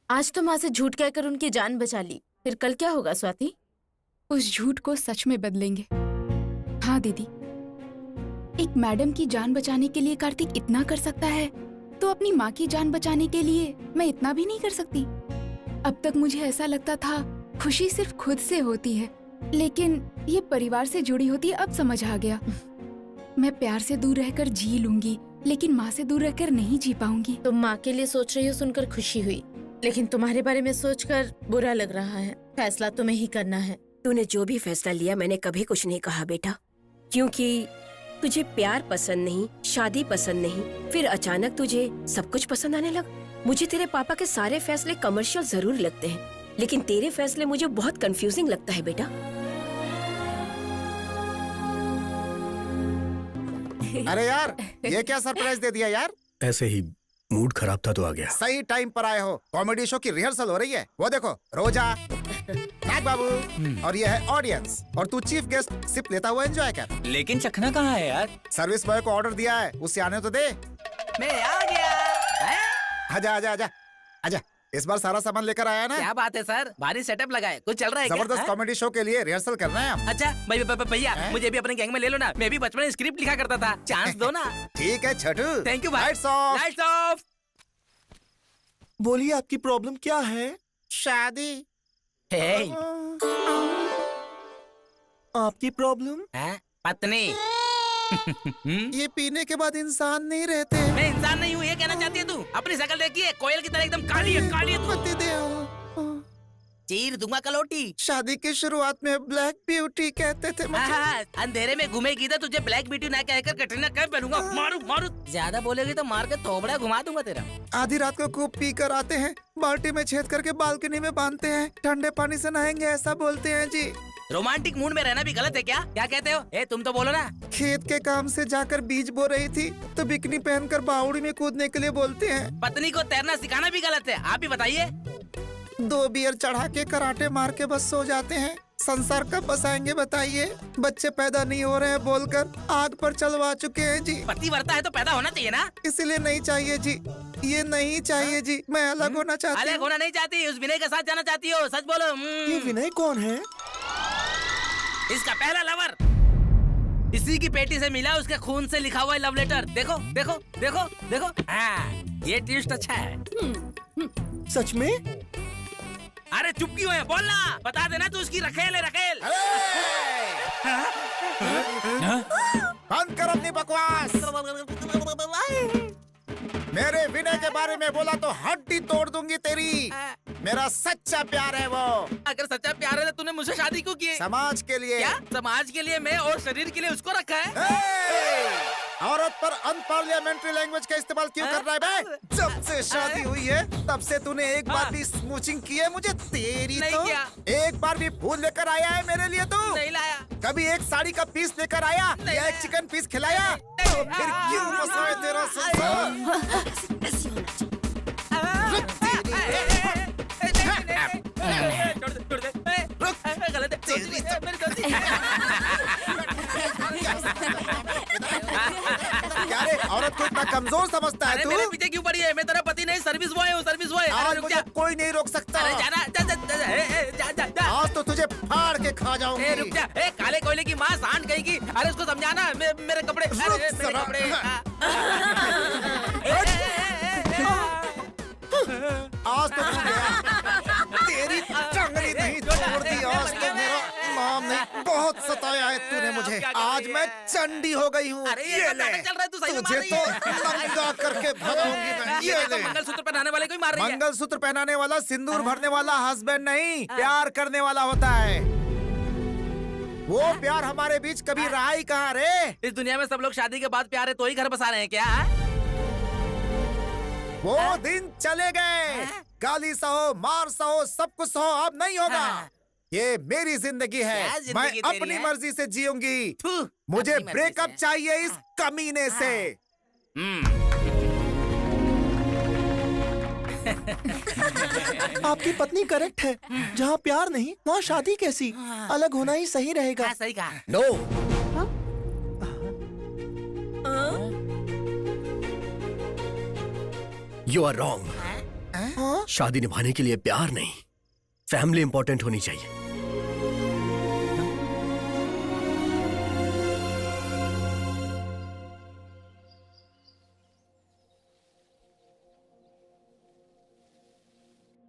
आज तो माँ से झूठ कहकर उनकी जान बचा ली, फिर कल क्या होगा स्वाति? उस झूठ को सच में बदलेंगे। हाँ दीदी, एक मैडम की जान बचाने के लिए कार्तिक इतना कर सकता है, तो अपनी माँ की जान बचाने के लिए मैं इतना भी नहीं कर सकती। अब तक मुझे ऐसा लगता था खुशी सिर्फ खुद से होती है, लेकिन ये परिवार से जुड़ी होती है। अब समझ आ गया। मैं प्यार से दूर रहकर जी लूंगी, लेकिन माँ से दूर रहकर नहीं जी पाऊंगी। तुम माँ के लिए सोच रही हो सुनकर खुशी हुई, लेकिन तुम्हारे बारे में सोचकर बुरा लग रहा है। फैसला तुम्हें ही करना है। तूने जो भी फैसला लिया मैंने कभी कुछ नहीं कहा बेटा, क्योंकि तुझे प्यार पसंद नहीं, शादी पसंद नहीं, फिर अचानक तुझे सब कुछ पसंद आने लगा। मुझे तेरे पापा के सारे फैसले कमर्शियल जरूर लगते हैं, लेकिन तेरे फैसले मुझे बहुत कंफ्यूजिंग लगता है बेटा। अरे यार, ये क्या सरप्राइज दे दिया यार? ऐसे ही मूड खराब था तो आ गया। सही टाइम पर आए हो। कॉमेडी शो की रिहर्सल हो रही है। वो देखो, रोजा, नाग बाबू और ये है ऑडियंस, और तू चीफ गेस्ट सिप लेता हुआ एंजॉय कर। लेकिन चखना कहाँ है यार? सर्विस बॉय को ऑर्डर दिया है, उससे आने तो दे। मैं आ गया। आजा आजा आजा आजा। इस बार सारा सामान लेकर आया ना? क्या बात है सर, भारी सेटअप लगा है। कुछ चल रहा है क्या? जबरदस्त कॉमेडी शो के लिए रिहर्सल कर रहे हैं हम। अच्छा भैया, मुझे भी अपने गैंग में ले लो ना। मैं भी बचपन में स्क्रिप्ट लिखा करता था, चांस दो ना। ठीक है छोटू। थैंक यू भाई। Lights off. Lights off. बोलिए, आपकी प्रॉब्लम क्या है? शादी। आपकी प्रॉब्लम? पत्नी। ये पीने के बाद इंसान नहीं रहते। मैं इंसान नहीं हूँ, ये कहना चाहती है तू? अपनी शक्ल देखिए, कोयल की तरह एकदम काली है, काली है तू। चीर दूंगा कलोटी। शादी की शुरुआत में ब्लैक ब्यूटी कहते थे मुझे। अंधेरे में घूमेगी तो तुझे ब्लैक ब्यूटी ना कहकर कटरीना कैफ बनूंगा। मारू मारू, ज्यादा बोलेगी तो मार के थोबड़ा घुमा दूंगा तेरा। आधी रात को खूब पी कर आते हैं, बाल्टी में छेद करके बालकनी में बांधते हैं, ठंडे पानी से नहाएंगे ऐसा बोलते हैं जी। रोमांटिक मूड में रहना भी गलत है क्या? क्या कहते हो? तुम तो बोलो ना। खेत के काम से जाकर बीज बो रही थी तो बिकनी पहनकर बावड़ी में कूदने के लिए बोलते हैं। पत्नी को तैरना सिखाना भी गलत है, आप ही बताइए। 2 बियर चढ़ा के कराटे मार के बस सो जाते हैं। संसार कब बसाएंगे बताइए? बच्चे पैदा नहीं हो रहे हैं बोलकर आग पर चलवा चुके हैं जी। पति वर्ता है तो पैदा होना चाहिए ना। इसीलिए नहीं चाहिए जी, ये नहीं चाहिए जी। मैं अलग होना चाहती हूँ। अलग होना नहीं चाहती, उस विनय के साथ जाना चाहती हो? सच बोलो। ये विनय कौन है? इसका पहला लवर। इसी की पेटी से मिला, उसके खून से लिखा हुआ लव लेटर। देखो देखो देखो देखो। हाँ, ये ट्विस्ट अच्छा है। सच में? अरे चुप क्यों है? बोलना, बता देना तू उसकी रखेल है, रखेल। बंद कर अपनी बकवास। मेरे विनय के बारे में बोला तो हड्डी तोड़ दूंगी तेरी। मेरा सच्चा प्यार है वो। अगर सच्चा प्यार है तो तूने मुझसे शादी क्यों की? समाज के लिए। क्या? समाज के लिए मैं और शरीर के लिए उसको रखा है? औरत पर अनपार्लियामेंट्री लैंग्वेज का इस्तेमाल क्यों कर रहा है बे? जब से शादी हुई है तब से तूने एक बार भी स्मूचिंग की है मुझे तेरी? नहीं तो किया। एक बार भी फूल लेकर आया है मेरे लिए तू? नहीं लाया। कभी एक साड़ी का पीस लेकर आया या एक चिकन पीस खिलाया? तो फिर क्यों फंसा है तेरा संसार? क्या रे, औरत को इतना कमजोर समझता है तू? मेरे पीछे क्यों पड़ी है? मैं तेरा पति नहीं, सर्विस बॉय हूँ, सर्विस बॉय। आज मुझे कोई नहीं रोक सकता। अरे जाना, जा जा जा जा जा जा। आज तो तुझे फाड़ के खा जाऊंगी। रुक जा। काले कोयले की माँ सांड कहेगी। अरे उसको समझाना, मेरे कपड़े, मेरे कपड़े। आज तो तू गया, तेरी टंगड़ी नहीं तोड़ दी। आज तो मेरा नाम नहीं, बहुत सताया है तूने मुझे। आज मैं चंडी हो गई हूँ। ये ले, तुझे तो नंगा करके भगाऊंगी मैं। ये ले, मंगलसूत्र पहनाने वाले को ही मार रही है। मंगलसूत्र पहनाने वाला सिंदूर भरने वाला हस्बैंड नहीं, प्यार करने वाला होता है। वो प्यार हमारे बीच कभी रहा ही कहाँ रे? इस दुनिया में सब लोग शादी के बाद प्यार है तो ही घर बसा रहे हैं क्या? वो दिन चले गए। गाली सहो, मार सहो, सब कुछ सहो, अब नहीं होगा। ये मेरी जिंदगी है, मैं अपनी मर्जी से जीऊंगी। मुझे ब्रेकअप चाहिए इस कमीने से। आपकी पत्नी करेक्ट है, जहाँ प्यार नहीं वहाँ शादी कैसी? अलग होना ही सही रहेगा। सही कहा। No, you are wrong. शादी निभाने के लिए प्यार नहीं, फैमिली इंपॉर्टेंट होनी चाहिए।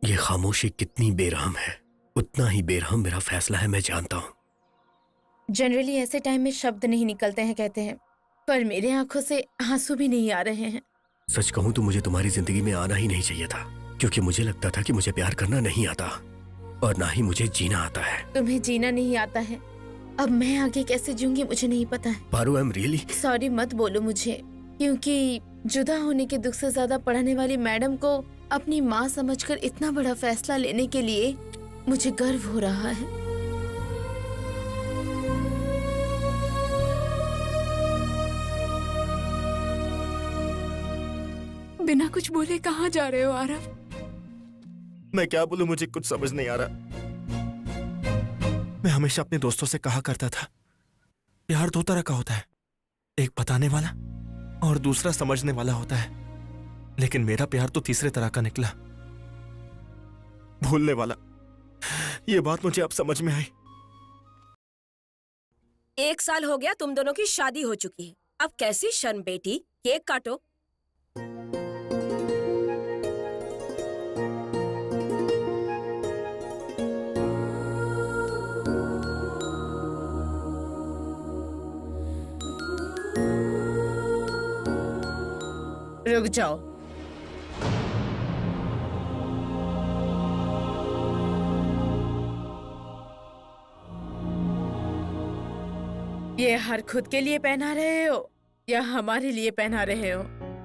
ये खामोशी कितनी बेरहम है, उतना ही बेरहम मेरा फैसला है, मैं जानता हूं। जनरली ऐसे टाइम में शब्द नहीं निकलते हैं कहते हैं, पर मेरे आंखों से आंसू भी नहीं आ रहे हैं। सच कहूं तो मुझे तुम्हारी जिंदगी में आना ही नहीं चाहिए था, क्योंकि मुझे लगता था कि मुझे प्यार करना नहीं आता और ना ही मुझे जीना आता है। तुम्हें जीना नहीं आता है, अब मैं आगे कैसे जीऊंगी मुझे नहीं पता है। Paru, I am really sorry, मत बोलो मुझे, क्योंकि जुदा होने के दुख से ज्यादा पढ़ाने वाली मैडम को अपनी माँ समझकर इतना बड़ा फैसला लेने के लिए मुझे गर्व हो रहा है। बिना कुछ बोले कहाँ जा रहे हो आरव? मैं क्या बोलूं, मुझे कुछ समझ नहीं आ रहा। मैं हमेशा अपने दोस्तों से कहा करता था, प्यार 2 तरह का होता है, एक बताने वाला और दूसरा समझने वाला होता है। लेकिन मेरा प्यार तो तीसरे तरह का निकला, भूलने वाला। ये बात मुझे अब समझ में आई। 1 साल हो गया तुम दोनों की शादी हो चुकी है, अब कैसी शर्म बेटी। केक काटो। रुक जाओ, ये हर खुद के लिए पहना रहे हो या हमारे लिए पहना रहे हो?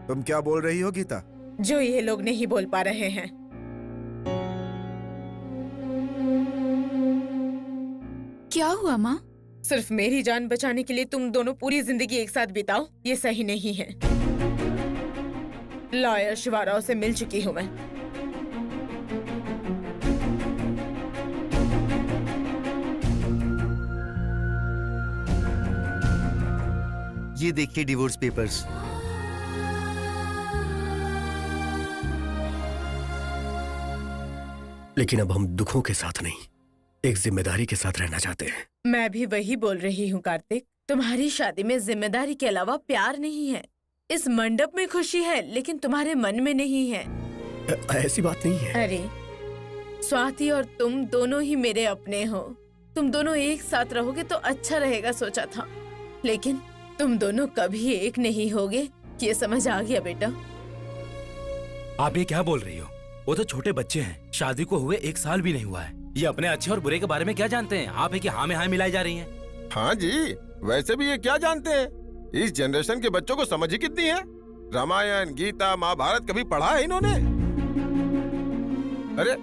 तुम क्या बोल रही हो गीता? जो ये लोग नहीं बोल पा रहे हैं। क्या हुआ माँ? सिर्फ मेरी जान बचाने के लिए तुम दोनों पूरी जिंदगी एक साथ बिताओ, ये सही नहीं है। लॉयर शिवाराव से मिल चुकी हूँ मैं। ये देखिए डिवोर्स पेपर्स। लेकिन अब हम दुखों के साथ नहीं, एक जिम्मेदारी के साथ रहना चाहते हैं। मैं भी वही बोल रही हूँ कार्तिक। तुम्हारी शादी में जिम्मेदारी के अलावा प्यार नहीं है। इस मंडप में खुशी है लेकिन तुम्हारे मन में नहीं है। ऐसी बात नहीं है। अरे स्वाति और तुम दोनों ही मेरे अपने हो। तुम दोनों एक साथ रहोगे तो अच्छा रहेगा सोचा था, लेकिन तुम दोनों कभी एक नहीं होगे, ये समझ आ गया बेटा। आप ये क्या बोल रही हो? वो तो छोटे बच्चे हैं, शादी को हुए 1 साल भी नहीं हुआ है। ये अपने अच्छे और बुरे के बारे में क्या जानते हैं? आप है कि हाँ में हाँ मिलाई जा रही हैं। हाँ जी, वैसे भी ये क्या जानते हैं? इस जनरेशन के बच्चों को समझ ही कितनी है। रामायण, गीता, महाभारत कभी पढ़ा है इन्होंने? अरे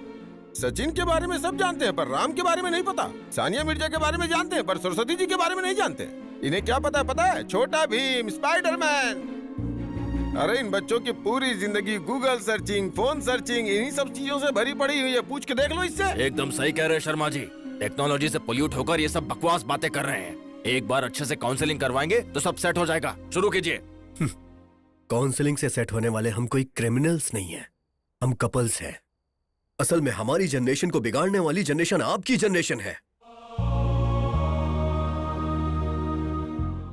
सचिन के बारे में सब जानते हैं पर राम के बारे में नहीं पता। सानिया मिर्जा के बारे में जानते हैं पर सरस्वती जी के बारे में नहीं जानते। इन्हें क्या पता है? छोटा भीम, स्पाइडरमैन। अरे इन बच्चों की पूरी जिंदगी गूगल सर्चिंग, फोन सर्चिंग, इन्हीं सब चीजों से भरी पड़ी हुई है। पूछ के देख लो इससे। एकदम सही कह रहे हैं शर्मा जी। टेक्नोलॉजी से पोल्यूट होकर ये सब बकवास बातें कर रहे हैं। एक बार अच्छे से काउंसलिंग करवाएंगे तो सब सेट हो जाएगा। शुरू कीजिए। काउंसलिंग से सेट होने वाले हम कोई क्रिमिनल्स नहीं हैं, हम कपल्स हैं। असल में हमारी जनरेशन को बिगाड़ने वाली जनरेशन आपकी जनरेशन है।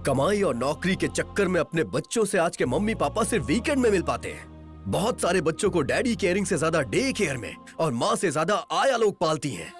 कमाई और नौकरी के चक्कर में अपने बच्चों से आज के मम्मी पापा सिर्फ वीकेंड में मिल पाते हैं। बहुत सारे बच्चों को डैडी केयरिंग से ज्यादा डे केयर में और माँ से ज्यादा आया लोग पालती हैं।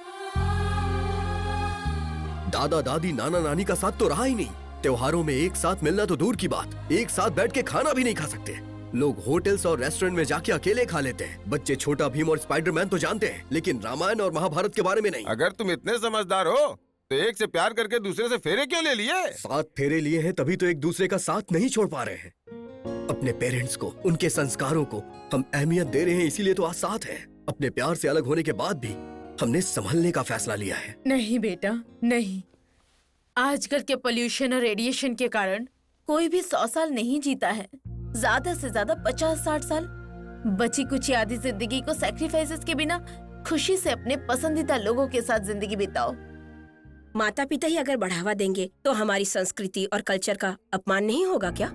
दादा दादी नाना नानी का साथ तो रहा ही नहीं। त्योहारों में एक साथ मिलना तो दूर की बात, एक साथ बैठ के खाना भी नहीं खा सकते। लोग होटल्स और रेस्टोरेंट में जाके अकेले खा लेते हैं। बच्चे छोटा भीम और स्पाइडरमैन तो जानते हैं लेकिन रामायण और महाभारत के बारे में नहीं। अगर तुम इतने समझदार हो तो एक से प्यार करके दूसरे से फेरे क्यों ले लिए? 7 फेरे लिए हैं तभी तो एक दूसरे का साथ नहीं छोड़ पा रहे हैं। अपने पेरेंट्स को, उनके संस्कारों को हम अहमियत दे रहे हैं, इसीलिए तो आज साथ हैं। अपने प्यार से अलग होने के बाद भी हमने संभलने का फैसला लिया है। नहीं बेटा नहीं, आजकल के पोल्यूशन और रेडिएशन के कारण कोई भी 100 साल नहीं जीता है, ज्यादा से ज्यादा 50-60 साल। बची कुछ आधी जिंदगी को सैक्रिफाइसेस के बिना खुशी से अपने पसंदीदा लोगों के साथ जिंदगी बिताओ। माता पिता ही अगर बढ़ावा देंगे तो हमारी संस्कृति और कल्चर का अपमान नहीं होगा क्या?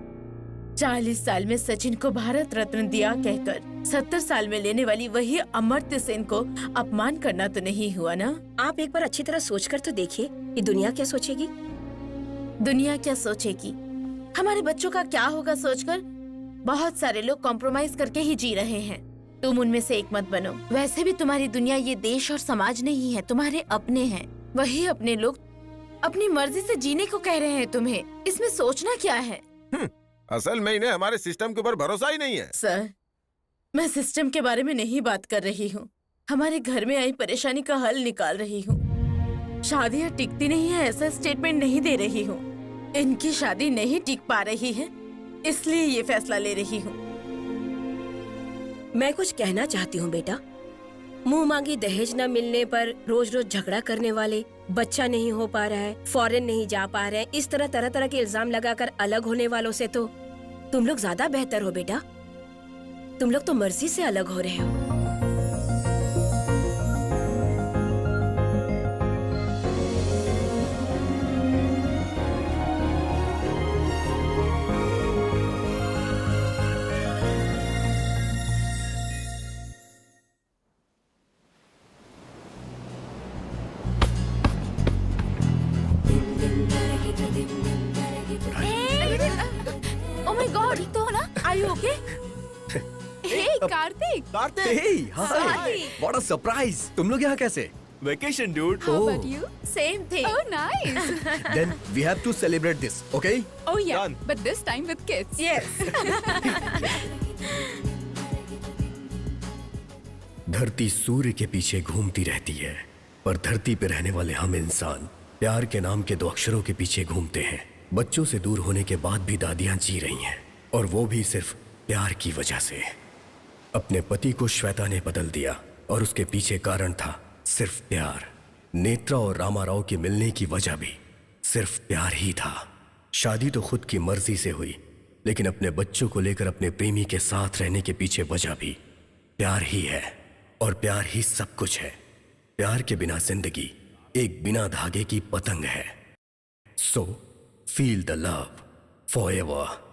40 साल में सचिन को भारत रत्न दिया कहकर 70 साल में लेने वाली वही अमर्त्य सेन को अपमान करना तो नहीं हुआ ना? आप एक बार अच्छी तरह सोचकर तो देखिए कि दुनिया क्या सोचेगी। दुनिया क्या सोचेगी, हमारे बच्चों का क्या होगा सोचकर बहुत सारे लोग कॉम्प्रोमाइज करके ही जी रहे हैं। तुम उनमें से एक मत बनो। वैसे भी तुम्हारी दुनिया ये देश और समाज नहीं है, तुम्हारे अपने हैं। वही अपने लोग अपनी मर्जी से जीने को कह रहे हैं तुम्हें, इसमें सोचना क्या है? असल में इन्हें हमारे सिस्टम के ऊपर भरोसा ही नहीं है। सर, मैं सिस्टम के बारे में नहीं बात कर रही हूँ, हमारे घर में आई परेशानी का हल निकाल रही हूँ। शादियाँ टिकती नहीं है ऐसा स्टेटमेंट नहीं दे रही हूँ। इनकी शादी नहीं टिक पा रही है इसलिए ये फैसला ले रही हूँ। मैं कुछ कहना चाहती हूँ बेटा। मुंह मांगी दहेज न मिलने पर रोज रोज झगड़ा करने वाले, बच्चा नहीं हो पा रहा है, फॉरेन नहीं जा पा रहे हैं, इस तरह तरह के इल्जाम लगाकर अलग होने वालों से तो तुम लोग ज्यादा बेहतर हो बेटा। तुम लोग तो मर्जी से अलग हो रहे हो। Oh my God, तो हो ना? Are you okay? Hey, Kartik. Hey, hi. What a surprise. तुम लोग यहाँ कैसे? Vacation, dude. How about you? Same thing. Oh, nice. Then we have to celebrate this, okay? Oh yeah, Done. but this time with kids. Yes. धरती सूर्य के पीछे घूमती रहती है पर धरती पे रहने वाले हम इंसान प्यार के नाम के 2 अक्षरों के पीछे घूमते हैं। बच्चों से दूर होने के बाद भी दादियां जी रही हैं, और वो भी सिर्फ प्यार की वजह से। अपने पति को श्वेता ने बदल दिया और उसके पीछे कारण था सिर्फ प्यार। नेत्रा और रामाराव के मिलने की वजह भी सिर्फ प्यार ही था। शादी तो खुद की मर्जी से हुई, लेकिन अपने बच्चों को लेकर अपने प्रेमी के साथ रहने के पीछे वजह भी प्यार ही है, और प्यार ही सब कुछ है। प्यार के बिना जिंदगी एक बिना धागे की पतंग है। So feel the love forever.